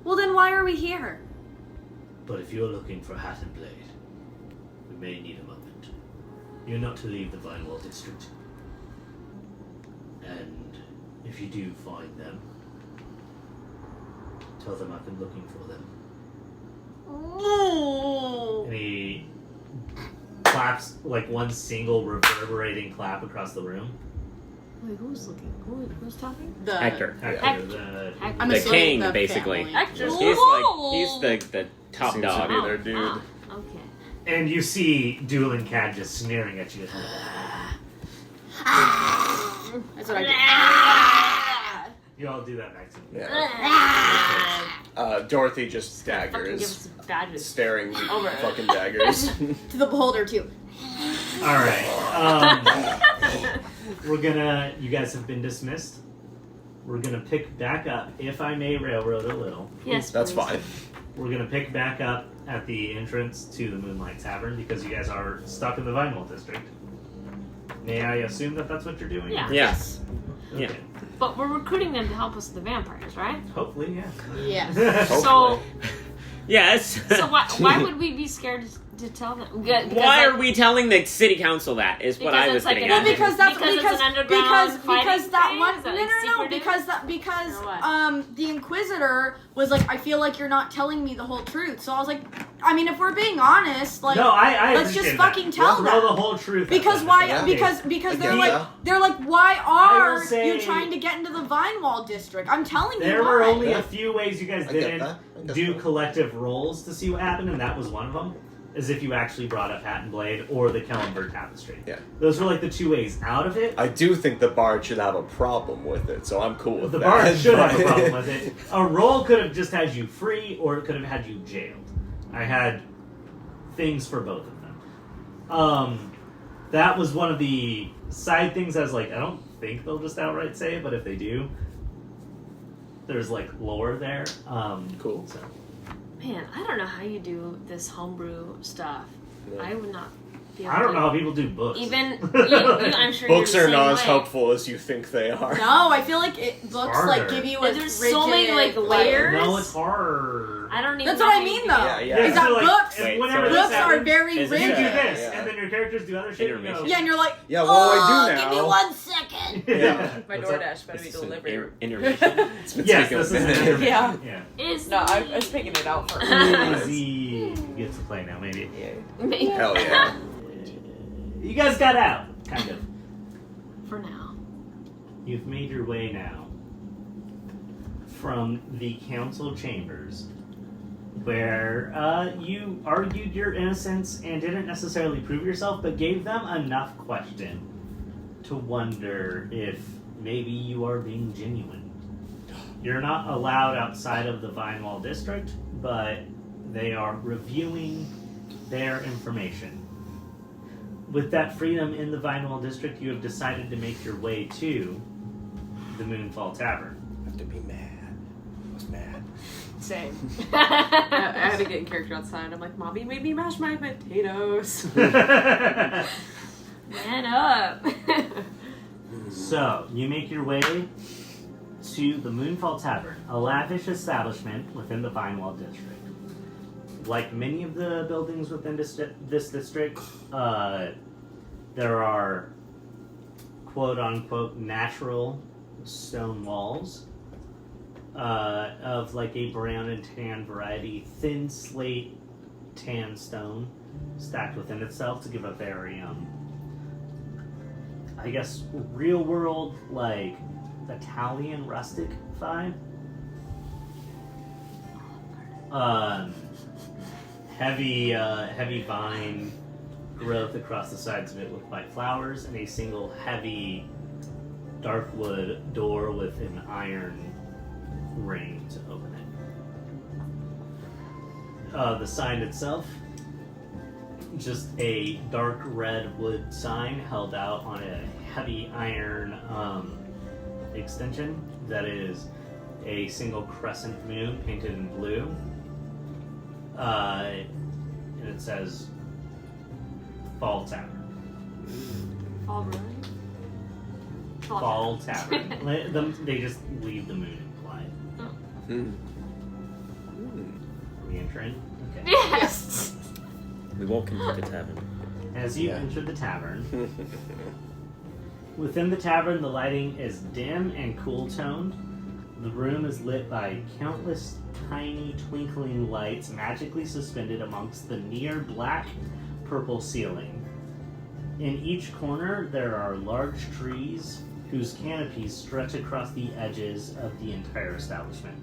B: Well, then why are we here?
A: But if you're looking for Hat and Blade, we may need a moment. You're not to leave the Vinewall district. And if you do find them, tell them I've been looking for them. And he claps one single reverberating clap across the room.
D: Wait, who's looking? Who's talking?
B: The
E: Hector.
A: Hector,
B: I'm
E: The
B: assuming
E: king, basically.
B: family.
D: Hector.
E: He's the top
C: Seems
E: dog.
C: to be their dude.
D: Okay.
A: and you see Doolin Cad just sneering at you.
B: That's what I do.
A: You all do that back to me.
C: Yeah. Dorothy just
D: Fucking give
C: daggers,
D: us badges.
C: staring
D: Over.
C: fucking daggers.
B: To the beholder too.
A: All right. You guys have been dismissed. We're gonna pick back up, if I may railroad a little.
D: Yes,
C: That's
D: please.
C: fine.
A: We're gonna pick back up at the entrance to the Moonlight Tavern because you guys are stuck in the Vinewall District. May I assume that that's what you're doing?
D: Yeah.
E: Yes.
A: Okay.
E: Yeah.
D: But we're recruiting them to help us with the vampires, right?
A: Hopefully, yeah.
B: Yes.
D: So,
E: Yes.
D: so why would we be scared to tell them? Because,
E: Why
D: like,
E: are we telling the city council that? Is what
D: Because
E: I was
D: it's like
E: getting
D: an
E: at.
B: Well, because that's
D: Because it's
B: because
D: an underground
B: because that
D: fighting
B: one
D: thing? Is that,
B: no
D: like,
B: no no
D: secretive?
B: because
D: Or what?
B: the Inquisitor was like, I feel like you're not telling me the whole truth. So I was like, I mean, if we're being honest, like,
A: no, I
B: let's just
A: appreciate
B: fucking
A: that.
B: tell
A: Throw
B: them.
A: the whole truth.
B: because
A: at
B: why?
A: them.
B: Because
C: I
B: they're
C: get
B: like
C: that.
B: why
A: I will
B: are
A: say-
B: you trying to get into the Vinewall District? I'm telling you
A: There
B: why.
A: were only
C: Yeah.
A: a few ways you guys
C: I get
A: didn't
C: that. I guess
A: do
C: so.
A: collective rolls to see what happened, and that was one of them. Is if you actually brought up Hat and Blade or the Kellenberg Tapestry.
C: Yeah.
A: Those were like the two ways out of it.
C: I do think the bard should have a problem with it, so I'm cool with
A: The
C: that.
A: bar should have a problem with it. A roll could have just had you free, or it could have had you jailed. I had things for both of them. That was one of the side things. I was like, I don't think they'll just outright say it, but if they do, there's like lore there.
C: Cool.
A: So.
D: Man, I don't know how you do this homebrew stuff.
C: Yeah.
D: I would not be able
A: I don't
D: to.
A: know how people do books.
D: Even I'm sure
C: Books
D: you're
C: are
D: the
C: not
D: same
C: as
D: way.
C: helpful as you think they are.
B: No, I feel like books like
A: harder.
B: give you a
D: And there's so many,
B: rigid,
D: like, layers.
A: No, it's hard.
D: I don't even.
B: That's
D: know
B: what I
D: how you
B: mean,
D: do
B: though.
D: that.
C: Yeah,
B: Is that
A: so, like,
B: books?
A: and
E: Wait,
A: whenever
E: so
A: this
B: Books are
A: happens,
B: very
E: is this
A: you
B: rigid.
A: do
E: Yeah,
A: this,
C: yeah.
A: and then your characters do other shit. And you go,
E: Intermission.
B: Yeah, and you're like,
C: Yeah, what do I do
B: Give me
C: now?"
B: 1 second.
C: Yeah.
G: My
A: What's up?
G: DoorDash better be
E: This is an
G: delivered.
E: intermission.
C: It's been
A: Yes,
C: taking
A: this
C: a
A: is an
C: minute.
A: intermission.
G: Yeah.
A: Yeah.
D: Is
G: No, I was picking it out for
A: Easy gets to play now, maybe.
D: Maybe.
C: Hell yeah.
A: You guys got out, kind of.
D: For now.
A: You've made your way now from the council chambers, where you argued your innocence and didn't necessarily prove yourself, but gave them enough question to wonder if maybe you are being genuine. You're not allowed outside of the Vinewall District, but they are reviewing their information. With that freedom in the Vinewall District, you have decided to make your way to the Moonfall Tavern.
C: I have to be mad. I was mad.
G: Same. I had to get in character outside. I'm like, Mommy made me mash my potatoes.
D: Man up.
A: So, you make your way to the Moonfall Tavern, a lavish establishment within the Vinewall District. Like many of the buildings within this district, there are quote-unquote natural stone walls of like a brown and tan variety, thin slate tan stone stacked within itself to give a very, I guess, real-world, like, Italian rustic vibe. Heavy vine growth across the sides of it with white flowers, and a single heavy dark wood door with an iron ring to open it. The sign itself, just a dark red wood sign held out on a heavy iron extension that is a single crescent moon painted in blue. And it says Fall Tavern.
D: Fall Brewing?
A: Fall Tavern. They just leave the moon implied.
C: Hmm.
A: Are we entering? Okay.
D: Yes.
E: We walk into the tavern.
A: As you
C: Yeah.
A: enter the tavern, within the tavern the lighting is dim and cool toned. The room is lit by countless tiny twinkling lights magically suspended amongst the near black purple ceiling. In each corner there are large trees whose canopies stretch across the edges of the entire establishment.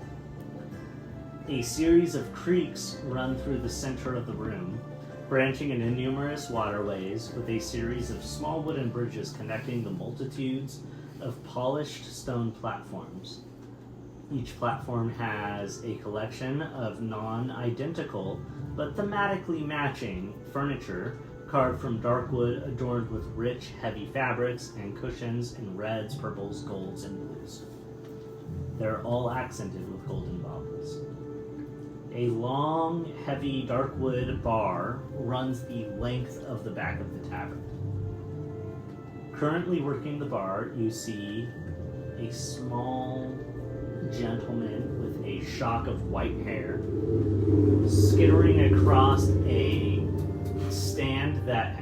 A: A series of creeks run through the center of the room, branching into numerous waterways with a series of small wooden bridges connecting the multitudes of polished stone platforms. Each platform has a collection of non-identical but thematically matching furniture carved from dark wood adorned with rich, heavy fabrics and cushions in reds, purples, golds, and blues. They're all accented with golden baubles. A long, heavy, dark wood bar runs the length of the back of the tavern. Currently working the bar, you see a small gentleman with a shock of white hair skittering across a stand that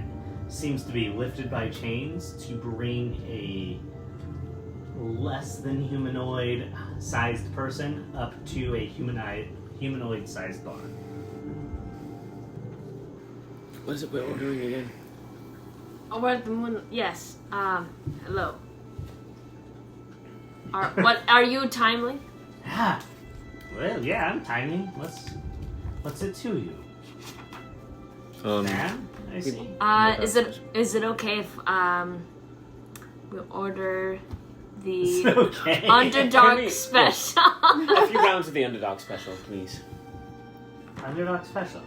A: seems to be lifted by chains to bring a less than humanoid sized person up to a humanoid sized bar.
E: What is it we're ordering again?
D: Oh, we're at the moon. Yes. Hello. Are you timely?
A: Ah, well, yeah, I'm tiny. What's it to you? Man, I see.
D: Is it okay if we order the
A: It's okay.
D: Underdark special?
E: A few rounds of the Underdog special, please.
A: Underdog special.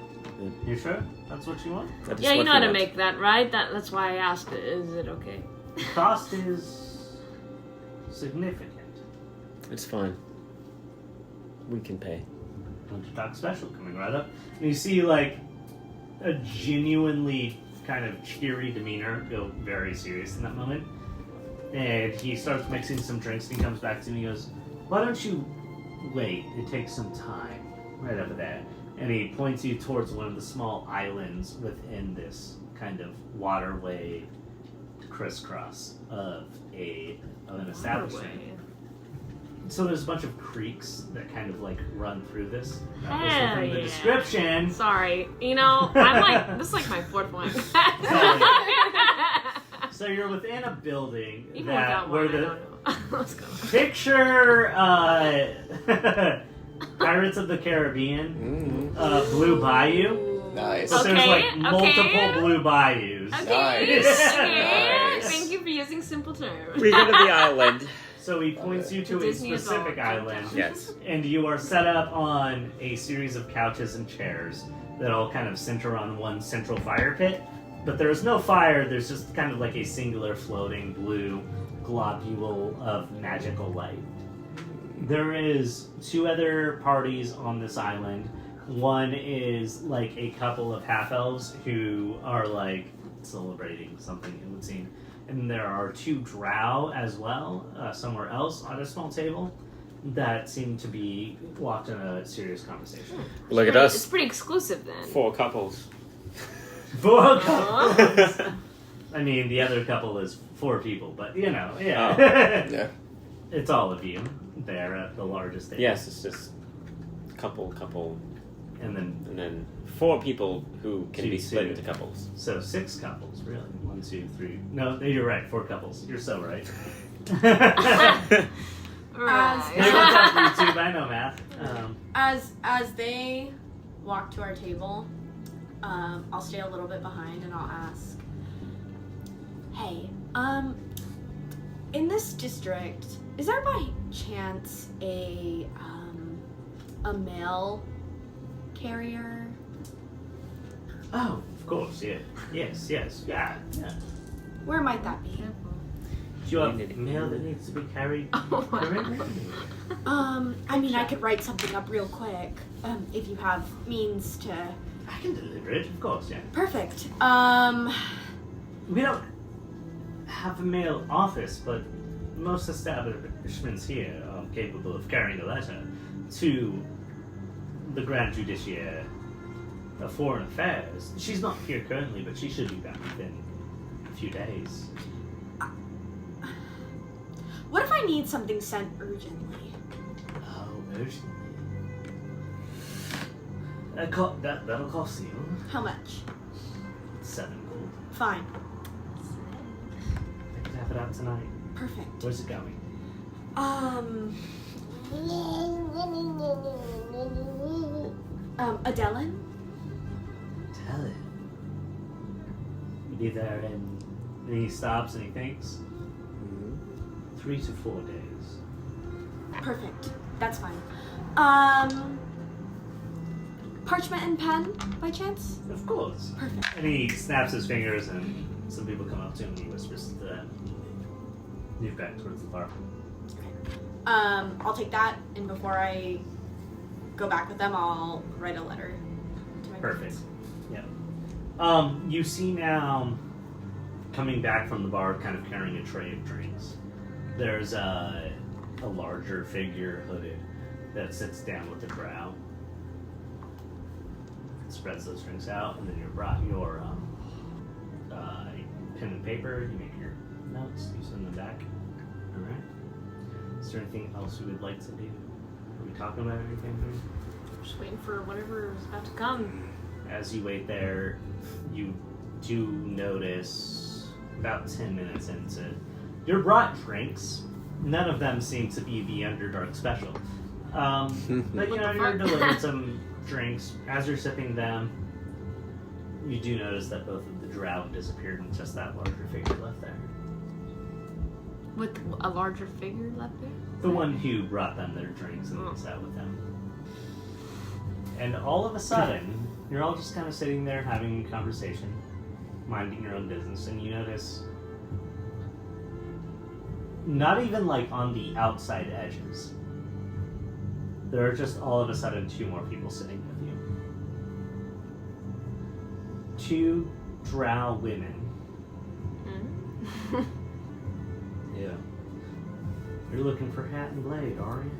A: You sure? That's what you want?
E: That is
D: Yeah, you
E: what
D: know
E: we
D: how to
E: want.
D: make that, right? That's why I asked. Is it okay?
A: The cost is significant.
E: It's fine. We can pay.
A: Underdog special coming right up. And you see, like, a genuinely kind of cheery demeanor go very serious in that moment. And he starts mixing some drinks and he comes back to me and goes, why don't you wait? It takes some time. Right over there. And he points you towards one of the small islands within this kind of waterway crisscross of an establishment. So there's a bunch of creeks that kind of like run through this. That was
D: Hell
A: within the
D: yeah.
A: description.
D: Sorry, I'm like this is like my fourth one.
A: So you're within a building
D: Even
A: that
D: without
A: where
D: one, I
A: the
D: don't know. Let's go.
A: picture Pirates of the Caribbean, Blue Bayou.
C: Nice.
A: But there's
D: Okay,
A: like multiple blue bayous.
D: Okay.
C: Nice.
D: Okay.
C: Nice.
D: Thank you for using simple terms.
E: We go to the island.
A: So he points you to a
D: Disney
A: specific
D: adult.
A: island.
E: Yes.
A: And you are set up on a series of couches and chairs that all kind of center on one central fire pit. But there is no fire, there's just kind of like a singular floating blue globule of magical light. There is two other parties on this island. One is like a couple of half-elves who are like celebrating something, it would seem. And there are two drow as well, somewhere else on a small table, that seem to be locked in a serious conversation.
E: Look at
D: It's
E: us.
D: pretty exclusive then.
E: 4 couples.
A: 4 couples! I mean, the other couple is 4 people, but you know, yeah.
C: Yeah.
A: It's all of you there at the largest table.
E: Yes, it's just couple,
A: And
E: and then 4 people who can
A: Two,
E: be split
A: two.
E: into couples.
A: so 6 couples, really. 1, 2, 3. No, you're right, 4 couples. You're so right.
D: Right.
A: Maybe it's on YouTube, I know math.
B: As they walk to our table, I'll stay a little bit behind and I'll ask, hey, in this district, is there by chance a mail carrier?
A: Oh, of course, yeah. Yes, yeah.
B: Where might that be?
A: Do you have mail that needs to be carried?
D: Oh my
A: correctly?
B: I mean, I could write something up real quick, if you have means to.
A: I can deliver it, of course, yeah.
B: Perfect.
A: We don't have a mail office, but most establishments here are capable of carrying a letter to the Grand Judiciaire of Foreign Affairs. She's not here currently, but she should be back within a few days.
B: What if I need something sent urgently?
A: Oh, urgently. That'll cost you
B: How much?
A: 7 gold.
B: Fine.
A: I could have it out tonight.
B: Perfect.
A: Where's it going?
B: Adelin?
A: Tell it. Be there in. And he stops and he thinks. 3 to 4 days.
B: Perfect. That's fine. Parchment and pen, by chance?
A: Of course.
B: Perfect.
A: And he snaps his fingers, and some people come up to him and he whispers to them. Move back towards the bar.
B: I'll take that, and before I go back with them, I'll write a letter to my
A: Perfect.
B: parents.
A: Yeah. You see now, coming back from the bar, kind of carrying a tray of drinks. There's a larger figure, hooded, that sits down with the drow. Spreads those drinks out, and then you brought your pen and paper. You make your notes. You send them back. All right. Is there anything else you would like to do? Are we talking about anything here?
D: Just waiting for whatever is about to come.
A: As you wait there, you do notice about 10 minutes into you're brought drinks. None of them seem to be the Underdark special. But you know, you're delivered some drinks. As you're sipping them, you do notice that both of the drow have disappeared and just that larger figure left there.
D: With a larger figure left there?
A: The one who brought them their drinks and sat with them. And all of a sudden, you're all just kind of sitting there having a conversation, minding your own business, and you notice, not even like on the outside edges, there are just all of a sudden 2 more people sitting with you. 2 drow women. Yeah. You're looking for Hat and Blade, are you?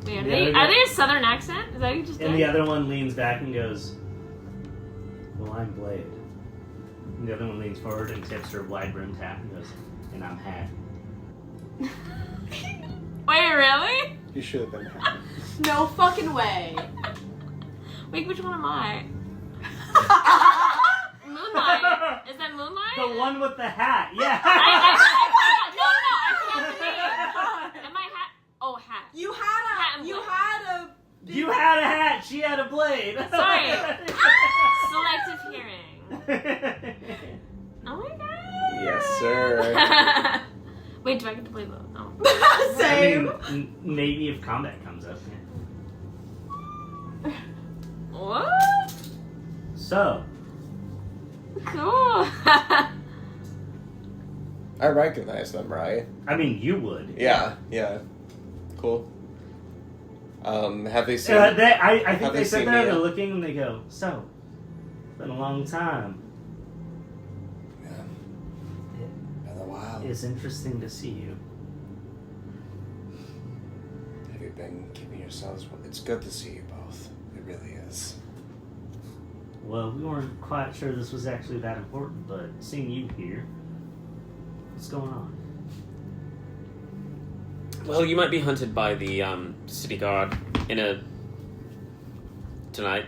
D: Wait,
A: The
D: are they a southern accent? Is that what you just
A: And
D: did?
A: the other one leans back and goes, well, I'm Blade. And the other one leans forward and tips her wide-brimmed hat and goes, and I'm Hat.
D: Wait, really?
C: You should have been happy.
B: No fucking way.
D: Wait, which one am I? Moonlight. Is that Moonlight?
A: The one with the hat, yeah.
D: I forgot the name. Am I Hat? Oh, Hat.
B: You
D: Hat
B: had
D: and
B: a. You
D: blade.
B: had a.
A: You had a hat, she had a blade.
D: Sorry. Selective hearing. Oh my god.
C: Yes, sir.
D: Wait, do I get to play both? No.
B: Same.
A: I mean, maybe if combat comes up. Yeah.
D: What?
A: So,
D: Cool.
C: I recognize them, right?
A: I mean, you would.
C: Yeah. Cool. Have they seen?
A: I think
C: Have
A: they
C: they
A: sit
C: seen
A: there,
C: me
A: they're
C: yet?
A: looking, and they go, so, it's been a long time.
C: Yeah. Been a while.
A: It's interesting to see you.
C: Have you been keeping yourselves? It's good to see you both. It really is.
A: Well, we weren't quite sure this was actually that important, but seeing you here, what's going on?
E: Well, you might be hunted by the city guard tonight.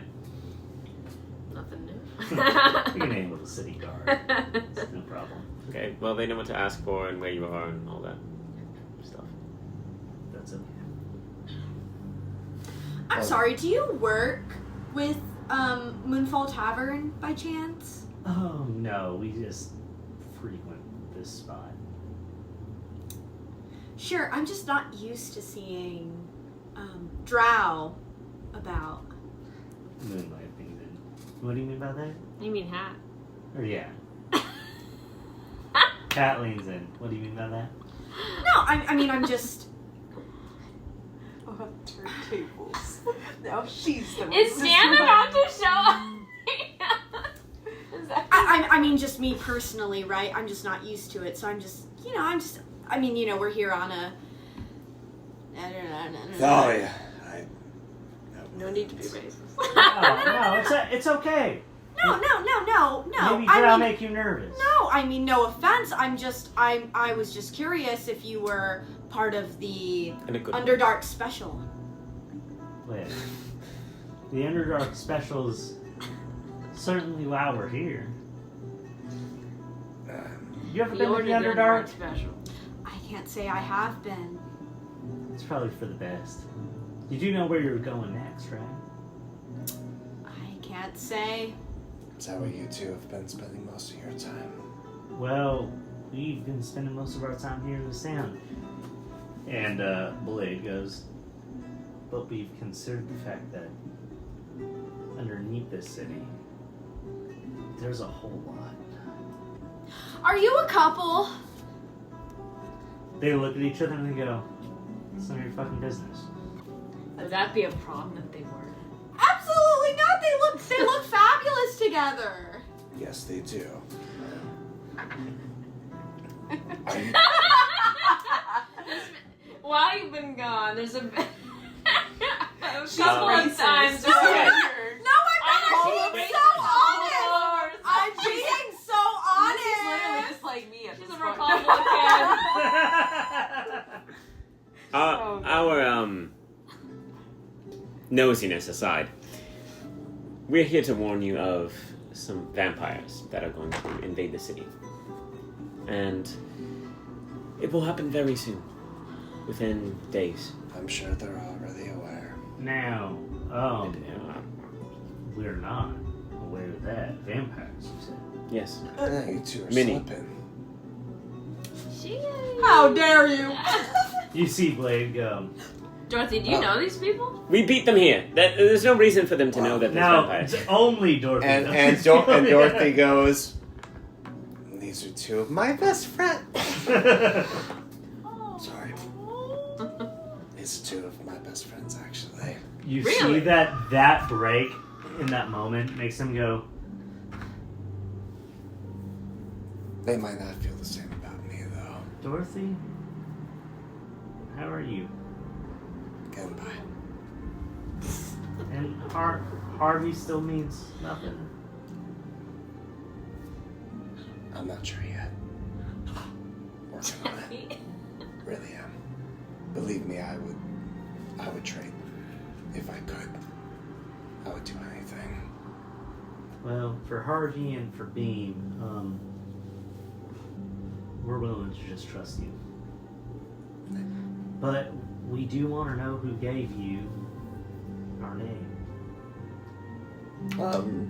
D: Nothing new.
A: You can name with a city guard. It's no problem.
E: Okay, well, they know what to ask for and where you are and all that stuff.
A: That's it.
B: I'm sorry. Do you work with Moonfall Tavern by chance?
A: Oh, no, we just frequent this spot.
B: Sure. I'm just not used to seeing drow about.
A: Moonlight things in. What do you mean by that?
D: You mean Hat?
A: Or yeah. Cat leans in. What do you mean by that?
B: No, I mean I'm just.
G: Oh, turn tables. Now she's the one.
D: Is Dan about to show up? Is that
B: I mean just me personally, right? I'm just not used to it, so I'm just I mean, we're here on a.
C: Oh yeah.
D: no need to be racist.
A: Oh, no, it's okay.
B: No.
A: Maybe
B: I
A: Drow
B: mean,
A: make you nervous.
B: no, I mean no offense. I was just curious if you were part of the
E: In a good
B: Underdark special.
A: Wait. The Underdark specials certainly why we're here. You ever been to the Underdark?
D: Special.
B: I can't say I have been.
A: It's probably for the best. You do know where you're going next, right?
B: I can't say.
C: Is that where you two have been spending most of your time?
A: Well, we've been spending most of our time here in the sound. And Blade goes, but we've considered the fact that underneath this city, there's a whole lot.
B: Are you a couple?
A: They look at each other and they go, it's none of your fucking business.
D: Would that be a problem if they were?
B: Absolutely not. They look fabulous together.
C: Yes, they do.
D: While you've been gone, there's a couple
G: racist.
D: of times.
B: No, I'm being so honest. I'm being so
G: She's literally
B: honest.
G: just like me at
D: She's
G: this
D: a
G: point.
D: Republican.
E: Our nosiness aside, we're here to warn you of some vampires that are going to invade the city. And it will happen very soon, within days.
C: I'm sure they're already aware.
H: Now, we're not aware of that. Vampires, you said.
E: Yes.
C: You two are
E: Mini.
C: slipping.
B: How dare you?
H: You see Blade go,
D: Dorothy, do you know these people?
E: We beat them here. There's no reason for them to know that there's
H: no,
E: vampires.
H: it's only Dorothy.
C: And
H: knows
C: and,
H: these
C: Dor-
H: people.
C: and Dorothy goes, these are two of my best friends. Sorry. These are two of my best friends, actually.
H: You
D: Really?
H: see that break in that moment makes him go,
C: They might not feel the same about me, though.
H: Dorothy, how are you?
C: Getting by.
H: And Harvey still means nothing.
C: I'm not sure yet. Working on it. Really am. Believe me, I would trade. If I could. I would do anything.
H: Well, for Harvey and for Beam, we're willing to just trust you. But we do want to know who gave you our name.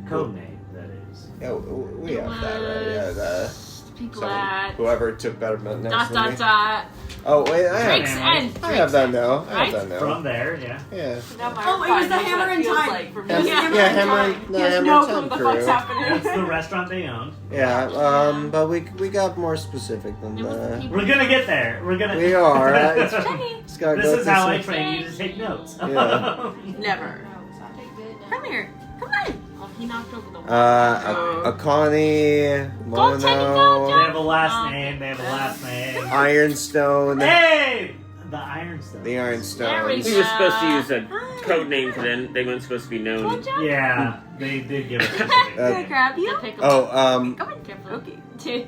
H: Code name, that is.
C: Yeah, we have that, right? Yeah,
D: People
C: someone-
D: at
C: whoever took better notes
D: dot
C: than me.
D: dot.
C: Oh, wait,
D: Drake's
H: Hammer.
D: End.
C: I have that now. I
D: Right?
C: have that now.
H: From there, yeah.
C: Yeah.
G: Now my
B: Oh, it was
G: mind
B: the
G: knows
B: Hammer
G: what it
B: in
G: feels
B: Time.
G: like for me.
B: It was
C: Yeah,
B: Hammer
C: yeah,
B: in
C: Hammer,
B: Time.
C: the
G: He has
C: Hammer
G: no
C: Time
G: clue what the
C: crew.
G: fuck's happening.
H: That's the restaurant they owned.
C: Yeah, but we got more specific than
D: It was the
C: that.
D: people.
H: We're gonna get there. We're gonna.
C: We are. It's
D: Jenny.
C: gotta
H: This
C: go
H: is
C: through
H: how
C: some-
H: I train you to take notes.
C: Yeah.
G: Never.
D: Come here. Come on. Oh, he knocked over the wall.
C: Akani,
D: Go, Teddy, go,
C: Mono,
H: They have a last name. They have a last name.
C: Ironstone,
H: Hey, the Ironstone.
C: the
D: There we
C: Ironstones.
E: We were supposed to use a code name for them. They weren't supposed to be known.
D: Good job.
H: Yeah, they did give a specific
C: Uh,
H: name.
G: grab
D: The pickle.
C: Oh,
D: Come on, careful.
G: Okay.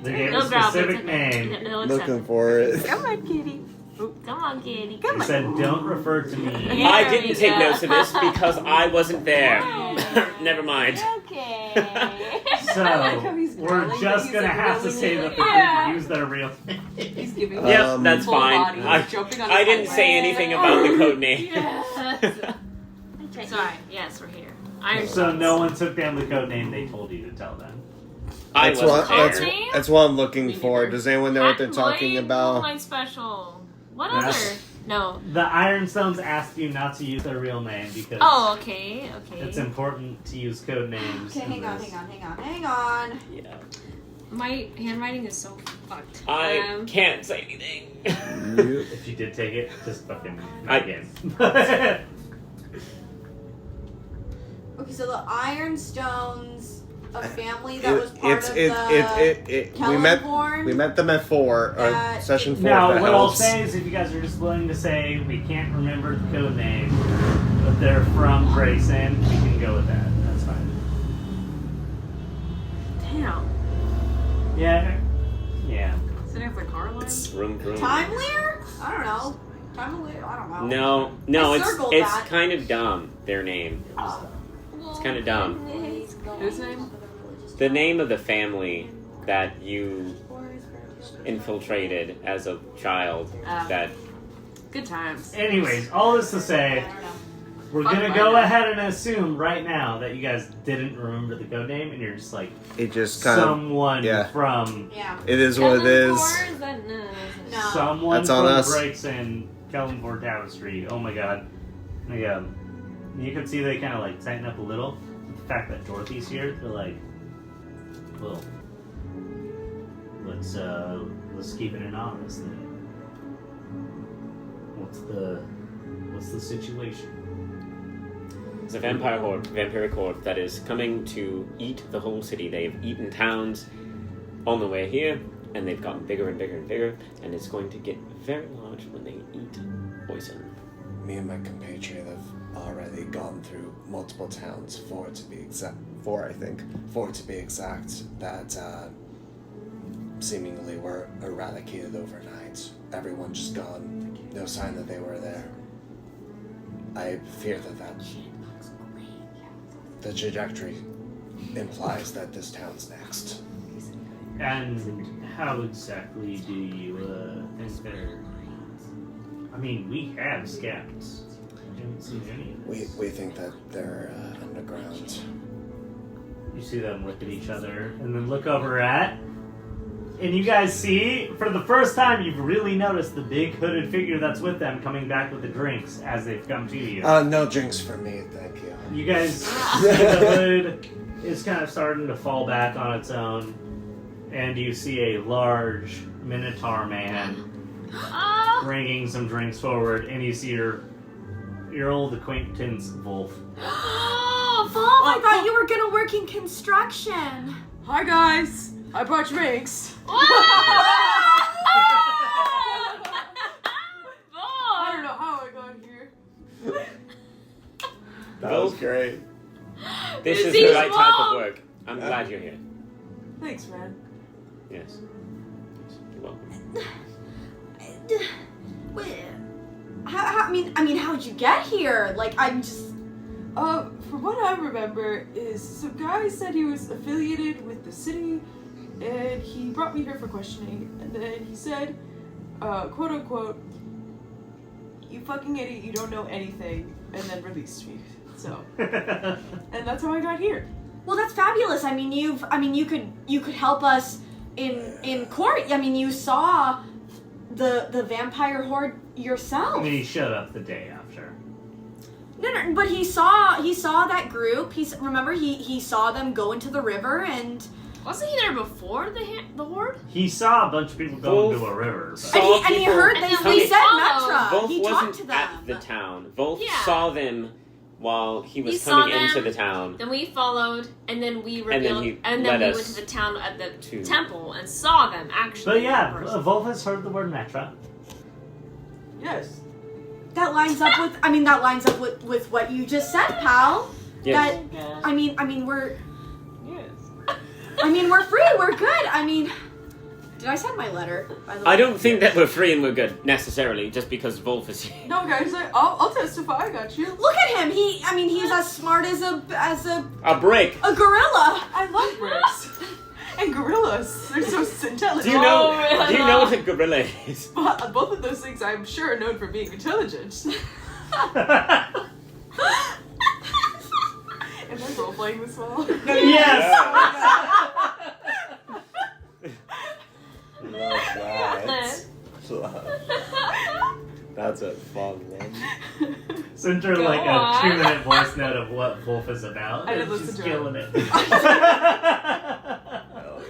H: They gave a
D: No grab,
H: specific
D: it's okay.
H: name.
D: He'll accept
C: looking
D: it.
C: for it.
G: Come on, kitty.
D: Come on, kitty.
H: They said, "Don't refer to me."
D: Yeah.
E: I
D: There
E: didn't
D: we
E: take
D: go.
E: notes of this because I wasn't there. Never mind.
D: Okay.
H: So
G: like how he's
H: we're
G: growling,
H: just
G: but
H: gonna
G: he's, like,
H: have to
G: really
H: say that they
D: Yeah.
H: didn't use their real name.
G: He's giving
C: Uh,
E: Yep, that's
G: full
E: fine.
G: body.
E: I,
G: He's jumping on
E: I
G: his
E: didn't
G: hind
E: say
G: legs.
E: anything about the code name.
D: Yes. Sorry. Yes, we're here. Iron
H: So no one took down the code name they told you to tell them.
E: I
C: That's
E: wasn't
C: what,
E: there.
D: Name?
C: that's what I'm looking
D: Me
C: for.
D: neither.
C: Does anyone know what they're talking
D: Blade,
C: about?
D: Moonlight Special. What
H: Yes.
D: other? No.
H: The Ironstones asked you not to use their real name because
D: Oh, okay. Okay.
H: it's important to use code names.
B: Okay,
H: in
B: hang on.
H: this.
B: Hang on.
E: Yeah.
D: My handwriting is so fucked.
E: I can't say anything.
H: If you did take it, just fucking
E: I-
H: again.
B: Okay, so the Ironstones, a family that was part of the
C: we met them at 4, or
B: That-
C: session 4.
H: Now,
C: if that
H: what I'll
C: helps.
H: say is if you guys are just willing to say we can't remember the code name, but they're from Grayson, we can go with that. That's fine.
D: Damn.
H: Yeah. Yeah.
G: Sitting at the car line?
E: Room.
B: Time Lear? I don't know. Time Lear? I don't know.
E: No,
B: I
E: it's
B: circled
E: it's
B: that.
E: kind of dumb. Their name. It's kind of dumb.
G: Whose name?
E: The name of the family that you infiltrated as a child. That
G: Good times.
H: Anyways, all this to say, we're
G: Fuck
H: gonna
G: my
H: go
G: name.
H: ahead and assume right now that you guys didn't remember the code name, and you're just like
C: It just kind of.
H: someone
C: yeah.
H: from
B: Yeah.
C: It is what it is.
B: No.
H: someone
C: That's on
H: from
C: us.
H: Grayson, Kellenford Tapestry. Oh my god. Yeah. You can see they kind of like tighten up a little. The fact that Dorothy's here, they're like, well, let's keep it anonymous then. What's the What's the situation?
E: It's a vampiric horde that is coming to eat the whole city. They've eaten towns on the way here, and they've gotten bigger and bigger and bigger, and it's going to get very large when they eat Oisin.
C: Me and my compatriot have already gone through multiple towns, four to be exact, that seemingly were eradicated overnight. Everyone just gone, no sign that they were there. I fear that the trajectory implies that this town's next.
H: And how exactly do you think they're... I mean, we have scouts. I haven't seen any of this.
C: We think that they're underground.
H: You see them look at each other and then look over at... And you guys see, for the first time, you've really noticed the big hooded figure that's with them coming back with the drinks as they've come to you.
C: No drinks for me, thank you.
H: You guys see the hood is kind of starting to fall back on its own, and you see a large Minotaur man bringing some drinks forward, and you see your old acquaintance, Wolf.
B: Oh, Wolf, I thought you were gonna work in construction.
G: Hi guys, I brought drinks. I don't know how I got here.
C: That was great.
E: This is
D: He's
E: the right type
D: wrong.
E: of work. I'm glad you're here.
G: Thanks, man.
E: Yes. You're welcome.
B: I mean, how'd you get here? Like, I'm just...
G: From what I remember is some guy said he was affiliated with the city, and he brought me here for questioning, and then he said, quote unquote, "You fucking idiot, you don't know anything," and then released me. So, and that's how I got here.
B: Well, that's fabulous. I mean, you could help us in court. I mean, you saw the vampire horde yourself.
H: And then he showed up the day after.
B: No, but he saw that group. Remember he saw them go into the river, and
D: Wasn't he there before the horde?
H: He saw a bunch of people going to a river. But...
B: and he heard
D: And
B: they
D: then
B: he
D: we
B: said
D: followed.
B: Metra.
E: Wolf
B: He
E: wasn't
B: talked to them.
E: at the town. Wolf
D: Yeah.
E: saw them while he was
D: He
E: coming
D: saw
E: into
D: them.
E: the town.
D: Then we followed, and then we
E: And then
D: revealed,
E: he
D: and
E: led
D: then we
E: us
D: went to the town at the
E: to-
D: temple and saw them actually.
H: But
D: in
H: yeah,
D: person.
H: Wolf has heard the word Metra.
G: Yes.
B: That lines up with what you just said, pal.
E: Yes.
B: That I mean we're
G: Yes.
B: we're free. We're good. I mean, did I send my letter? By the way?
E: I don't think that we're free and we're good necessarily, just because Wolf is here.
G: No, guys, I'll testify. I got you.
B: Look at him. He's as smart as a
E: A break.
B: gorilla.
G: I love bricks. And gorillas. They're so intelligent.
E: Do you know what a gorilla is?
G: But both of those things, I'm sure, are known for being intelligent. Am I role playing this well?
H: Yes!
C: Love that. That's a fun one.
H: Send her like a 2-minute voice note of what Wolf is about.
G: I
H: And
G: did listen
H: she's
G: to
H: killing it.
C: Hell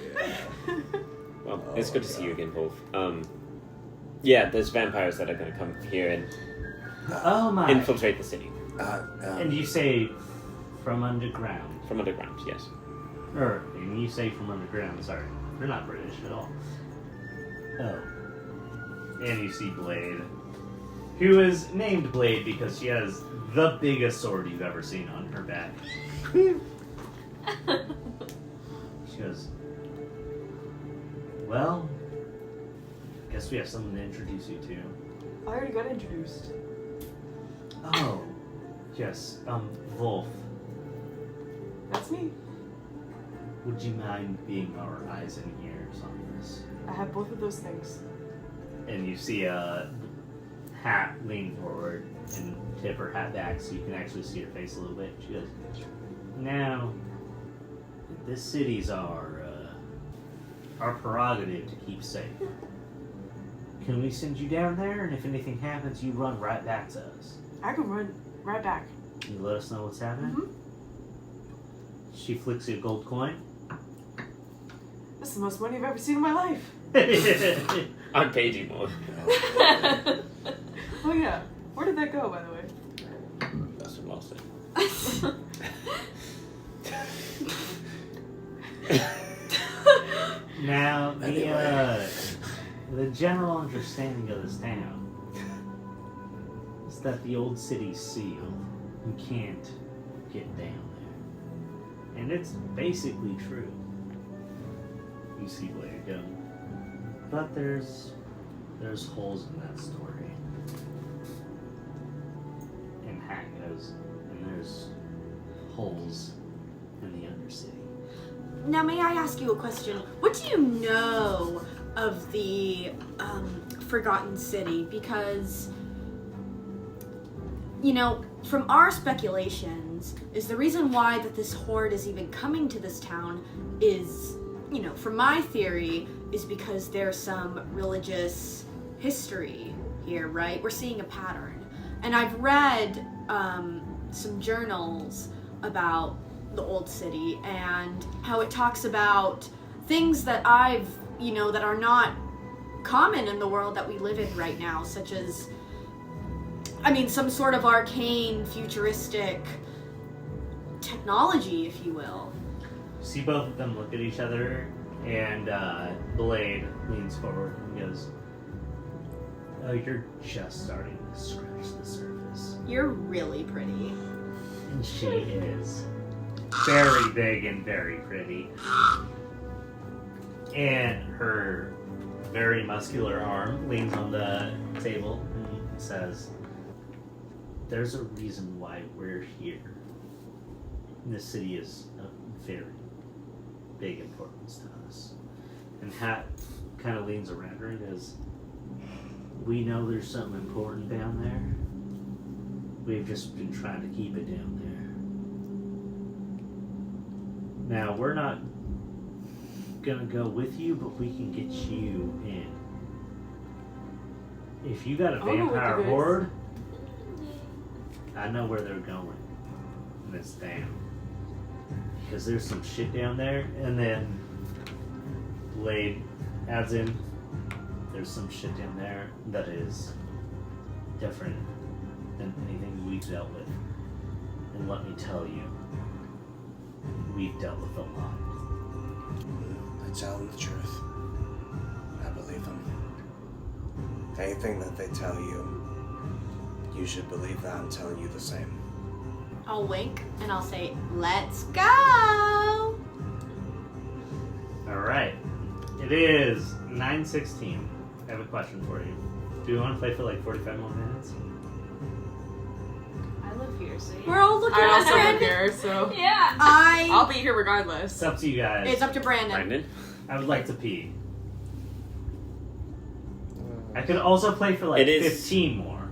C: yeah.
E: Well, it's good to see you again, Wolf. Yeah, there's vampires that are going to come here and
H: Oh my.
E: infiltrate the city.
H: And you say from underground.
E: From underground, yes.
H: And you say from underground, sorry. They're not British at all. Oh. And you see Blade, who is named Blade because she has the biggest sword you've ever seen on her back. She goes, well, guess we have someone to introduce you to.
G: I already got introduced.
H: Oh, yes, Wolf.
G: That's me.
H: Would you mind being our eyes and ears on this?
G: I have both of those things.
H: And you see a hat lean forward and tip her hat back so you can actually see her face a little bit. She goes, now, this city's our prerogative to keep safe. Can we send you down there, and if anything happens, you run right back to us?
G: I can run right back.
H: Can you let us know what's happening?
G: Mm-hmm.
H: She flicks you a gold coin.
G: That's the most money I've ever seen in my life.
E: I paid you more.
G: Oh yeah. Where did that go, by the way?
E: That's what I'll say.
H: Now, the general understanding of this town is that the old city's sealed. You can't get down there. And it's basically true. You see where you're going. But there's holes in that story. And Hat goes, and there's holes in the Undercity.
B: Now, may I ask you a question? What do you know of the Forgotten City? Because, you know, from our speculations, is the reason why that this horde is even coming to this town is, you know, from my theory, is because there's some religious history here, right? We're seeing a pattern. And I've read some journals about the old city and how it talks about things that that are not common in the world that we live in right now, such as, some sort of arcane, futuristic technology, if you will.
H: See both of them look at each other, and Blade leans forward and goes, "Oh, you're just starting to scratch the surface."
B: You're really pretty.
H: And she is very big and very pretty. And her very muscular arm leans on the table and says, "There's a reason why we're here. This city is of very big importance to us." And Hat kind of leans around her and goes, "We know there's something important down there. We've just been trying to keep it down there. Now, we're not gonna go with you, but we can get you in. If you got a
G: I'll go with
H: vampire
G: you guys."
H: horde, I know where they're going. And it's down. Because there's some shit down there." And then Blade adds in, "There's some shit down there that is different than anything we've dealt with. And let me tell you, we've dealt with a lot."
C: I tell them the truth. I believe them. Anything that they tell you, you should believe that I'm telling you the same.
B: I'll wink and I'll say, "Let's go!"
H: Alright. It is 9:16. I have a question for you. Do you want to play for like 45 more minutes?
D: I live here, so
B: We're all looking
G: I
B: at
G: also live
B: Brandon.
G: here, so
D: yeah.
G: I'll be here regardless.
H: It's up to you guys.
B: It's up to Brandon.
E: Brandon?
H: I would like to pee. I could also play for like
E: It is-
H: 15 more.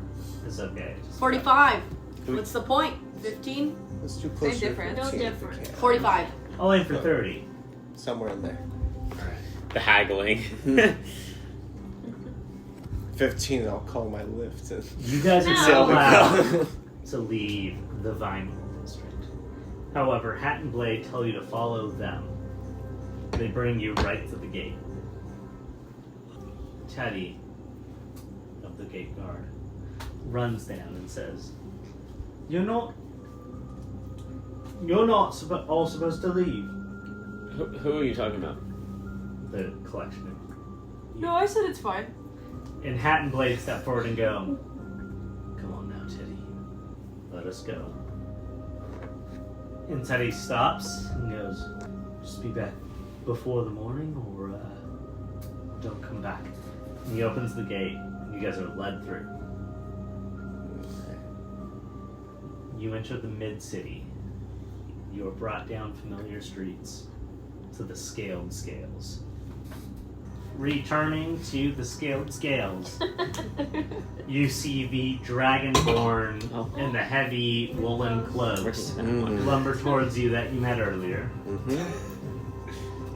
H: It's okay.
B: 45. What's the point? 15?
C: Let's do closer to
G: difference.
C: 15
D: No
C: if we
D: difference.
C: can.
B: 45.
H: I'll aim for 30.
C: Somewhere in there.
E: The haggling.
C: 15, I'll call my lift.
H: You guys are
D: No.
H: not allowed to leave the Vinewood district. However, Hat and Blade tell you to follow them. They bring you right to the gate. Teddy, of the gate guard, runs down and says, You're not all supposed to leave."
E: Who are you talking about?
H: The collection.
G: No, I said it's fine.
H: And Hat and Blade step forward and go, "Come on now, Teddy. Let us go." And Teddy stops and goes, "Just be back before the morning or don't come back." And he opens the gate and you guys are led through. You enter the mid-city. You are brought down familiar streets to the scaled scales. Returning to the scaled scales, you see the Dragonborn in the heavy woolen cloaks lumber towards you that you met earlier.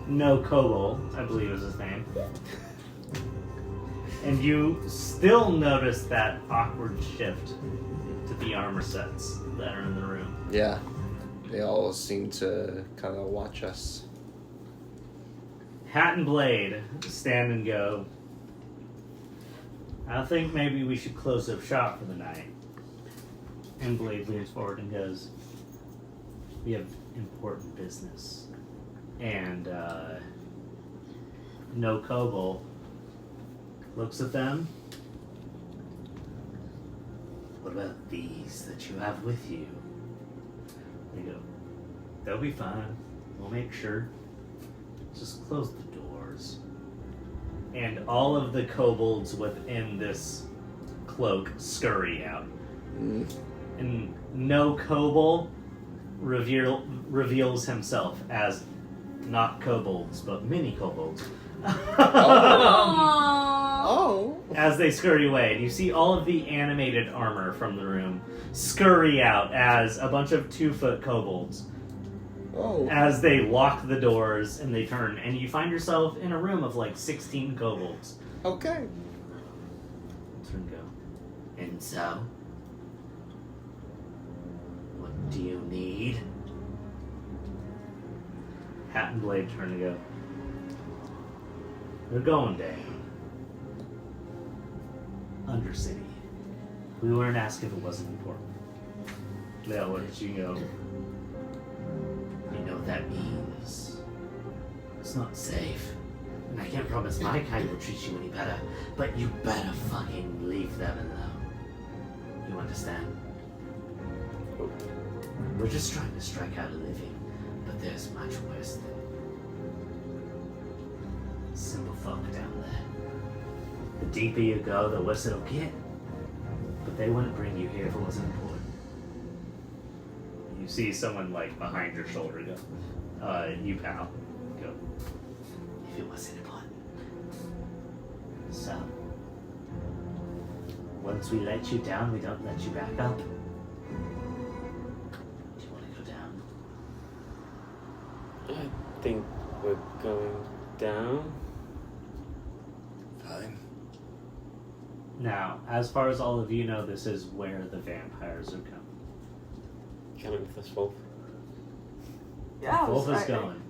H: No Kobold, I believe is his name. And you still notice that awkward shift to the armor sets that are in the room.
C: Yeah. They all seem to kind of watch us.
H: Hat and Blade stand and go, I think maybe we should close up shop for the night. And Blade leans forward and goes, we have important business. And No Kobold looks at them. What about these that you have with you? They go, they'll be fine. We'll make sure. Just close the doors. And all of the kobolds within this cloak scurry out. And No Kobold reveals himself as not kobolds, but mini kobolds.
C: Oh.
H: As they scurry away, and you see all of the animated armor from the room scurry out as a bunch of 2-foot kobolds.
C: Oh.
H: As they lock the doors and they turn, and you find yourself in a room of like 16 kobolds.
C: Okay.
H: Turn go. And so, what do you need? Hat and Blade turn to go. They're going down. Undercity. We weren't asked if it wasn't important. They'll look at you and go, you know what that means. It's not safe. And I can't promise my kind will treat you any better, but you better fucking leave them alone. You understand? We're just trying to strike out a living, but there's much worse than simple folk down there. The deeper you go, the worse it'll get. But they wouldn't bring you here if it wasn't important. You see someone like behind your shoulder go, you pal, go, if it wasn't important. So, once we let you down, we don't let you back up. Do you want to go down?
E: I think we're going down.
C: Fine.
H: Now, as far as all of you know, this is where the vampires are coming.
E: Coming with us, Wolf.
G: Yeah,
H: Wolf is going.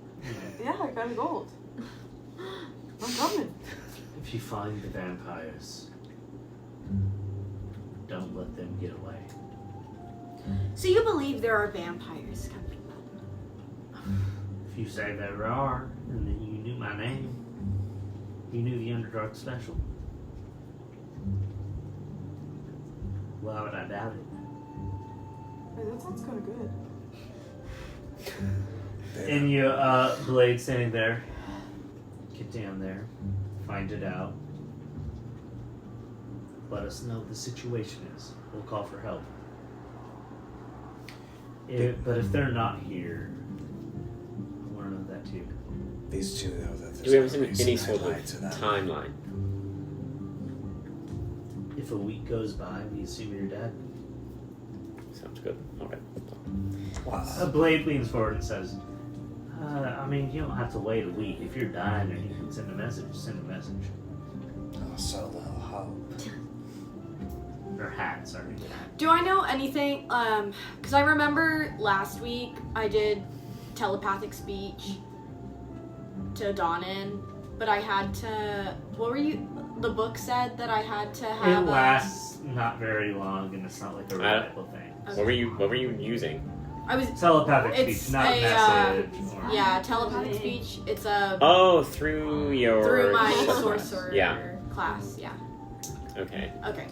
G: Yeah, I got a gold. I'm coming.
H: If you find the vampires, don't let them get away.
B: So you believe there are vampires coming then?
H: If you say there are, and then you knew my name, you knew the Underdark special. Why would I doubt it?
G: Hey, that sounds kind of good.
H: And you, Blade standing there, get down there, find it out. Let us know what the situation is. We'll call for help. But if they're not here, I want to know that too.
C: These two know that there's
E: Do we have
C: no reason
E: any
C: I
E: sort of
C: lied to them.
E: timeline?
H: If a week goes by, we assume you're dead.
E: Sounds good. Alright.
C: Wow.
H: Blade leans forward and says, I mean, you don't have to wait a week. If you're dying and you can send a message, send a message.
C: Oh, so little hope.
H: Or hat, sorry.
B: Do I know anything? Because I remember last week I did telepathic speech to Donnan, but I had to. What were you? The book said that I had to have.
H: It lasts not very long, and it's not like a reliable thing.
B: Okay.
E: What were you using?
B: I was.
H: Telepathic
B: It's
H: speech, not
B: a,
H: message. Or,
B: Yeah, telepathic speech. It's a
E: Oh, through your
B: through my
E: sorcerer.
B: sorcerer
E: Yeah.
B: class. Yeah.
E: Okay.
B: Okay.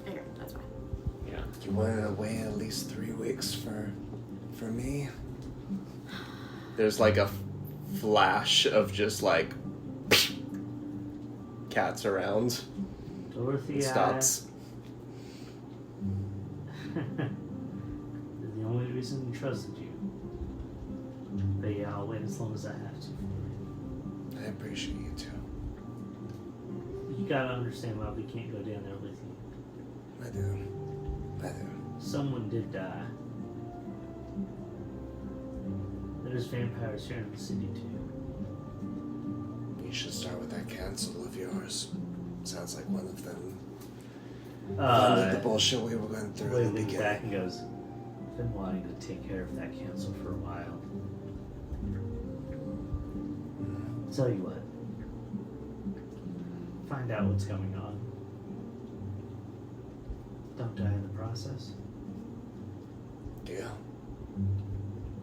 B: Okay, that's fine.
E: Yeah.
C: You wanted to wait at least 3 weeks for me? There's like a flash of just like cats around.
H: Dorothy,
C: It stops.
H: the only reason we trusted you. But yeah, I'll wait as long as I have to.
C: I appreciate you too.
H: You gotta understand why we can't go down there with you.
C: I do.
H: Someone did die. There's vampires here in the city too.
C: You should start with that cancel of yours. Sounds like one of them funded the bullshit we were going through in the
H: Blade leans back
C: beginning.
H: and goes, I've been wanting to take care of that cancel for a while. Tell you what. Find out what's going on. Don't die in the process.
C: Deal.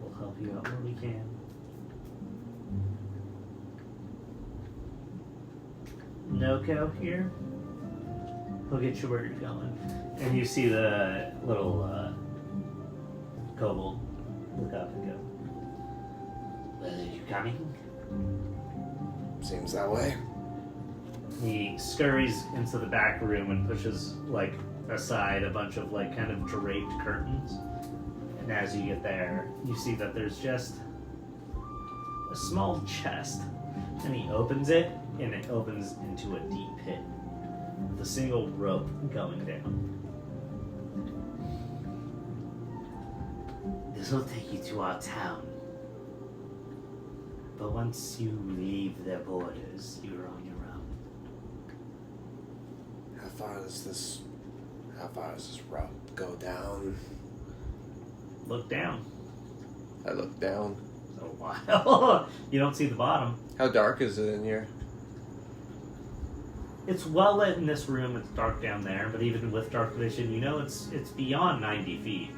H: We'll help you out where we can. Noko here. He'll get you where you're going. And you see the little kobold look up and go, "Well, are you coming?"
C: Seems that way.
H: He scurries into the back room and pushes, like, aside a bunch of, like, kind of draped curtains. And as you get there, you see that there's just a small chest. And he opens it, and it opens into a deep pit with a single rope going down. This will take you to our town. But once you leave their borders, you're on your own.
C: How far does this rope go down?
H: Look down.
C: I look down.
H: A while. You don't see the bottom.
C: How dark is it in here?
H: It's well lit in this room. It's dark down there, but even with dark vision, you know it's beyond 90 feet.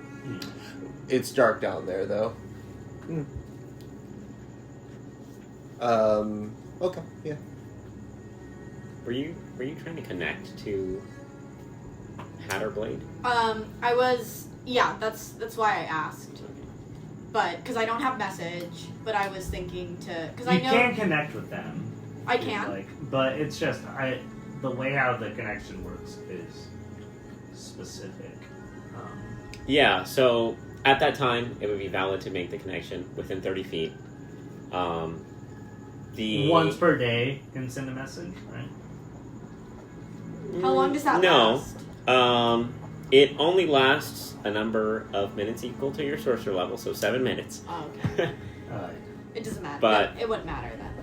C: It's dark down there, though. Okay, yeah.
E: Were you trying to connect to Hatterblade?
B: I was. Yeah, that's why I asked. But because I don't have message, but I was thinking to because I know
H: you can connect with them.
B: I can.
H: Like, but it's just the way how the connection works is specific.
E: Yeah, so at that time, it would be valid to make the connection within 30 feet.
H: Once per day can send a message, right?
B: How long does that last?
E: It only lasts a number of minutes equal to your sorcerer level, so 7 minutes.
B: Oh, okay. It doesn't matter.
E: But
B: it wouldn't matter then.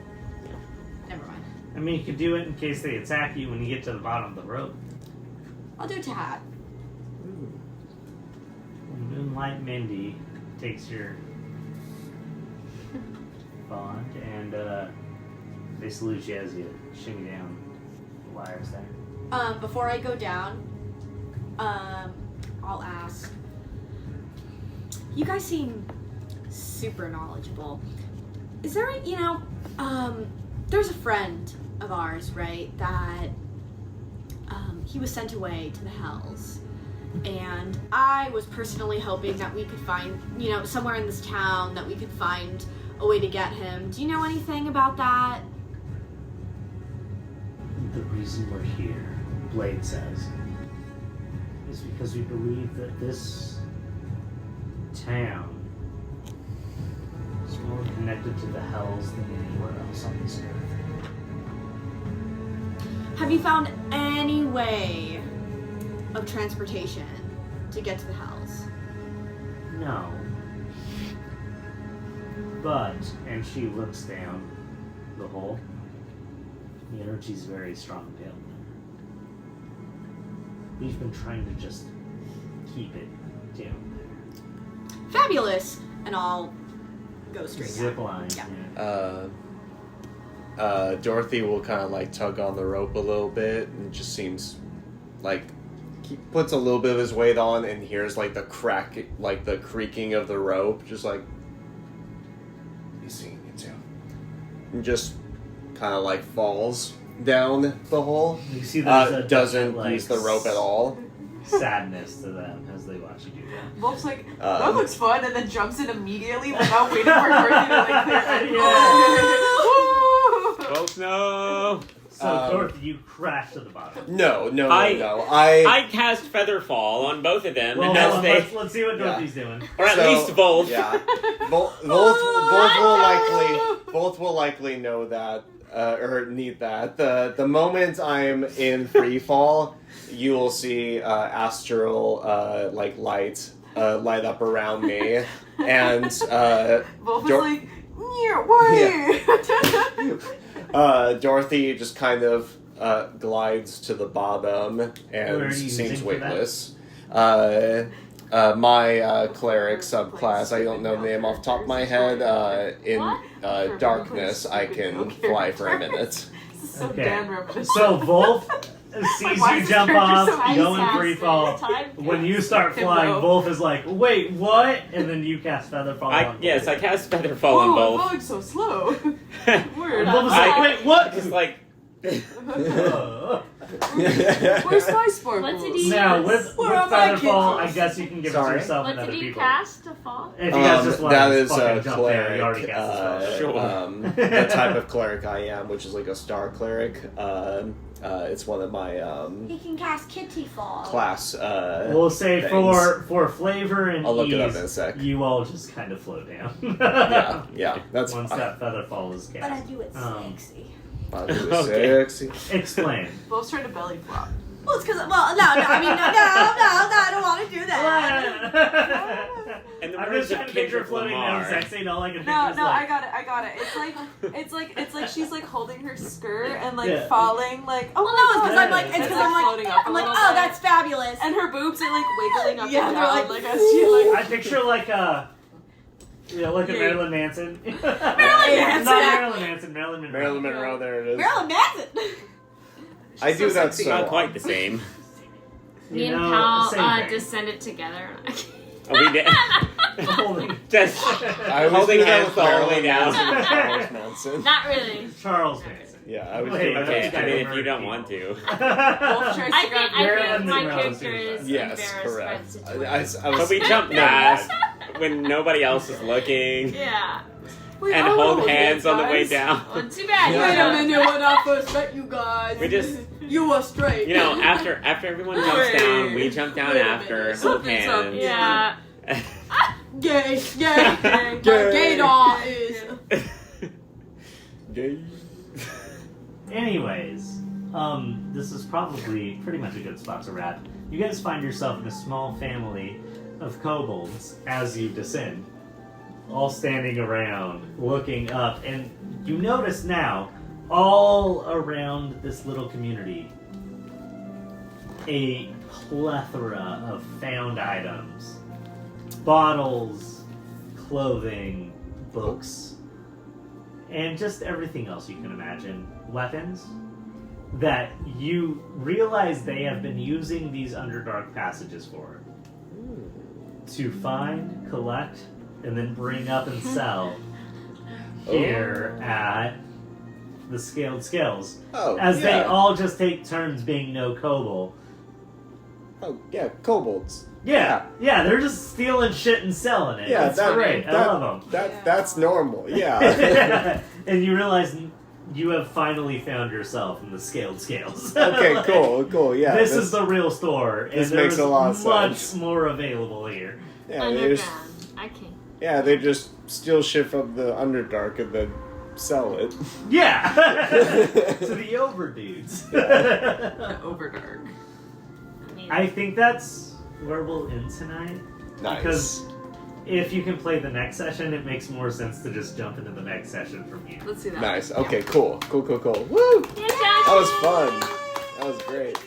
B: Never mind.
H: I mean, you could do it in case they attack you when you get to the bottom of the rope.
B: I'll do it to Hat.
H: Moonlight Mindy takes your bond and they salute you as you shimmy down the wires there.
B: Before I go down, I'll ask. You guys seem super knowledgeable. Is there there's a friend of ours, right, that he was sent away to the Hells. And I was personally hoping that we could find, somewhere in this town that we could find a way to get him. Do you know anything about that?
H: The reason we're here, Blade says, is because we believe that this town is more connected to the Hells than anywhere else on this earth.
B: Have you found any way of transportation to get to the Hells?
H: No. But, and she looks down the hole, the energy's very strong down there. We've been trying to just keep it down there.
B: Fabulous! And I'll go straight
H: Zip
B: down.
H: line,
B: Yeah.
C: Dorothy will kind of like tug on the rope a little bit, and it just seems like he puts a little bit of his weight on and hears like the crack, like the creaking of the rope, just like he's seeing it too, and just kind of like falls down the hole.
H: You see there's
C: doesn't
H: like,
C: use the rope at all.
H: Sadness to them as they watch you do that.
G: Wolf's like, that looks fun, and then jumps in immediately without waiting for Dorothy to like clear it.
E: Folks, no!
H: So, Dorothy, you crash to the bottom.
C: No.
E: I cast Featherfall on both of them,
H: Well,
E: and as they...
H: let's see what Dorothy's doing.
E: Or at least Wolf.
C: Yeah. Both will likely know that, or need that. The moment I'm in free fall, you will see astral light light up around me, and
G: Wolf is like, why?
C: Dorothy just kind of glides to the bottom
H: What are
C: and
H: you
C: seems
H: using for that?
C: weightless. My cleric subclass, I don't know the name off the top of my head. In darkness, I can fly for a minute.
G: This is so
H: Okay.
G: damn reminiscent.
H: So, Wolf,
G: Why
A: sees
G: is
A: you
G: this
A: jump
G: character
A: off,
G: so
A: go in
D: fast?
A: free fall.
D: Time
A: When you start
G: Him
A: flying,
G: low.
A: Wolf is like, wait, what? And then you cast Featherfall on
E: Yes, I
A: Wolf.
E: cast Featherfall on
G: I'm
E: both.
G: going so slow.
A: And
G: Weird.
A: Wolf is like, wait, what?
E: Just like
G: Where's my sparkles?
D: What did he-
A: Now, with
G: Where are my
A: Featherfall, I
G: kittens?
A: guess you can give it
C: Sorry?
A: to yourself
D: What
A: and other
D: did you
A: people.
D: cast to fall?
A: If you guys just want
C: that
A: to
C: is
A: fucking
C: a
A: jump there, you already
C: cleric.
A: cast the spell.
E: Sure.
C: The type of cleric I am, which is like a star cleric. It's one of my
B: He can cast Kitty Fall.
C: class.
A: We'll say
C: things.
A: for flavor and
C: I'll look
A: ease,
C: it up in a sec.
A: you all just kind of float down.
C: Yeah, that's
A: Once
C: fine.
A: that Featherfall is cast.
B: But I do it
A: Um,
B: sexy.
C: I'll do it
E: Okay.
C: sexy.
A: Explain.
G: Wolf's trying to belly flop.
B: Well, it's because, I don't want to do that.
E: in the
A: I'm
E: words
A: just
E: of
A: trying to picture
E: Kendrick
A: floating down
E: Lamar.
A: sexy, and all I can picture
G: No,
A: is
G: no,
A: like,
G: I got it. It's like she's like holding her skirt and like
A: Yeah.
G: falling like. Oh
B: Well, no, it's
G: my
B: because
G: God.
B: I'm like, it's
G: And
B: because I'm
G: floating
B: like,
G: up a
B: I'm like,
G: little
B: oh,
G: bit.
B: that's fabulous.
G: And her boobs are like wiggling up
B: Yeah,
G: and
B: they're
G: down,
B: like-
G: like as she like.
A: I picture like like a
G: Yeah.
A: Marilyn Manson.
B: Manson.
A: Not Marilyn Manson. Marilyn Monroe.
C: Marilyn Monroe, there it is.
B: Marilyn Manson.
C: I do that
E: It's
C: so
E: not
C: often.
E: quite the same.
A: You
D: Me and
A: know,
D: Pal
A: same thing.
D: descended together.
E: Oh, we did.
A: Holding
E: Just
C: I was
E: holding
C: doing that
E: hands
C: with
E: the whole
C: Marilyn
E: way down.
C: Manson and Charles Manson.
D: Not really.
A: Charles Manson.
C: Yeah, I was
A: Wait,
C: doing
E: Okay,
C: that.
E: I mean, if you don't want to.
G: Wolf tries to
D: I
G: grab
D: think
A: Marilyn
D: my
A: Monroe
D: character
A: suicide.
D: is
C: Yes,
D: embarrassed
C: correct.
D: by the
C: I
D: situation.
C: was
E: But we jumped past when nobody else is looking
D: Yeah.
G: We
E: and
G: all
E: hold
G: hold
E: hands
G: hands,
E: on the way
G: guys.
E: down.
D: Well, too bad.
C: Yeah.
B: Wait a minute, when I first met you guys,
E: We just,
B: you were straight.
E: you know, after everyone jumps
G: Wait.
E: down, we jump down
G: Wait a
E: after,
G: minute.
E: hold
G: Something's
E: hands.
G: up.
D: Yeah.
B: Gay, gay, gay.
C: Gay.
B: Gaydar is.
C: Gay.
A: Anyways, this is probably pretty much a good spot to wrap. You guys find yourself in a small family of kobolds as you descend, all standing around, looking up, and you notice now, all around this little community, a plethora of found items. Bottles, clothing, books, and just everything else you can imagine. Weapons that you realize they have been using these Underdark passages for. To find, collect, and then bring up and sell here at the Scaled Scales.
C: Oh,
A: As
C: yeah.
A: they all just take turns being no kobold.
C: Oh, yeah, kobolds.
A: Yeah, they're just stealing shit and selling it.
C: Yeah,
A: That's
C: that-
A: great. I
C: that-
A: love them.
C: That's normal. Yeah.
A: And you realize you have finally found yourself in the Scaled Scales.
C: Okay,
A: Like,
C: cool. Yeah.
A: this is the real store, and
C: this makes
A: there's
C: a lot of
A: much
C: sense.
A: more available here.
C: Yeah, they just
D: Underground. I can't.
C: they just steal shit from the Underdark and then sell it.
A: Yeah, to the over dudes.
G: The Overdark.
D: I mean,
A: I think that's where we'll end tonight.
C: Nice.
A: Because if you can play the next session, it makes more sense to just jump into the next session from here.
G: Let's see that.
C: Nice. Okay, cool. Woo!
D: yeah,
C: That was fun. That was great.